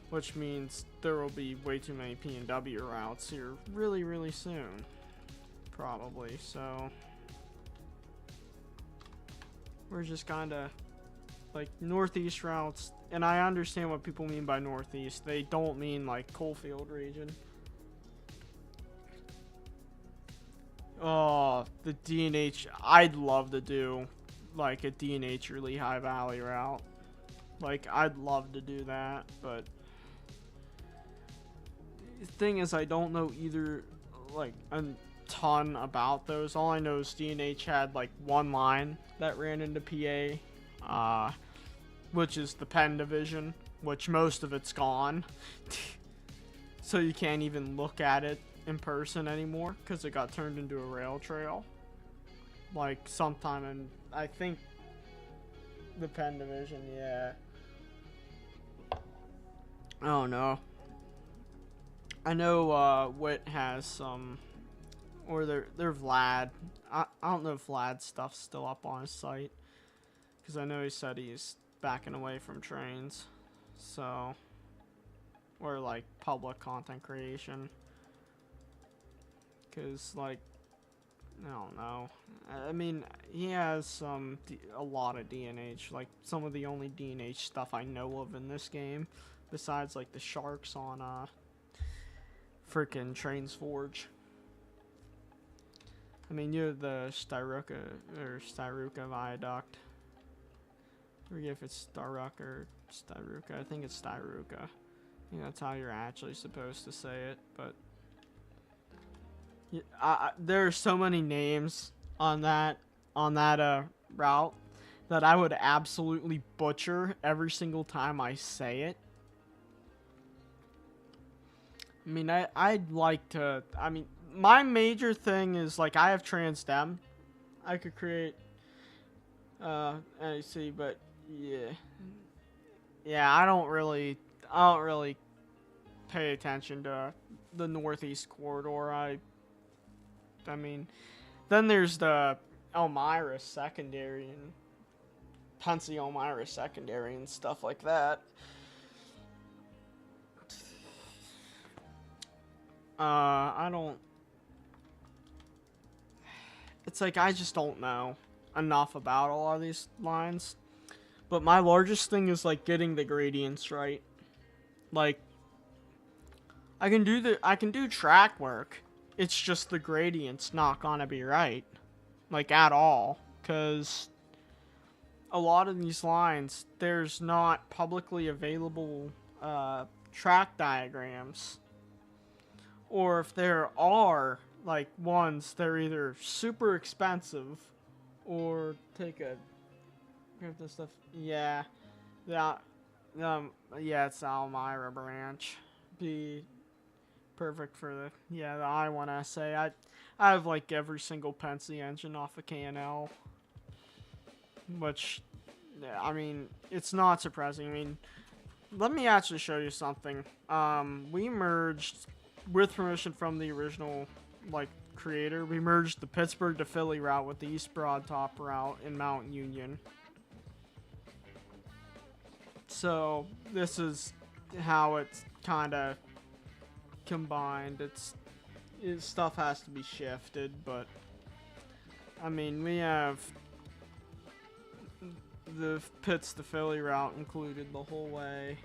Which means there will be way too many P&W routes here really, really soon. Probably, so... We're just kinda... like, northeast routes, and I understand what people mean by northeast. They don't mean, like, Coalfield region. Oh, the D&H... I'd love to do, like, a D&H or Lehigh Valley route. Like, I'd love to do that, but... The thing is, I don't know either, like, a ton about those. All I know is D&H had, like, one line that ran into PA, which is the Penn Division, which most of it's gone. So you can't even look at it in person anymore, because it got turned into a rail trail. Like, sometime in, I think, the Penn Division, yeah. I don't know. I know Wit has some, or they're Vlad. I don't know if Vlad's stuff's still up on his site, because I know he said he's backing away from trains. So or like public content creation. Cause like, I don't know. I mean, he has a lot of D&H, like some of the only D&H stuff I know of in this game, besides like the sharks on freaking Trainz Forge. I mean, you have the Styruka Viaduct. I forget if it's Staruka or Styruka. I think it's Styruka. I think that's how you're actually supposed to say it, but there are so many names on that route that I would absolutely butcher every single time I say it. I mean, I'd like to. I mean, my major thing is like I have Transdem. I could create NEC, but yeah, I don't really pay attention to the Northeast Corridor. I mean, then there's the Elmira Secondary and Pennsy Elmira Secondary and stuff like that. I don't. It's like I just don't know enough about a lot of these lines. But my largest thing is like getting the gradients right. Like I can do track work. It's just the gradient's not gonna be right. Like at all. Cause a lot of these lines, there's not publicly available track diagrams. Or if there are like ones, they're either super expensive or take a grab this stuff. Yeah. Yeah. Yeah, it's Elmira branch. Be perfect for the I1 essay. I have like every single Pennsy engine off of KNL, which I mean, it's not surprising. I mean, let me actually show you something. We merged with permission from the original like creator. We merged the Pittsburgh to Philly route with the East Broad Top route in Mount Union. So this is how it's kind of combined. Stuff has to be shifted, but I mean, we have the Pitts to Philly route included the whole way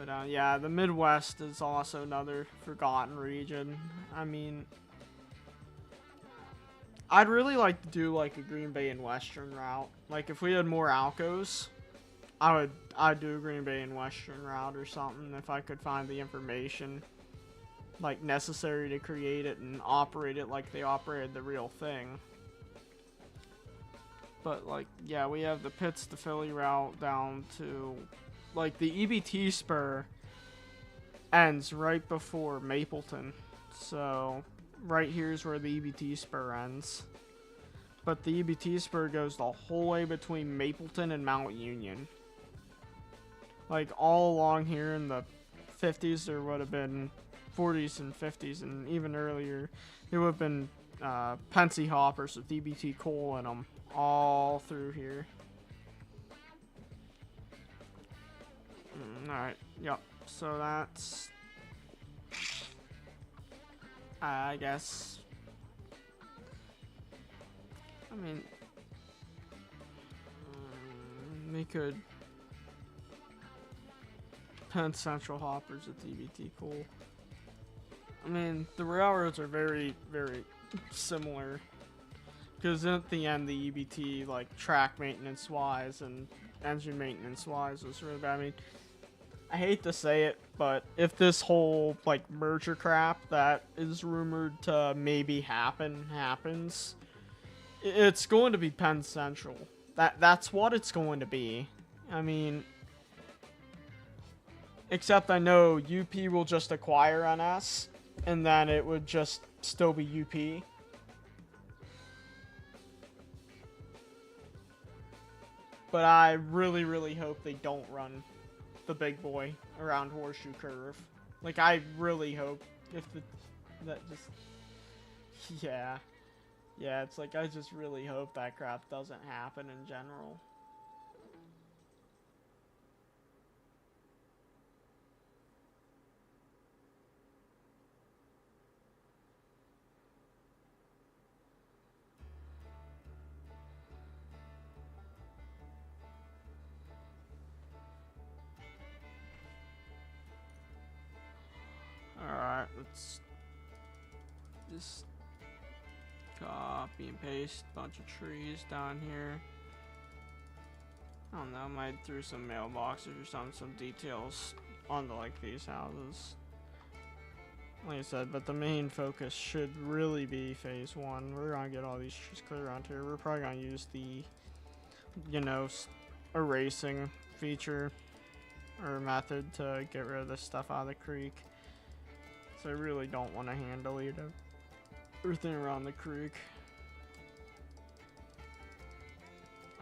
down. Yeah, the Midwest is also another forgotten region. I mean, I'd really like to do like a Green Bay and Western route. Like if we had more Alcos, I'd do a Green Bay and Western route or something if I could find the information like necessary to create it and operate it like they operated the real thing. But like, yeah, we have the Pitts to Philly route down to like the EBT spur ends right before Mapleton. So right here's where the EBT spur ends. But the EBT spur goes the whole way between Mapleton and Mount Union. Like all along here in the 50s, there would have been 40s and 50s, and even earlier, there would have been Pennsy hoppers with EBT coal in them all through here. Alright, yep. So that's, I guess, I mean, we could Penn Central hoppers at EBT coal. I mean, the railroads are very, very similar. Because at the end, the EBT, like, track maintenance-wise and engine maintenance-wise was really bad. I mean, I hate to say it, but if this whole, like, merger crap that is rumored to maybe happens, it's going to be Penn Central. That's what it's going to be. I mean, except I know UP will just acquire NS, and then it would just still be UP. But I really, really hope they don't run the big boy around Horseshoe Curve. Like, I really hope yeah. Yeah, it's like, I just really hope that crap doesn't happen in general. let's just copy and paste a bunch of trees down here. I don't know, I might throw some mailboxes or some details onto like these houses. Like I said, but the main focus should really be phase 1. We're gonna get all these trees clear around here. We're probably gonna use the, you know, erasing feature or method to get rid of this stuff out of the creek. So I really don't want to hand delete everything around the creek.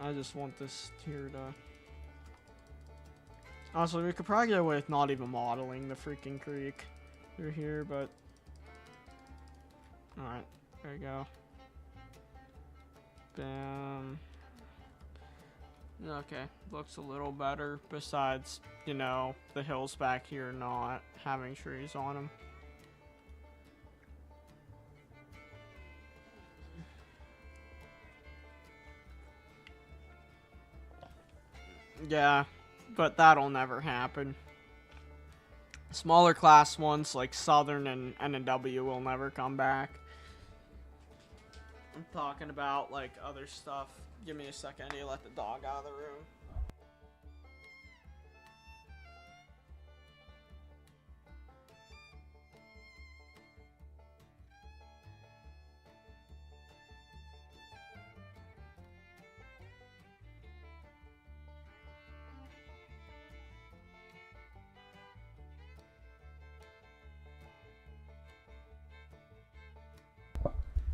I just want this here to... Honestly, we could probably get away with not even modeling the freaking creek through here, but... Alright, there we go. Bam. Okay, looks a little better, besides, you know, the hills back here not having trees on them. Yeah, but that'll never happen. Smaller class ones like Southern and N&W will never come back. I'm talking about like other stuff. Give me a second, I need to let the dog out of the room.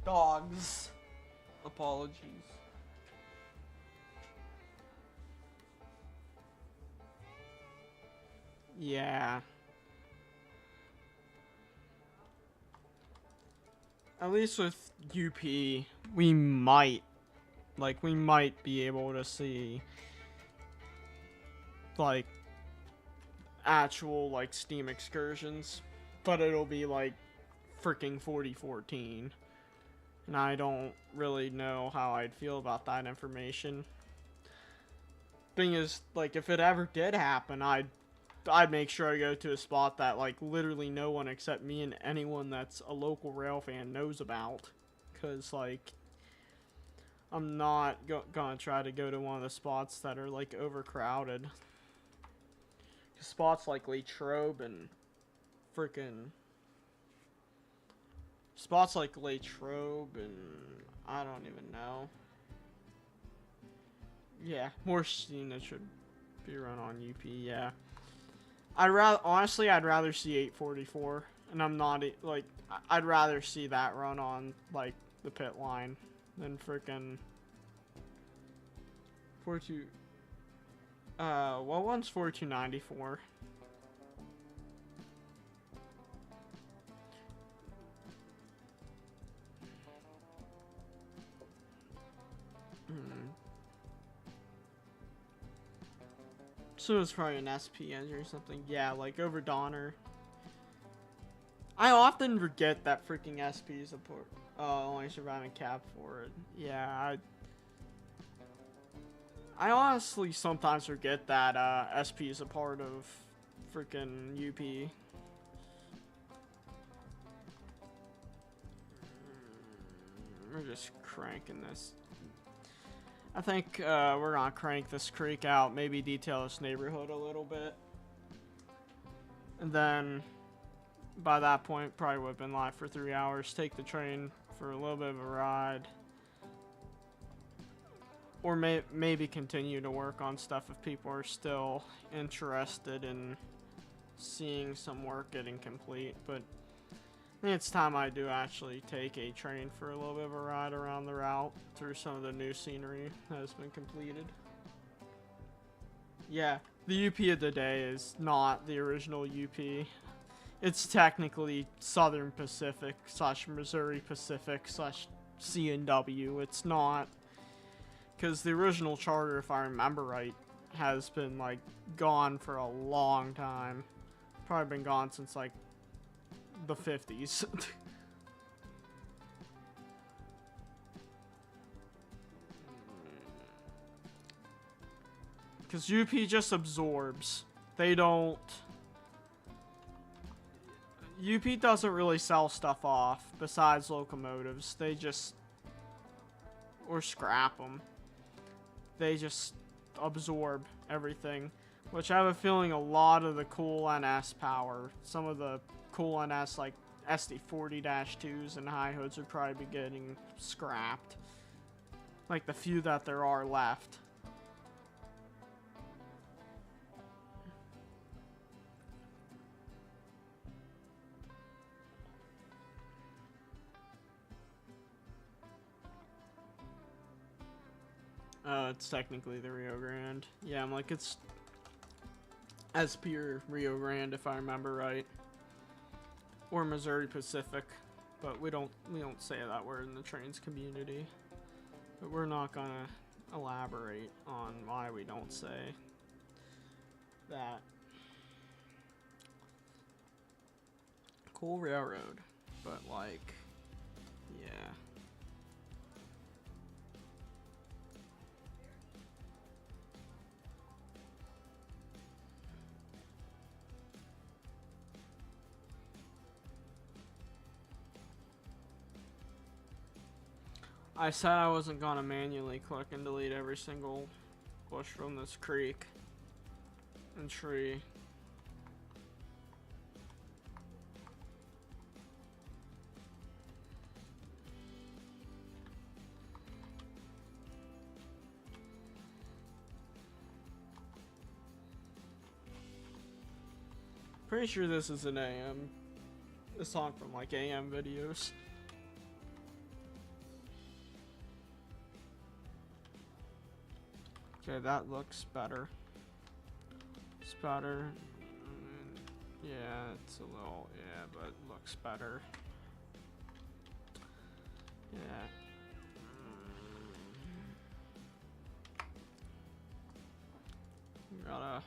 Dogs. Apologies. Yeah. At least with UP, we might be able to see, like, actual, like, Steam excursions. But it'll be, like, freaking 4014. And I don't really know how I'd feel about that information. Thing is, like, if it ever did happen, I'd make sure I go to a spot that, like, literally no one except me and anyone that's a local rail fan knows about. Because, like, I'm not gonna try to go to one of the spots that are, like, overcrowded. Spots like Latrobe and freaking... Spots like Latrobe and... I don't even know. Yeah, more scene that should be run on UP, yeah. Honestly, I'd rather see 844, and I'm not, like, I'd rather see that run on, like, the pit line than frickin' 42, what one's 4294? So it's probably an SP engine or something. Yeah, like over Donner. I often forget that freaking SP is a port. Only surviving cap for it. Yeah, I honestly sometimes forget that SP is a part of freaking UP. We're just cranking this. I think we're gonna crank this creek out, maybe detail this neighborhood a little bit. And then, by that point, probably would have been live for 3 hours. Take the train for a little bit of a ride. Or maybe continue to work on stuff if people are still interested in seeing some work getting complete. But I think it's time I do actually take a train for a little bit of a ride around the route through some of the new scenery that has been completed. Yeah, the UP of the day is not the original UP. It's technically Southern Pacific / Missouri Pacific / C&W. It's not, because the original charter, if I remember right, has been like gone for a long time. Probably been gone since like the 50s. Because UP just absorbs. They don't... UP doesn't really sell stuff off besides locomotives. They just, or scrap them. They just absorb everything, which I have a feeling a lot of the cool NS power, some of the cool NS like SD40-2s and high hoods would probably be getting scrapped. Like the few that there are left. It's technically the Rio Grande. Yeah, I'm like, it's SP or Rio Grande if I remember right. Or Missouri Pacific. But we don't say that word in the Trainz community. But we're not gonna elaborate on why we don't say that. Cool railroad. But like, yeah. I said I wasn't gonna manually click and delete every single bush from this creek and tree. Pretty sure this is an AM. A song from like AM videos. Okay, that looks better. It's better. Yeah, it's a little, yeah, but it looks better. Yeah. Gotta.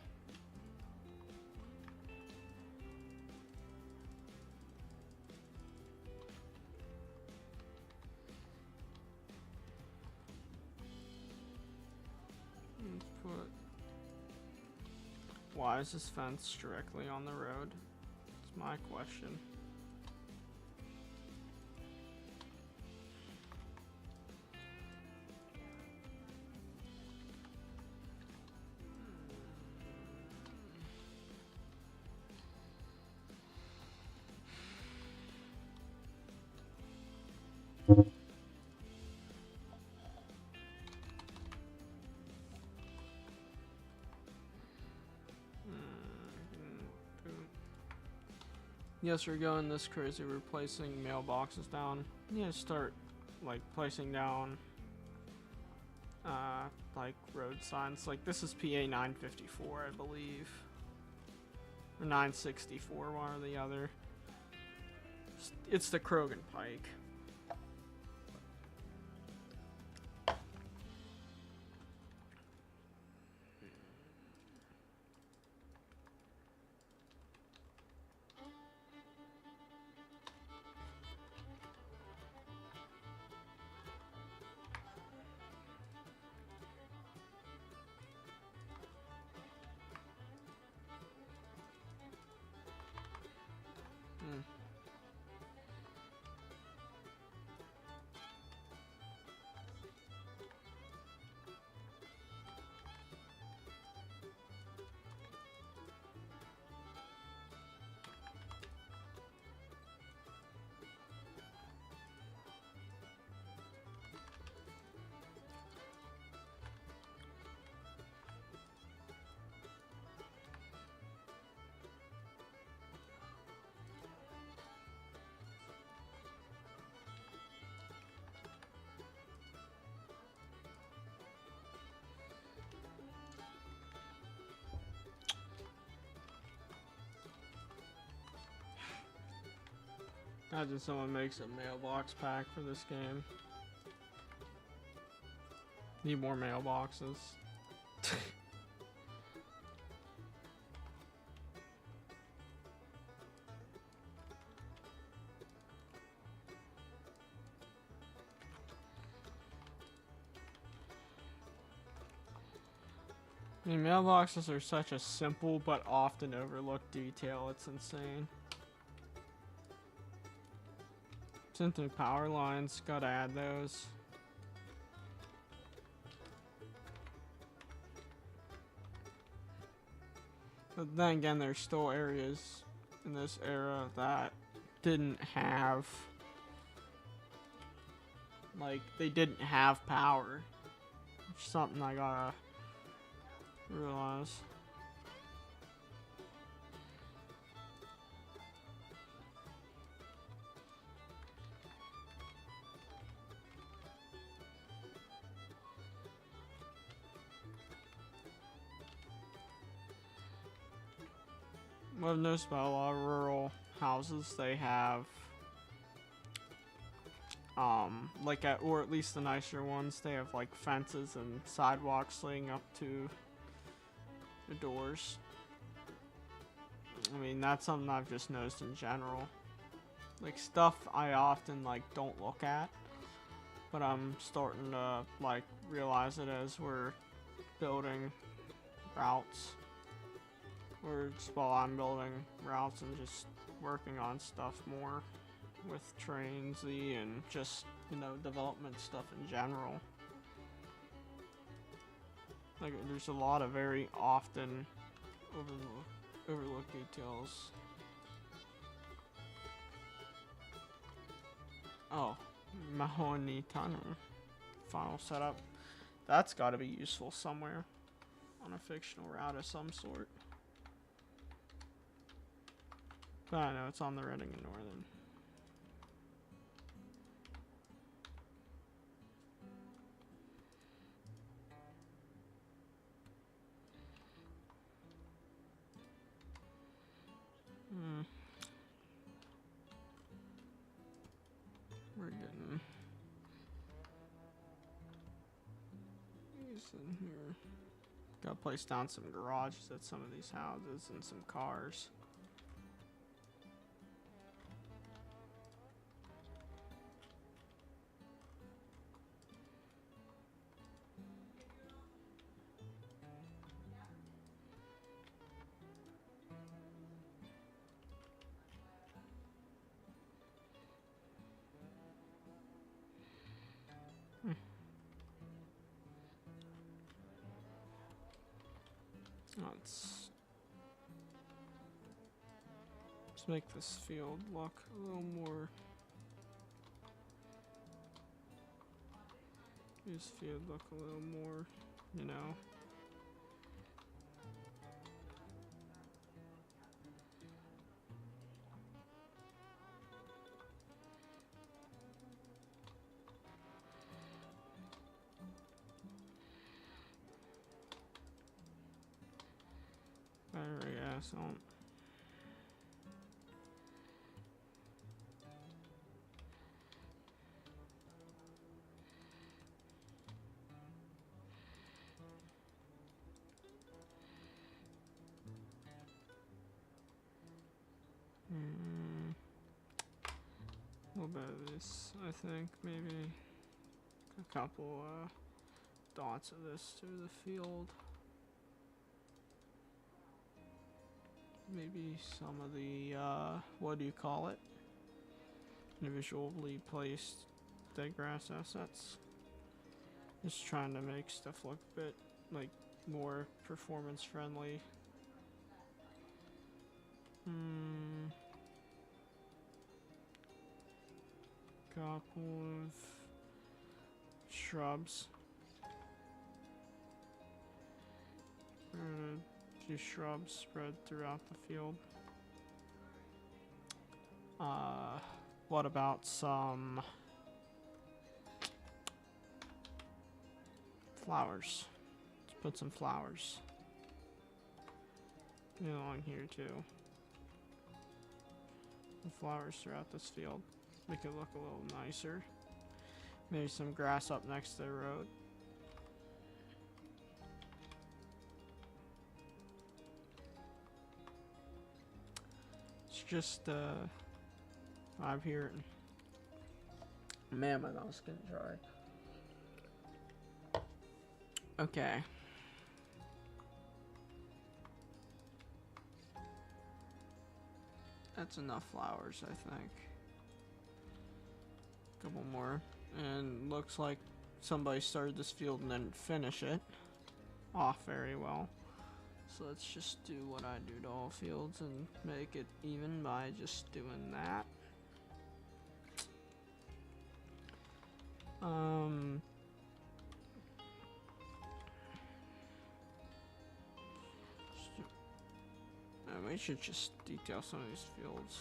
Why is this fence directly on the road? That's my question. Yes, we're going this crazy. We're placing mailboxes down. You need to start like placing down like road signs. Like this is PA 954, I believe, or 964, one or the other. It's the Krogan Pike. Imagine someone makes a mailbox pack for this game. Need more mailboxes. I mean, mailboxes are such a simple but often overlooked detail. It's insane. Synthetic power lines, gotta add those. But then again, there's still areas in this era that didn't have, like, they didn't have power. Which is something I gotta realize. What I've noticed about a lot of rural houses, they have, like or at least the nicer ones, they have like fences and sidewalks leading up to the doors. I mean, that's something I've just noticed in general. Like stuff I often like don't look at, but I'm starting to like realize it as we're building routes. Or just while I'm building routes and just working on stuff more with Trainz and just, you know, development stuff in general. Like, there's a lot of very often overlooked details. Oh, Mahoney Tunnel. Final setup. That's got to be useful somewhere on a fictional route of some sort. But I know it's on the Reading and Northern. We're getting these in here. Gotta place down some garages at some of these houses and some cars. Let's make this field look a little more. This field look a little more, you know. Battery gas on. A little bit of this, I think, maybe a couple dots of this to the field. Maybe some of the, what do you call it? Individually placed dead grass assets. Just trying to make stuff look a bit, like, more performance friendly. Couple of shrubs. We're gonna do shrubs spread throughout the field. What about some flowers? Let's put some flowers along here too. The flowers throughout this field. Make it look a little nicer. Maybe some grass up next to the road. It's just I'm here. Man, my mouth's is getting dry. Okay. That's enough flowers, I think. couple more. And looks like somebody started this field and didn't finish it off very well. So let's just do what I do to all fields and make it even by just doing that. And we should just detail some of these fields.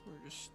We're just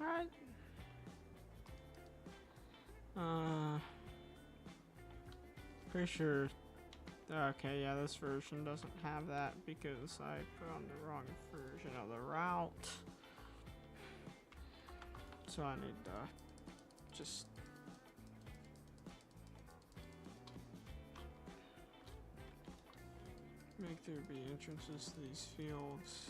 alright. Pretty sure. Okay, yeah, this version doesn't have that because I put on the wrong version of the route. So I need to just make there be entrances to these fields.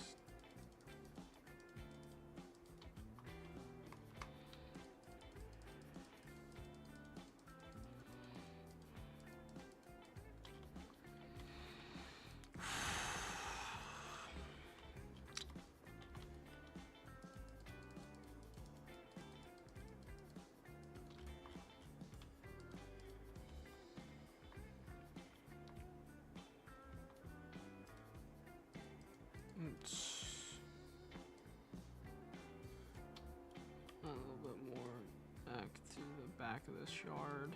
A little bit more back to the back of this yard,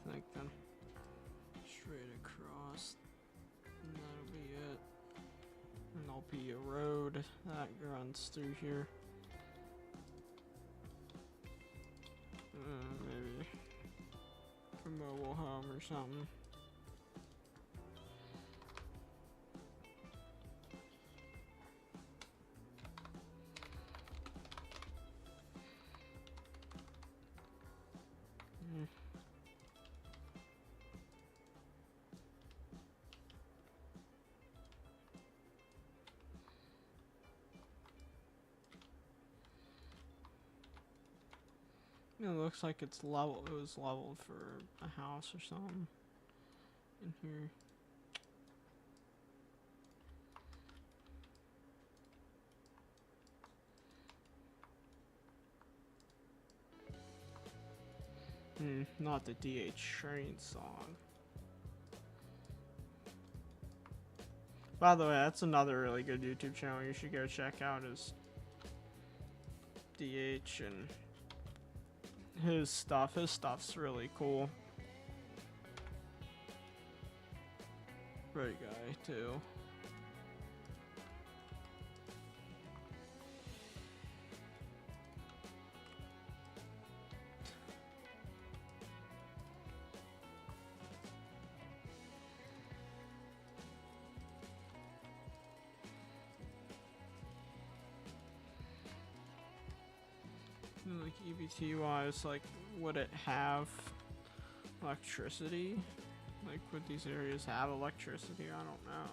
I think, then straight across, and that'll be it. And there'll be a road that runs through here. Maybe a mobile home or something. It looks like it's level. It was leveled for a house or something in here. Not the Trainz song. By the way, that's another really good YouTube channel you should go check out, is DH and his stuff. His stuff's really cool. Great guy too. like EBT wise, like would it have electricity? Like would these areas have electricity? I don't know.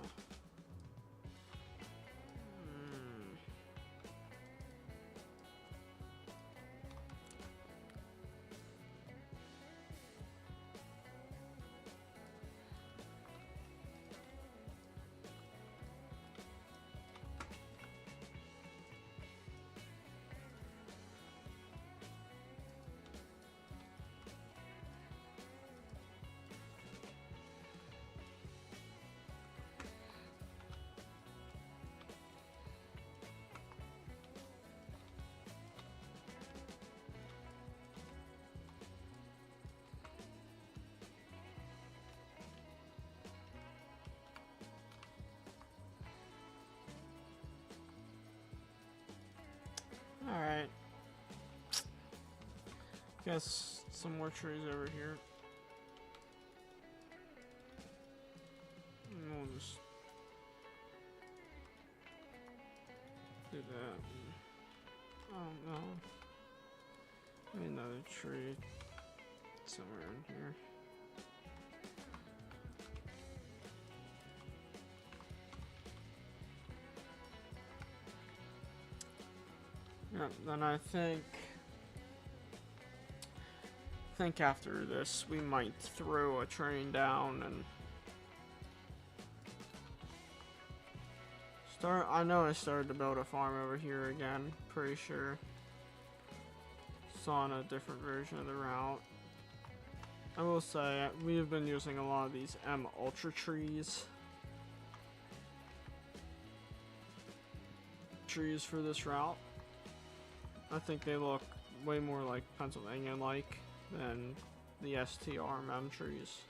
Alright. Guess some more trees over here. And we'll just do that. I don't know. Maybe another tree somewhere in here. Yeah, then I think after this we might throw a train down and start. I know I started to build a farm over here again, pretty sure. It's on a different version of the route. I will say we have been using a lot of these M Ultra trees for this route. I think they look way more like Pennsylvania-like than the STRMM trees.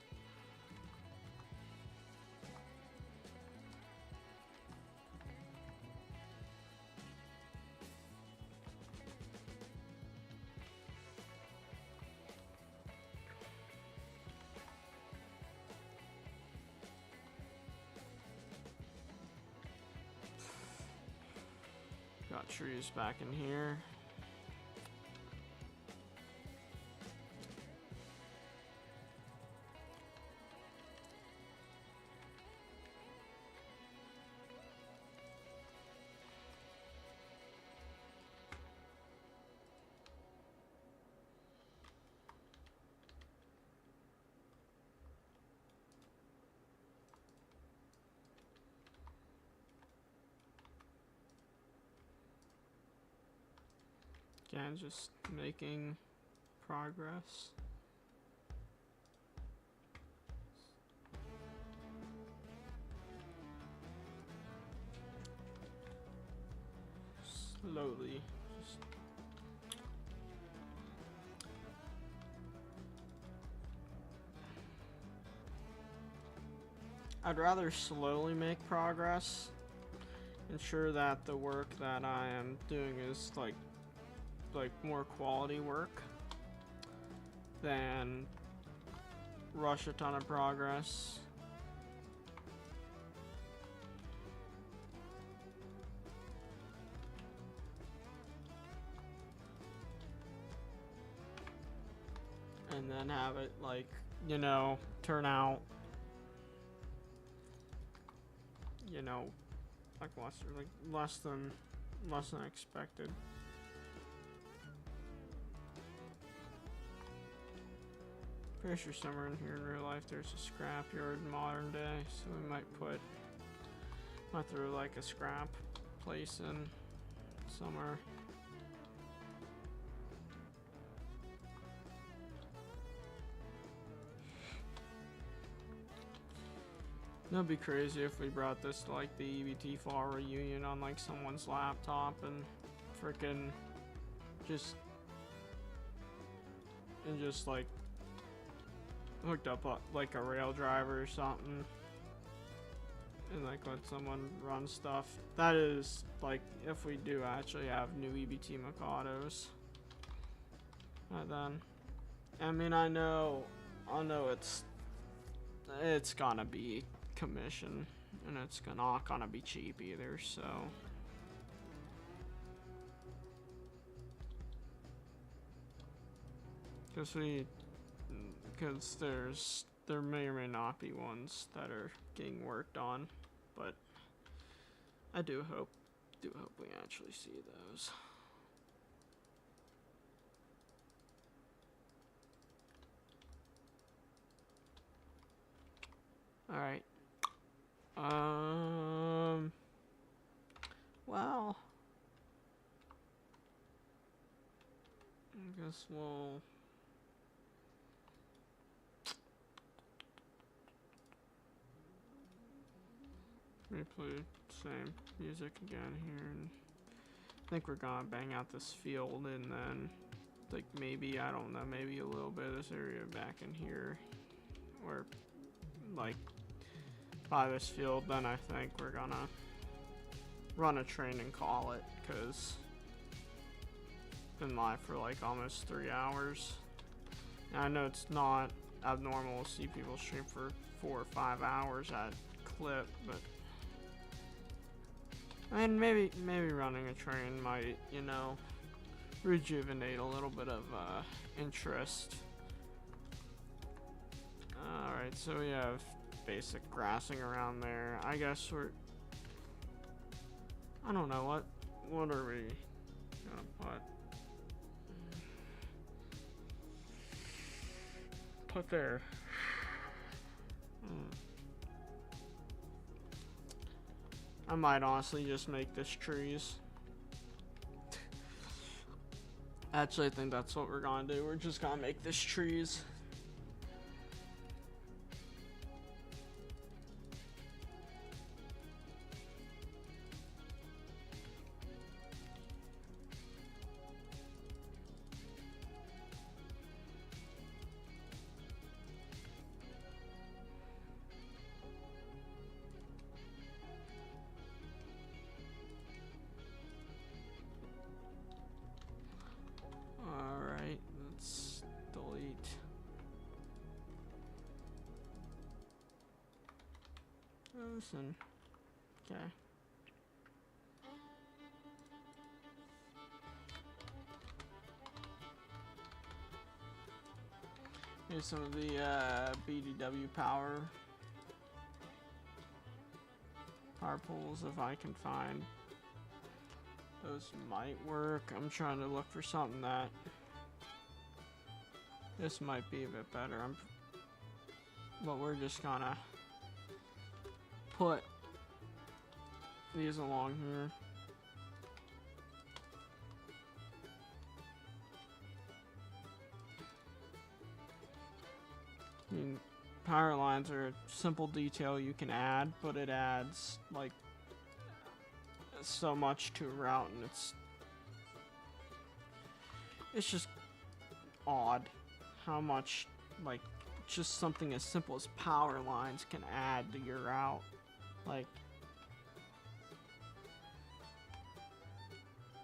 Got trees back in here. Again, just making progress. Slowly. I'd rather slowly make progress. Ensure that the work that I am doing is like more quality work than rush a ton of progress. And then have it like, you know, turn out, you know, like less than expected. Pretty sure somewhere in here in real life there's a scrapyard in modern day, so we might throw like a scrap place in somewhere. That'd be crazy if we brought this to like the EBT fall reunion on like someone's laptop and frickin' just like hooked up like a rail driver or something and like let someone run stuff. That is like if we do actually have new EBT Mikados. Then I mean I know it's gonna be commission and it's not gonna be cheap either, so Because there may or may not be ones that are getting worked on, but I do hope we actually see those. All right. Well, I guess we'll replay same music again here, and I think we're gonna bang out this field, and then like maybe, I don't know, maybe a little bit of this area back in here, or like by this field. Then I think we're gonna run a train and call it, because it's been live for like almost 3 hours. And I know it's not abnormal to see people stream for 4 or 5 hours at clip, but I mean, maybe running a train might, you know, rejuvenate a little bit of interest. Alright, so we have basic grassing around there. I guess I don't know, what are we gonna put there? I might honestly just make this trees. Actually, I think that's what we're gonna do. We're just gonna make this trees. Alright, let's delete. Listen. Okay. Here's some of the BDW power pools, if I can find. Those might work. I'm trying to look for something that this might be a bit better. But we're just gonna put these along here. I mean, power lines are a simple detail you can add, but it adds like so much to a route, and it's just odd how much like just something as simple as power lines can add to your route. Like,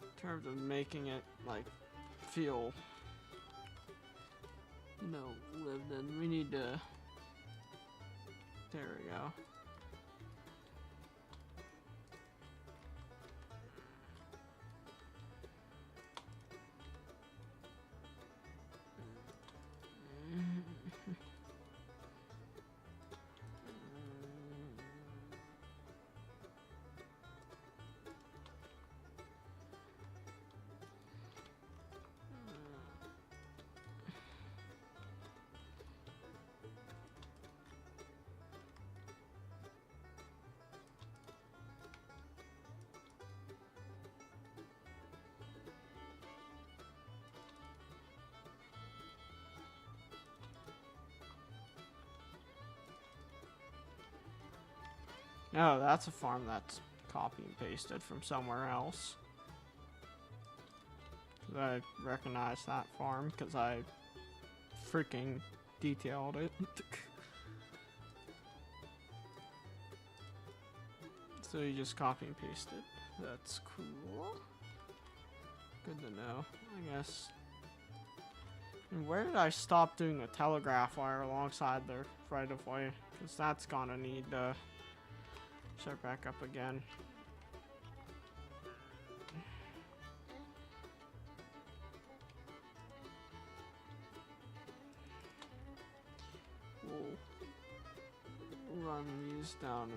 in terms of making it like feel, you know, lived in. We need to, there we go. Oh, that's a farm that's copy and pasted from somewhere else. I recognize that farm because I freaking detailed it. So you just copy and paste it. That's cool. Good to know, I guess. And where did I stop doing the telegraph wire alongside the right of way? Because that's gonna need to start back up again. these down to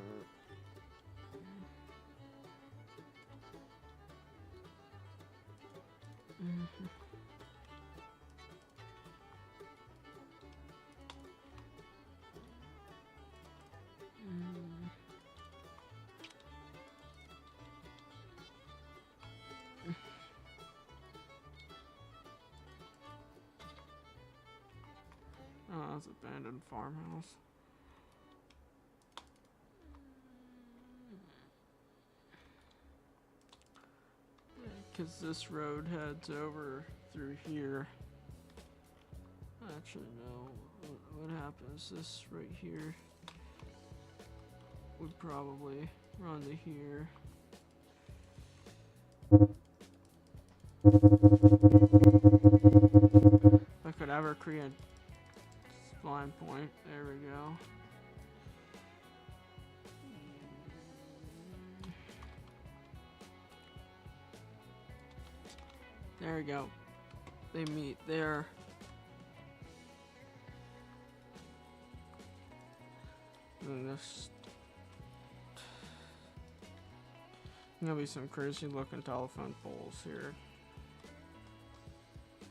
oh, that's an abandoned farmhouse. Because this road heads over through here. Actually, no. What happens? This right here would probably run to here. If I could ever create a spline point. There we go. There we go. They meet there. And this gonna be some crazy looking telephone poles here.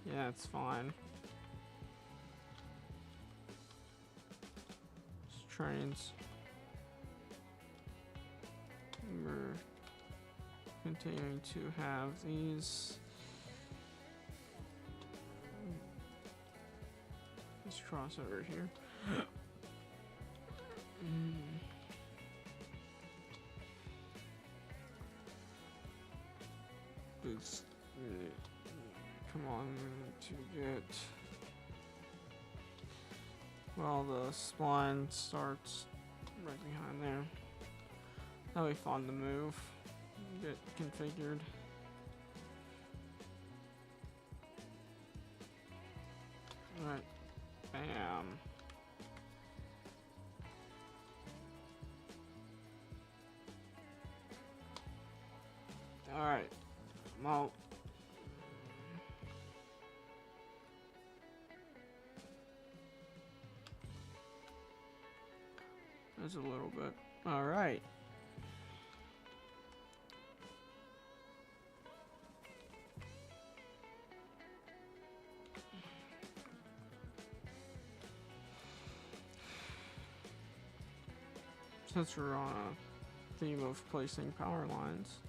Yeah, it's fine. It's trains. We're continuing to have these. Let's cross over here. Boots. Come on to get. Well, the spline starts right behind there. That'll be fun to move. Get configured. Alright. Bam. Alright. Well. There's a little bit. Alright. Since we're on a theme of placing power lines.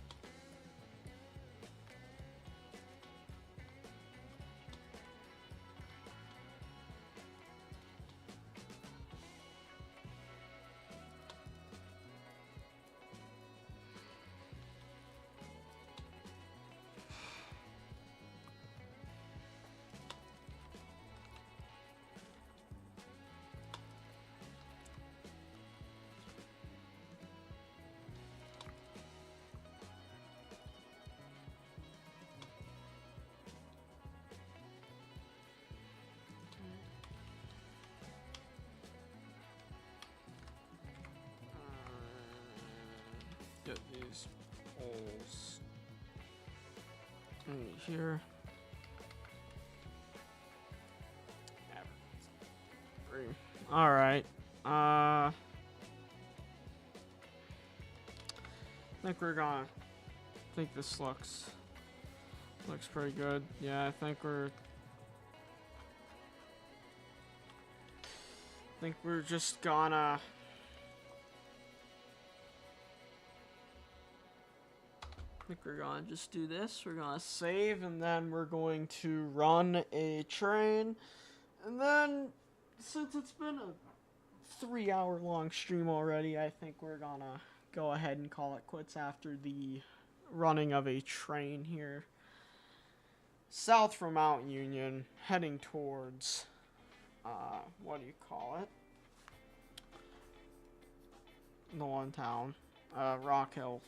Get these poles in here. All right. I think we're gonna. I think this looks pretty good. Yeah, I think we're just gonna. I think we're gonna just do this. We're gonna save, and then we're going to run a train. And then, since it's been a 3-hour-long stream already, I think we're gonna go ahead and call it quits after the running of a train here. South from Mount Union, heading towards, what do you call it? The one town, Rock Hill.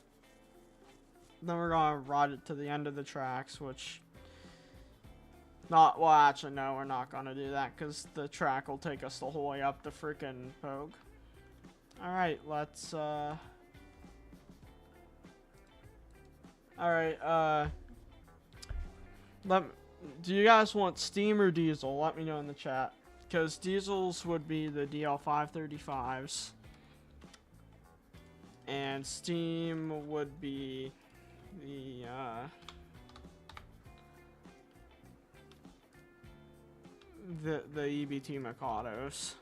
Then we're gonna ride it to the end of the tracks, which well, actually, no, we're not gonna do that, because the track will take us the whole way up the frickin' Pogue. Alright, let's, Alright, do you guys want steam or diesel? Let me know in the chat. Because diesels would be the DL535s. and Steam would be the EBT Mikados.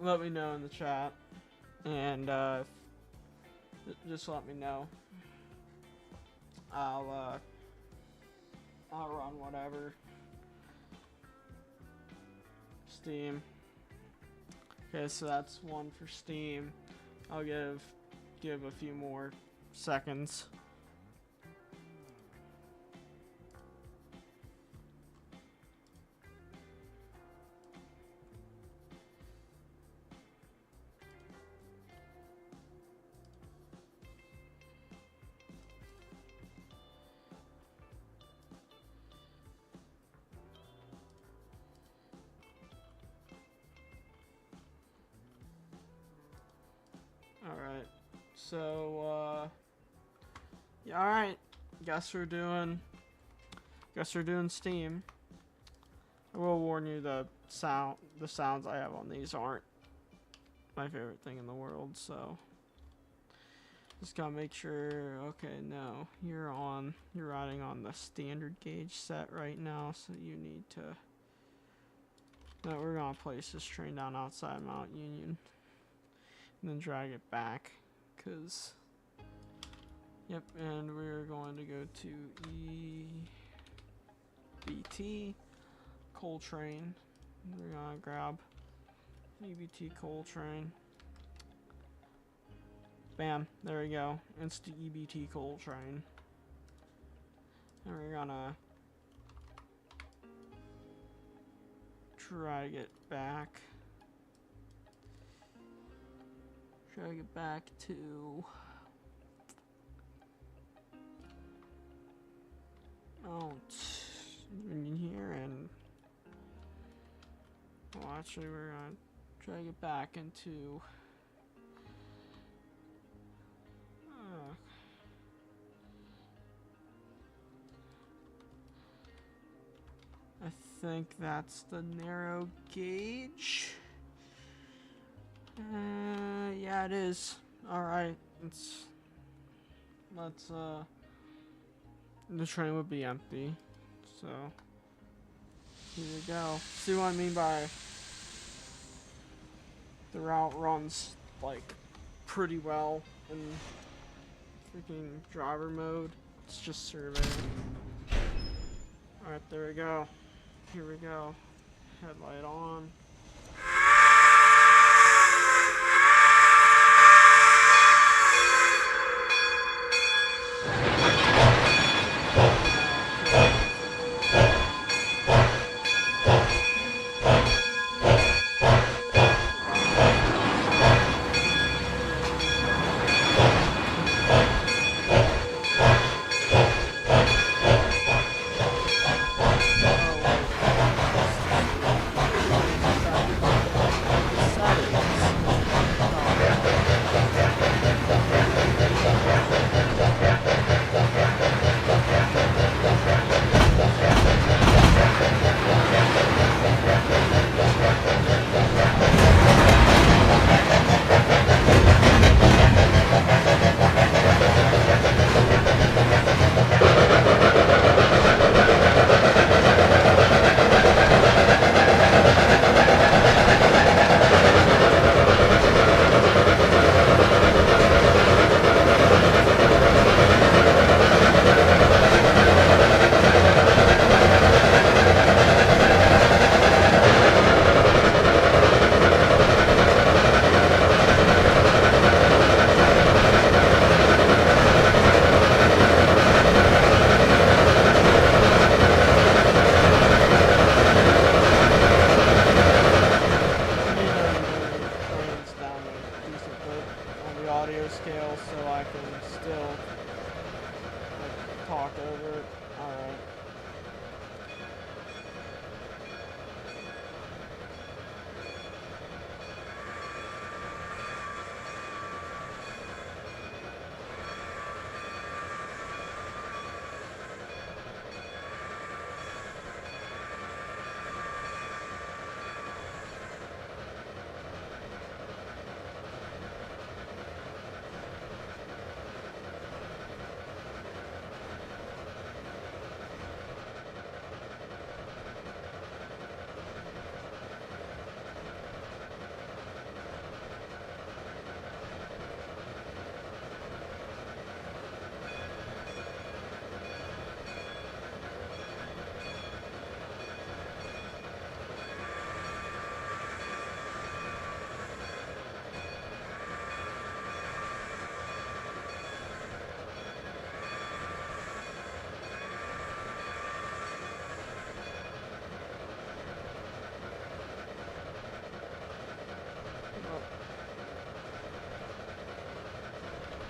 Let me know in the chat, and just let me know. I'll run whatever. Steam. Okay, so that's one for Steam. I'll give a few more seconds. Alright, so, yeah, alright, guess we're doing Steam. I will warn you, the sounds I have on these aren't my favorite thing in the world, so just gotta make sure. Okay, no, you're riding on the standard gauge set right now, so you need to, no, we're gonna place this train down outside Mount Union. And then drag it back, cause, yep, and we're going to go to EBT coal train. We're gonna grab EBT coal train. Bam, there we go. It's the EBT coal train. And we're gonna drag it back. Drag it back to in here, and well, actually we're gonna drag it back into I think that's the narrow gauge. Yeah, it is. Alright, let's the train would be empty, so here we go. See what I mean by the route runs like pretty well in freaking driver mode. It's just surveying. Alright, there we go. Here we go. Headlight on.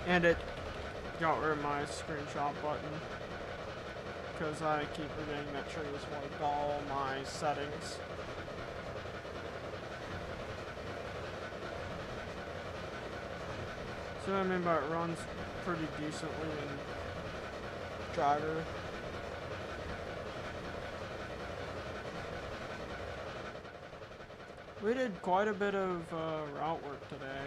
And it got rid of my screenshot button because I keep forgetting that Trainz wiped all my settings. So I mean by it runs pretty decently in driver. We did quite a bit of route work today.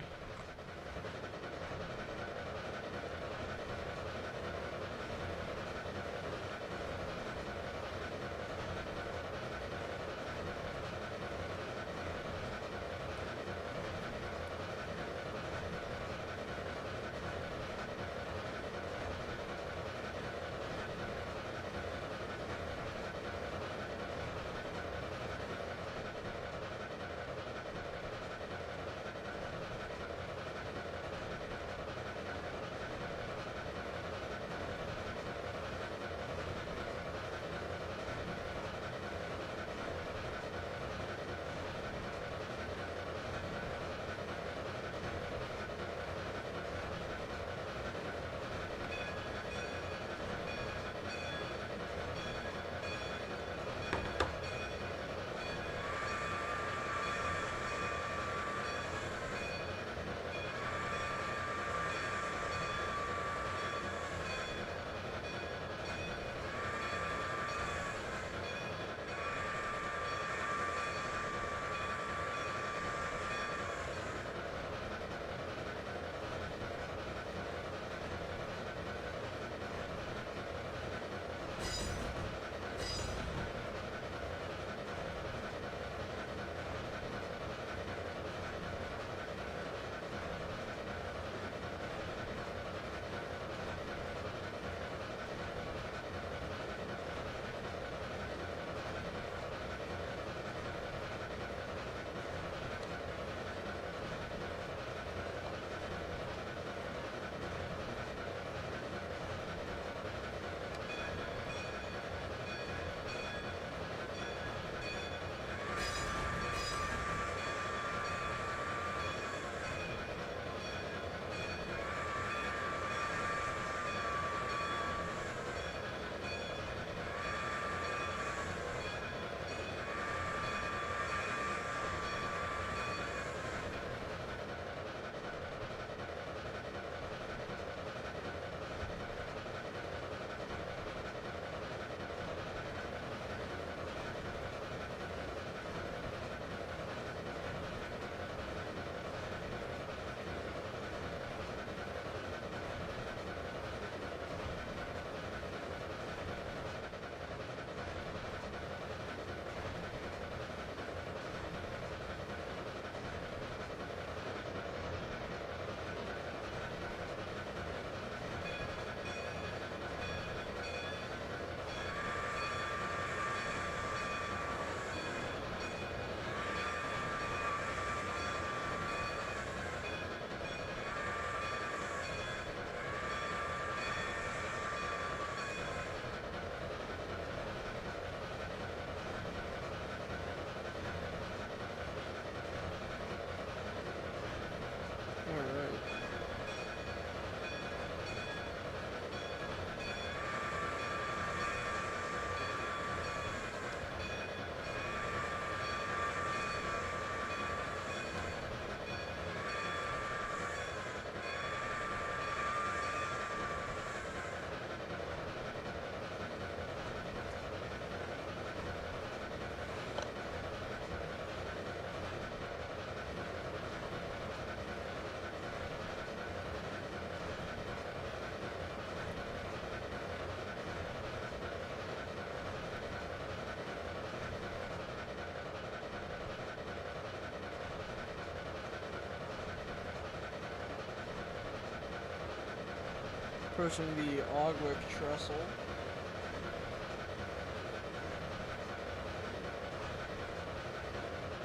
Approaching the Ogwick Trestle.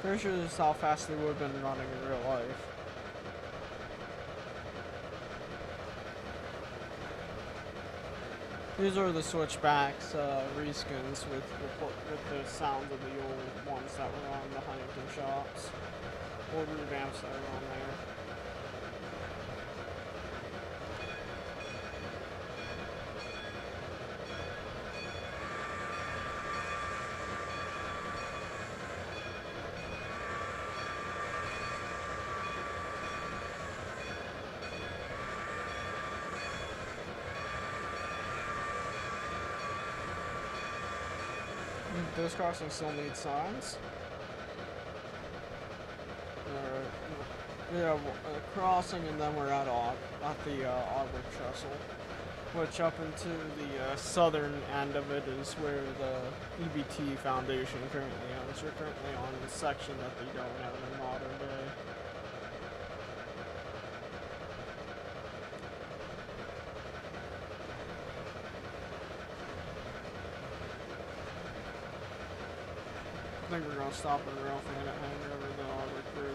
Pretty sure this is how fast they would have been running in real life. These are the switchbacks reskins with the sounds of the old ones that were on the Huntington shops. Old revamps that were on there. Those crossings still need signs. We have a crossing, and then we're at the Auburn Trestle, which up into the southern end of it is where the EBT Foundation currently owns. We're currently on the section that they don't own in modern day. I think we're going to stop at Rail Fan at Hangar over the Auburn Bridge.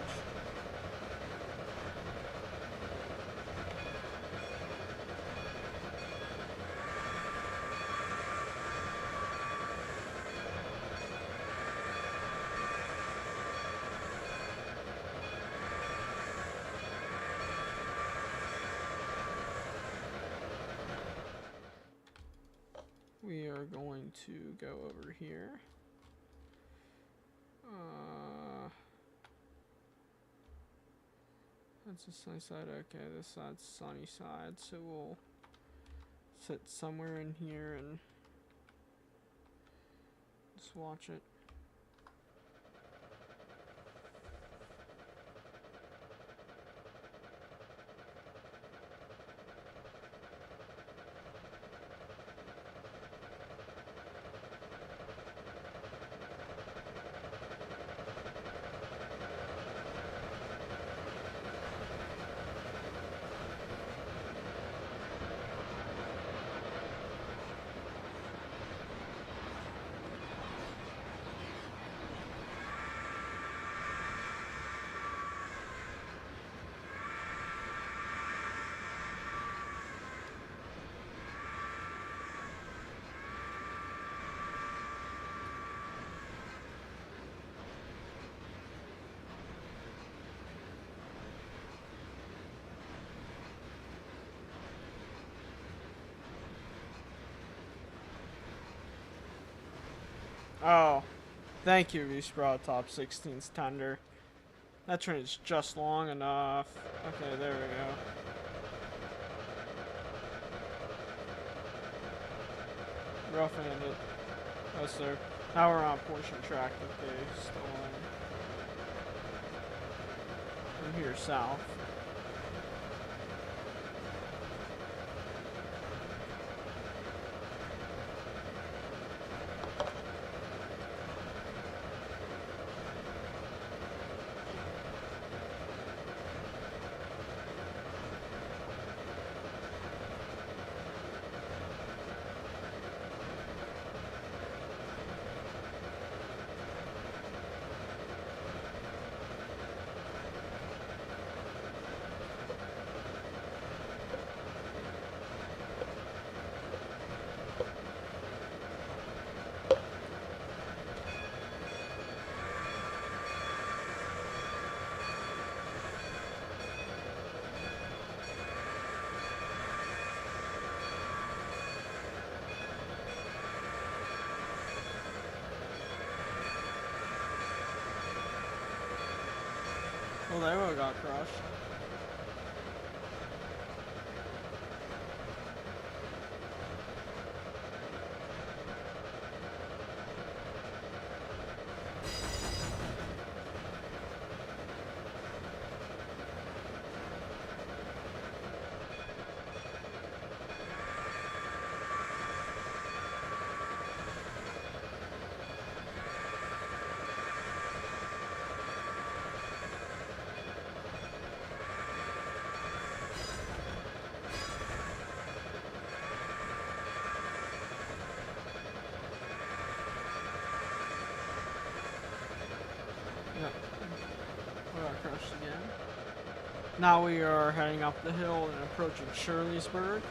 We are going to go over here. That's the sunny side. Okay, this side's sunny side, so we'll sit somewhere in here and just watch it. Oh, thank you, Resprout Top 16's tender. That train is just long enough. Okay, there we go. Roughing it. Oh, sir. Now we're on a portion track that they still own. From here south. Well, they would have got crushed. Crushed again. Now we are heading up the hill and approaching Shirleysburg.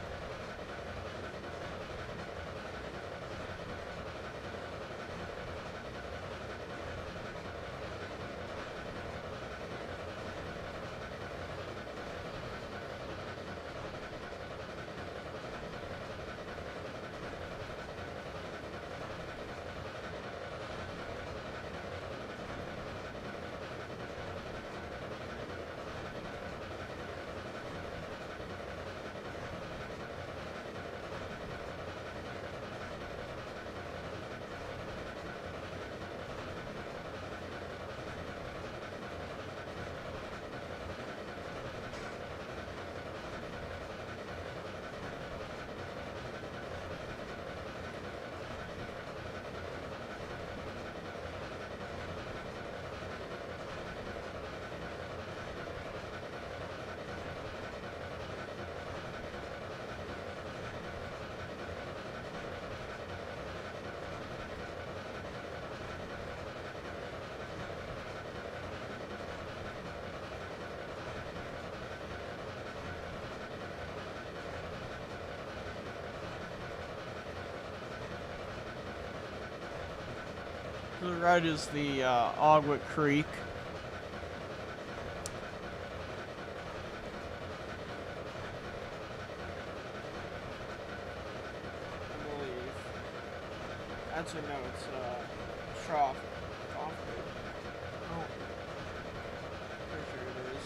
To the right is the Ogwick Creek. I believe. Actually, no, it's trough. Oh, pretty sure it is.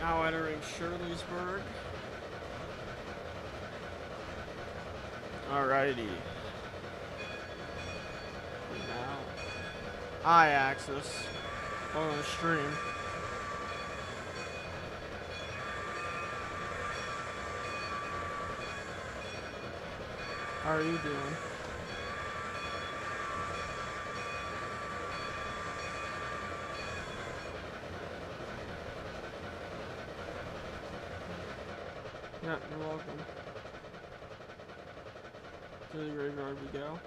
Now entering Shirleysburg. Alrighty. Now, I-axis on the stream. How are you doing? Yeah, you're welcome. To the graveyard we go.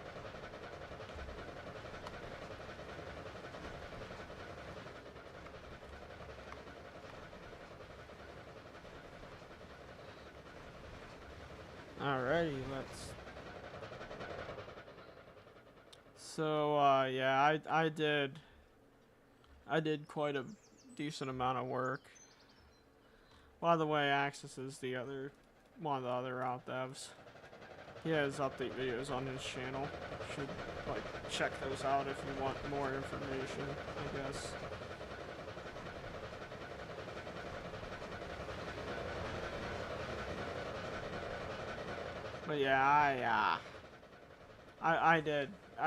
Alrighty, let's. So, yeah, I did quite a decent amount of work. By the way, Axis is one of the other route devs. He has update videos on his channel. Should, like, check those out if you want more information, I guess. But yeah, I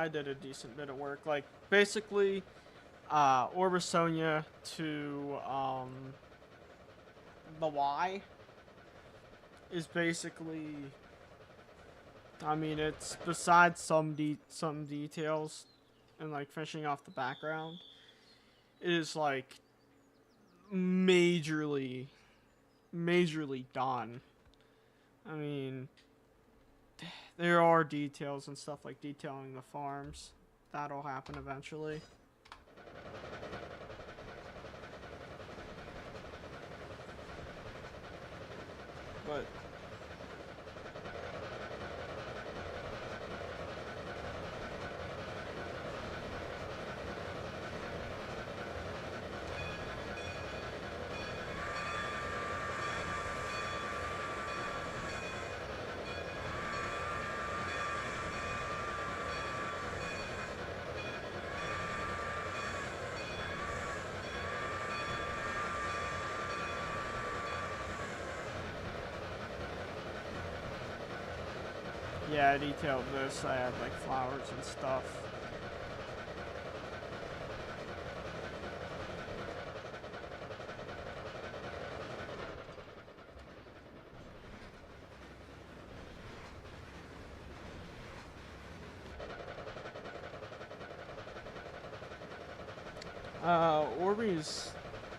did a decent bit of work. Like, basically, Orbisonia to, the Y is basically, I mean, it's besides some details and like finishing off the background, it is like majorly done. I mean, there are details and stuff like detailing the farms. That'll happen eventually. But yeah, I detailed this. I had like flowers and stuff.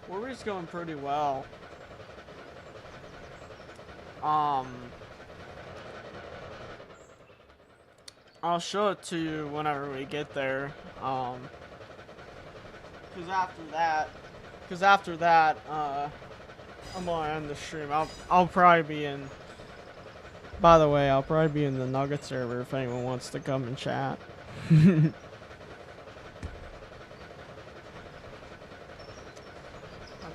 Orbeez going pretty well. I'll show it to you whenever we get there. Cause after that, I'm gonna end the stream. I'll probably be in. By the way, I'll probably be in the Nugget server if anyone wants to come and chat. I'll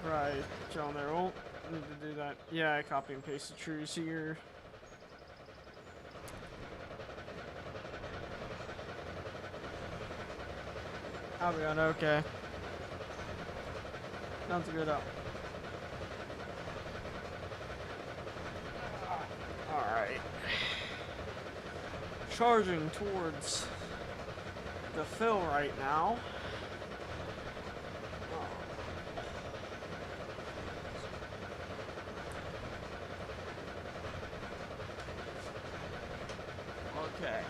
probably chill on there. Oh, need to do that. Yeah, I copy and paste the trees here. I'll be on okay. Sounds good up. Alright. Charging towards the fill right now. Okay.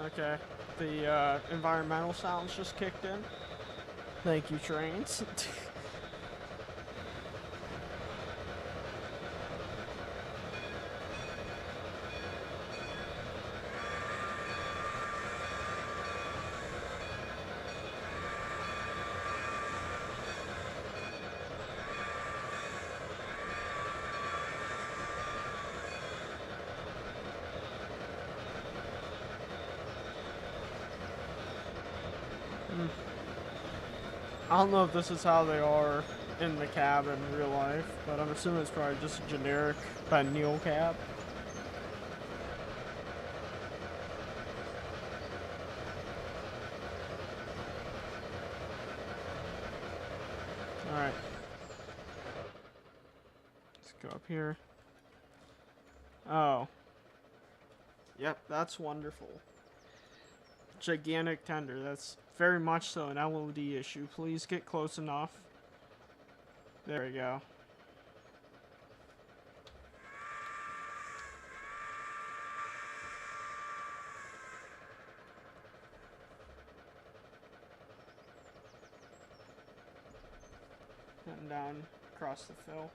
Okay. The environmental sounds just kicked in. Thank you, Trainz. I don't know if this is how they are in the cab in real life, but I'm assuming it's probably just a generic Neil cab. Alright. Let's go up here. Oh. Yep, that's wonderful. Gigantic tender. That's very much so an LOD issue. Please get close enough. There we go. Heading down across the fill.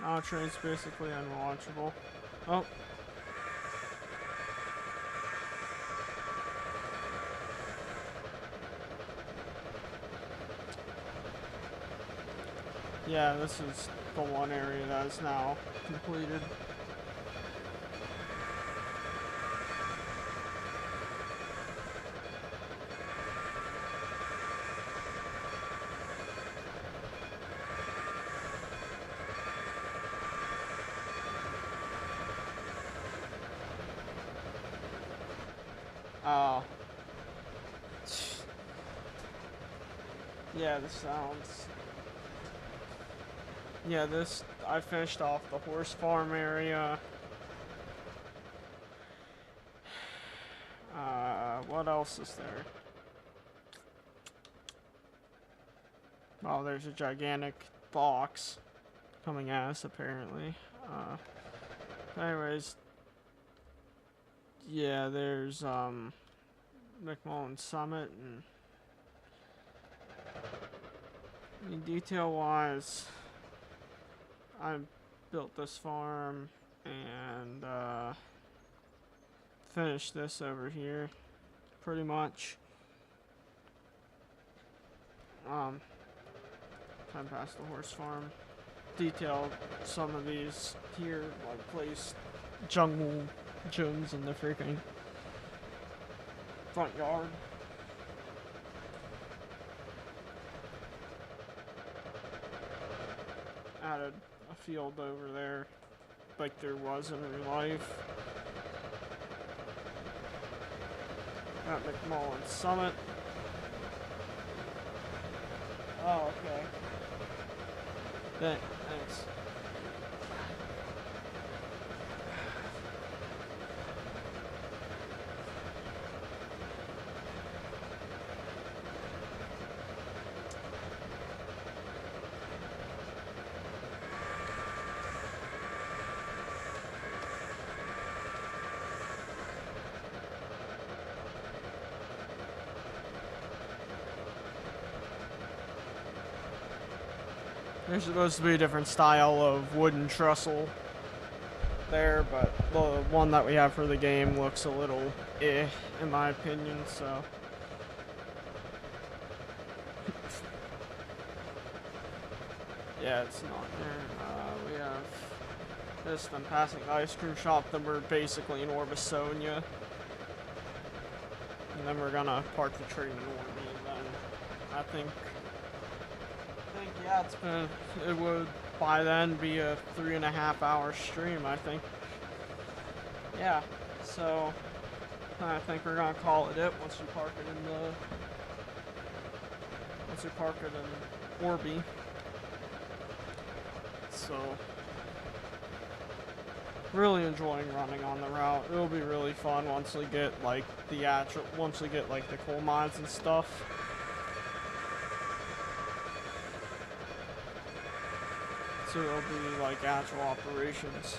Our train's basically unwatchable. Oh. Yeah, this is the one area that is now completed. Yeah, the sounds. Yeah, this, I finished off the horse farm area. What else is there? Oh, there's a gigantic box coming at us, apparently. Anyways. Yeah, there's, McMullen Summit, and detail-wise, I built this farm and finished this over here, pretty much. Time past the horse farm. Detailed some of these here, like placed jungle gyms in the freaking front yard. Added a field over there like there was in real life. At McMullen Summit. Oh, okay. Thanks. There's supposed to be a different style of wooden trestle there, but the one that we have for the game looks a little in my opinion, so. Yeah, it's not there. We have this, then passing the ice cream shop, then we're basically in Orbisonia. And then we're gonna park the train in Orby, and then I think yeah, it would by then be a 3.5 hour stream, I think. Yeah, so I think we're gonna call it once we park it in Orby. So really enjoying running on the route. It'll be really fun once we get like the coal mines and stuff. So it'll be like actual operations.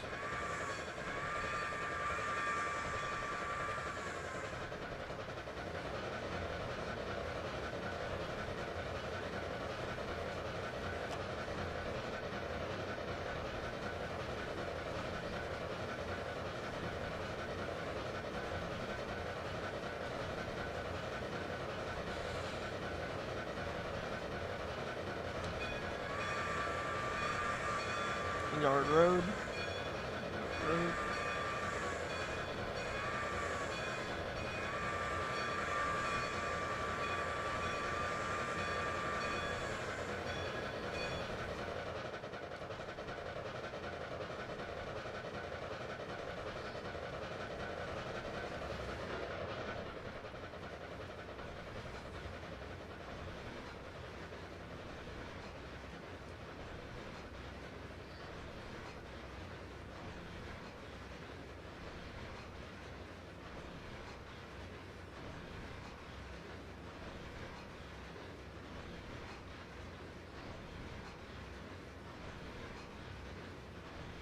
Yard Road.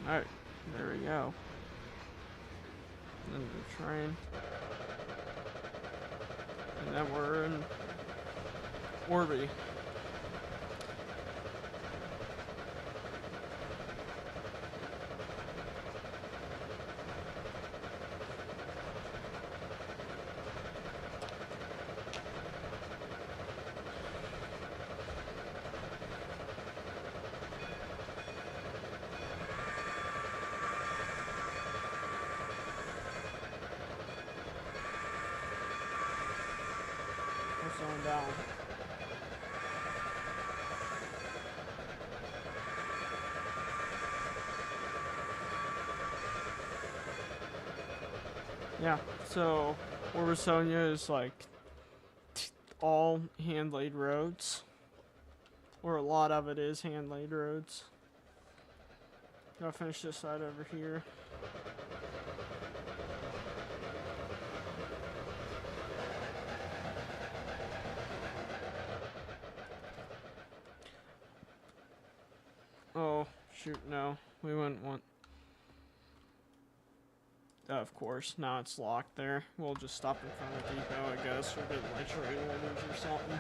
Alright, there we go. And then the train. And then we're in Orby. Slowing down. Yeah, so Orbisonia is like all hand-laid roads, or a lot of it is hand-laid roads. Gotta finish this side over here. Oh, shoot, no. We wouldn't want... of course, now it's locked there. We'll just stop in front of the depot, I guess, or get like train orders or something.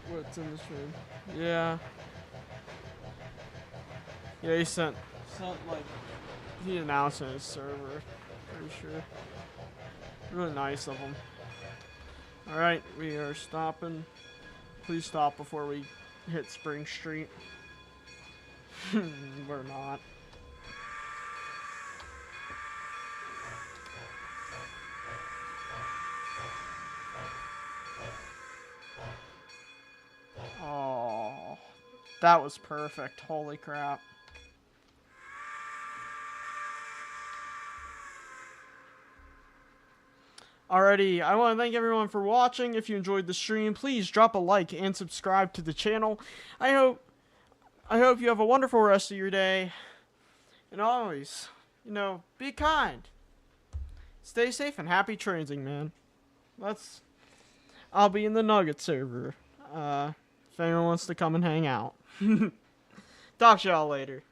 What's in the stream? Yeah. Yeah, he sent like, he announced on his server, pretty sure. Really nice of him. Alright, we are stopping. Please stop before we hit Spring Street. We're not. Oh, that was perfect. Holy crap. Alrighty, I want to thank everyone for watching. If you enjoyed the stream, please drop a like and subscribe to the channel. I hope you have a wonderful rest of your day. And always, be kind. Stay safe and happy transing, man. I'll be in the Nugget server. If anyone wants to come and hang out. Talk to y'all later.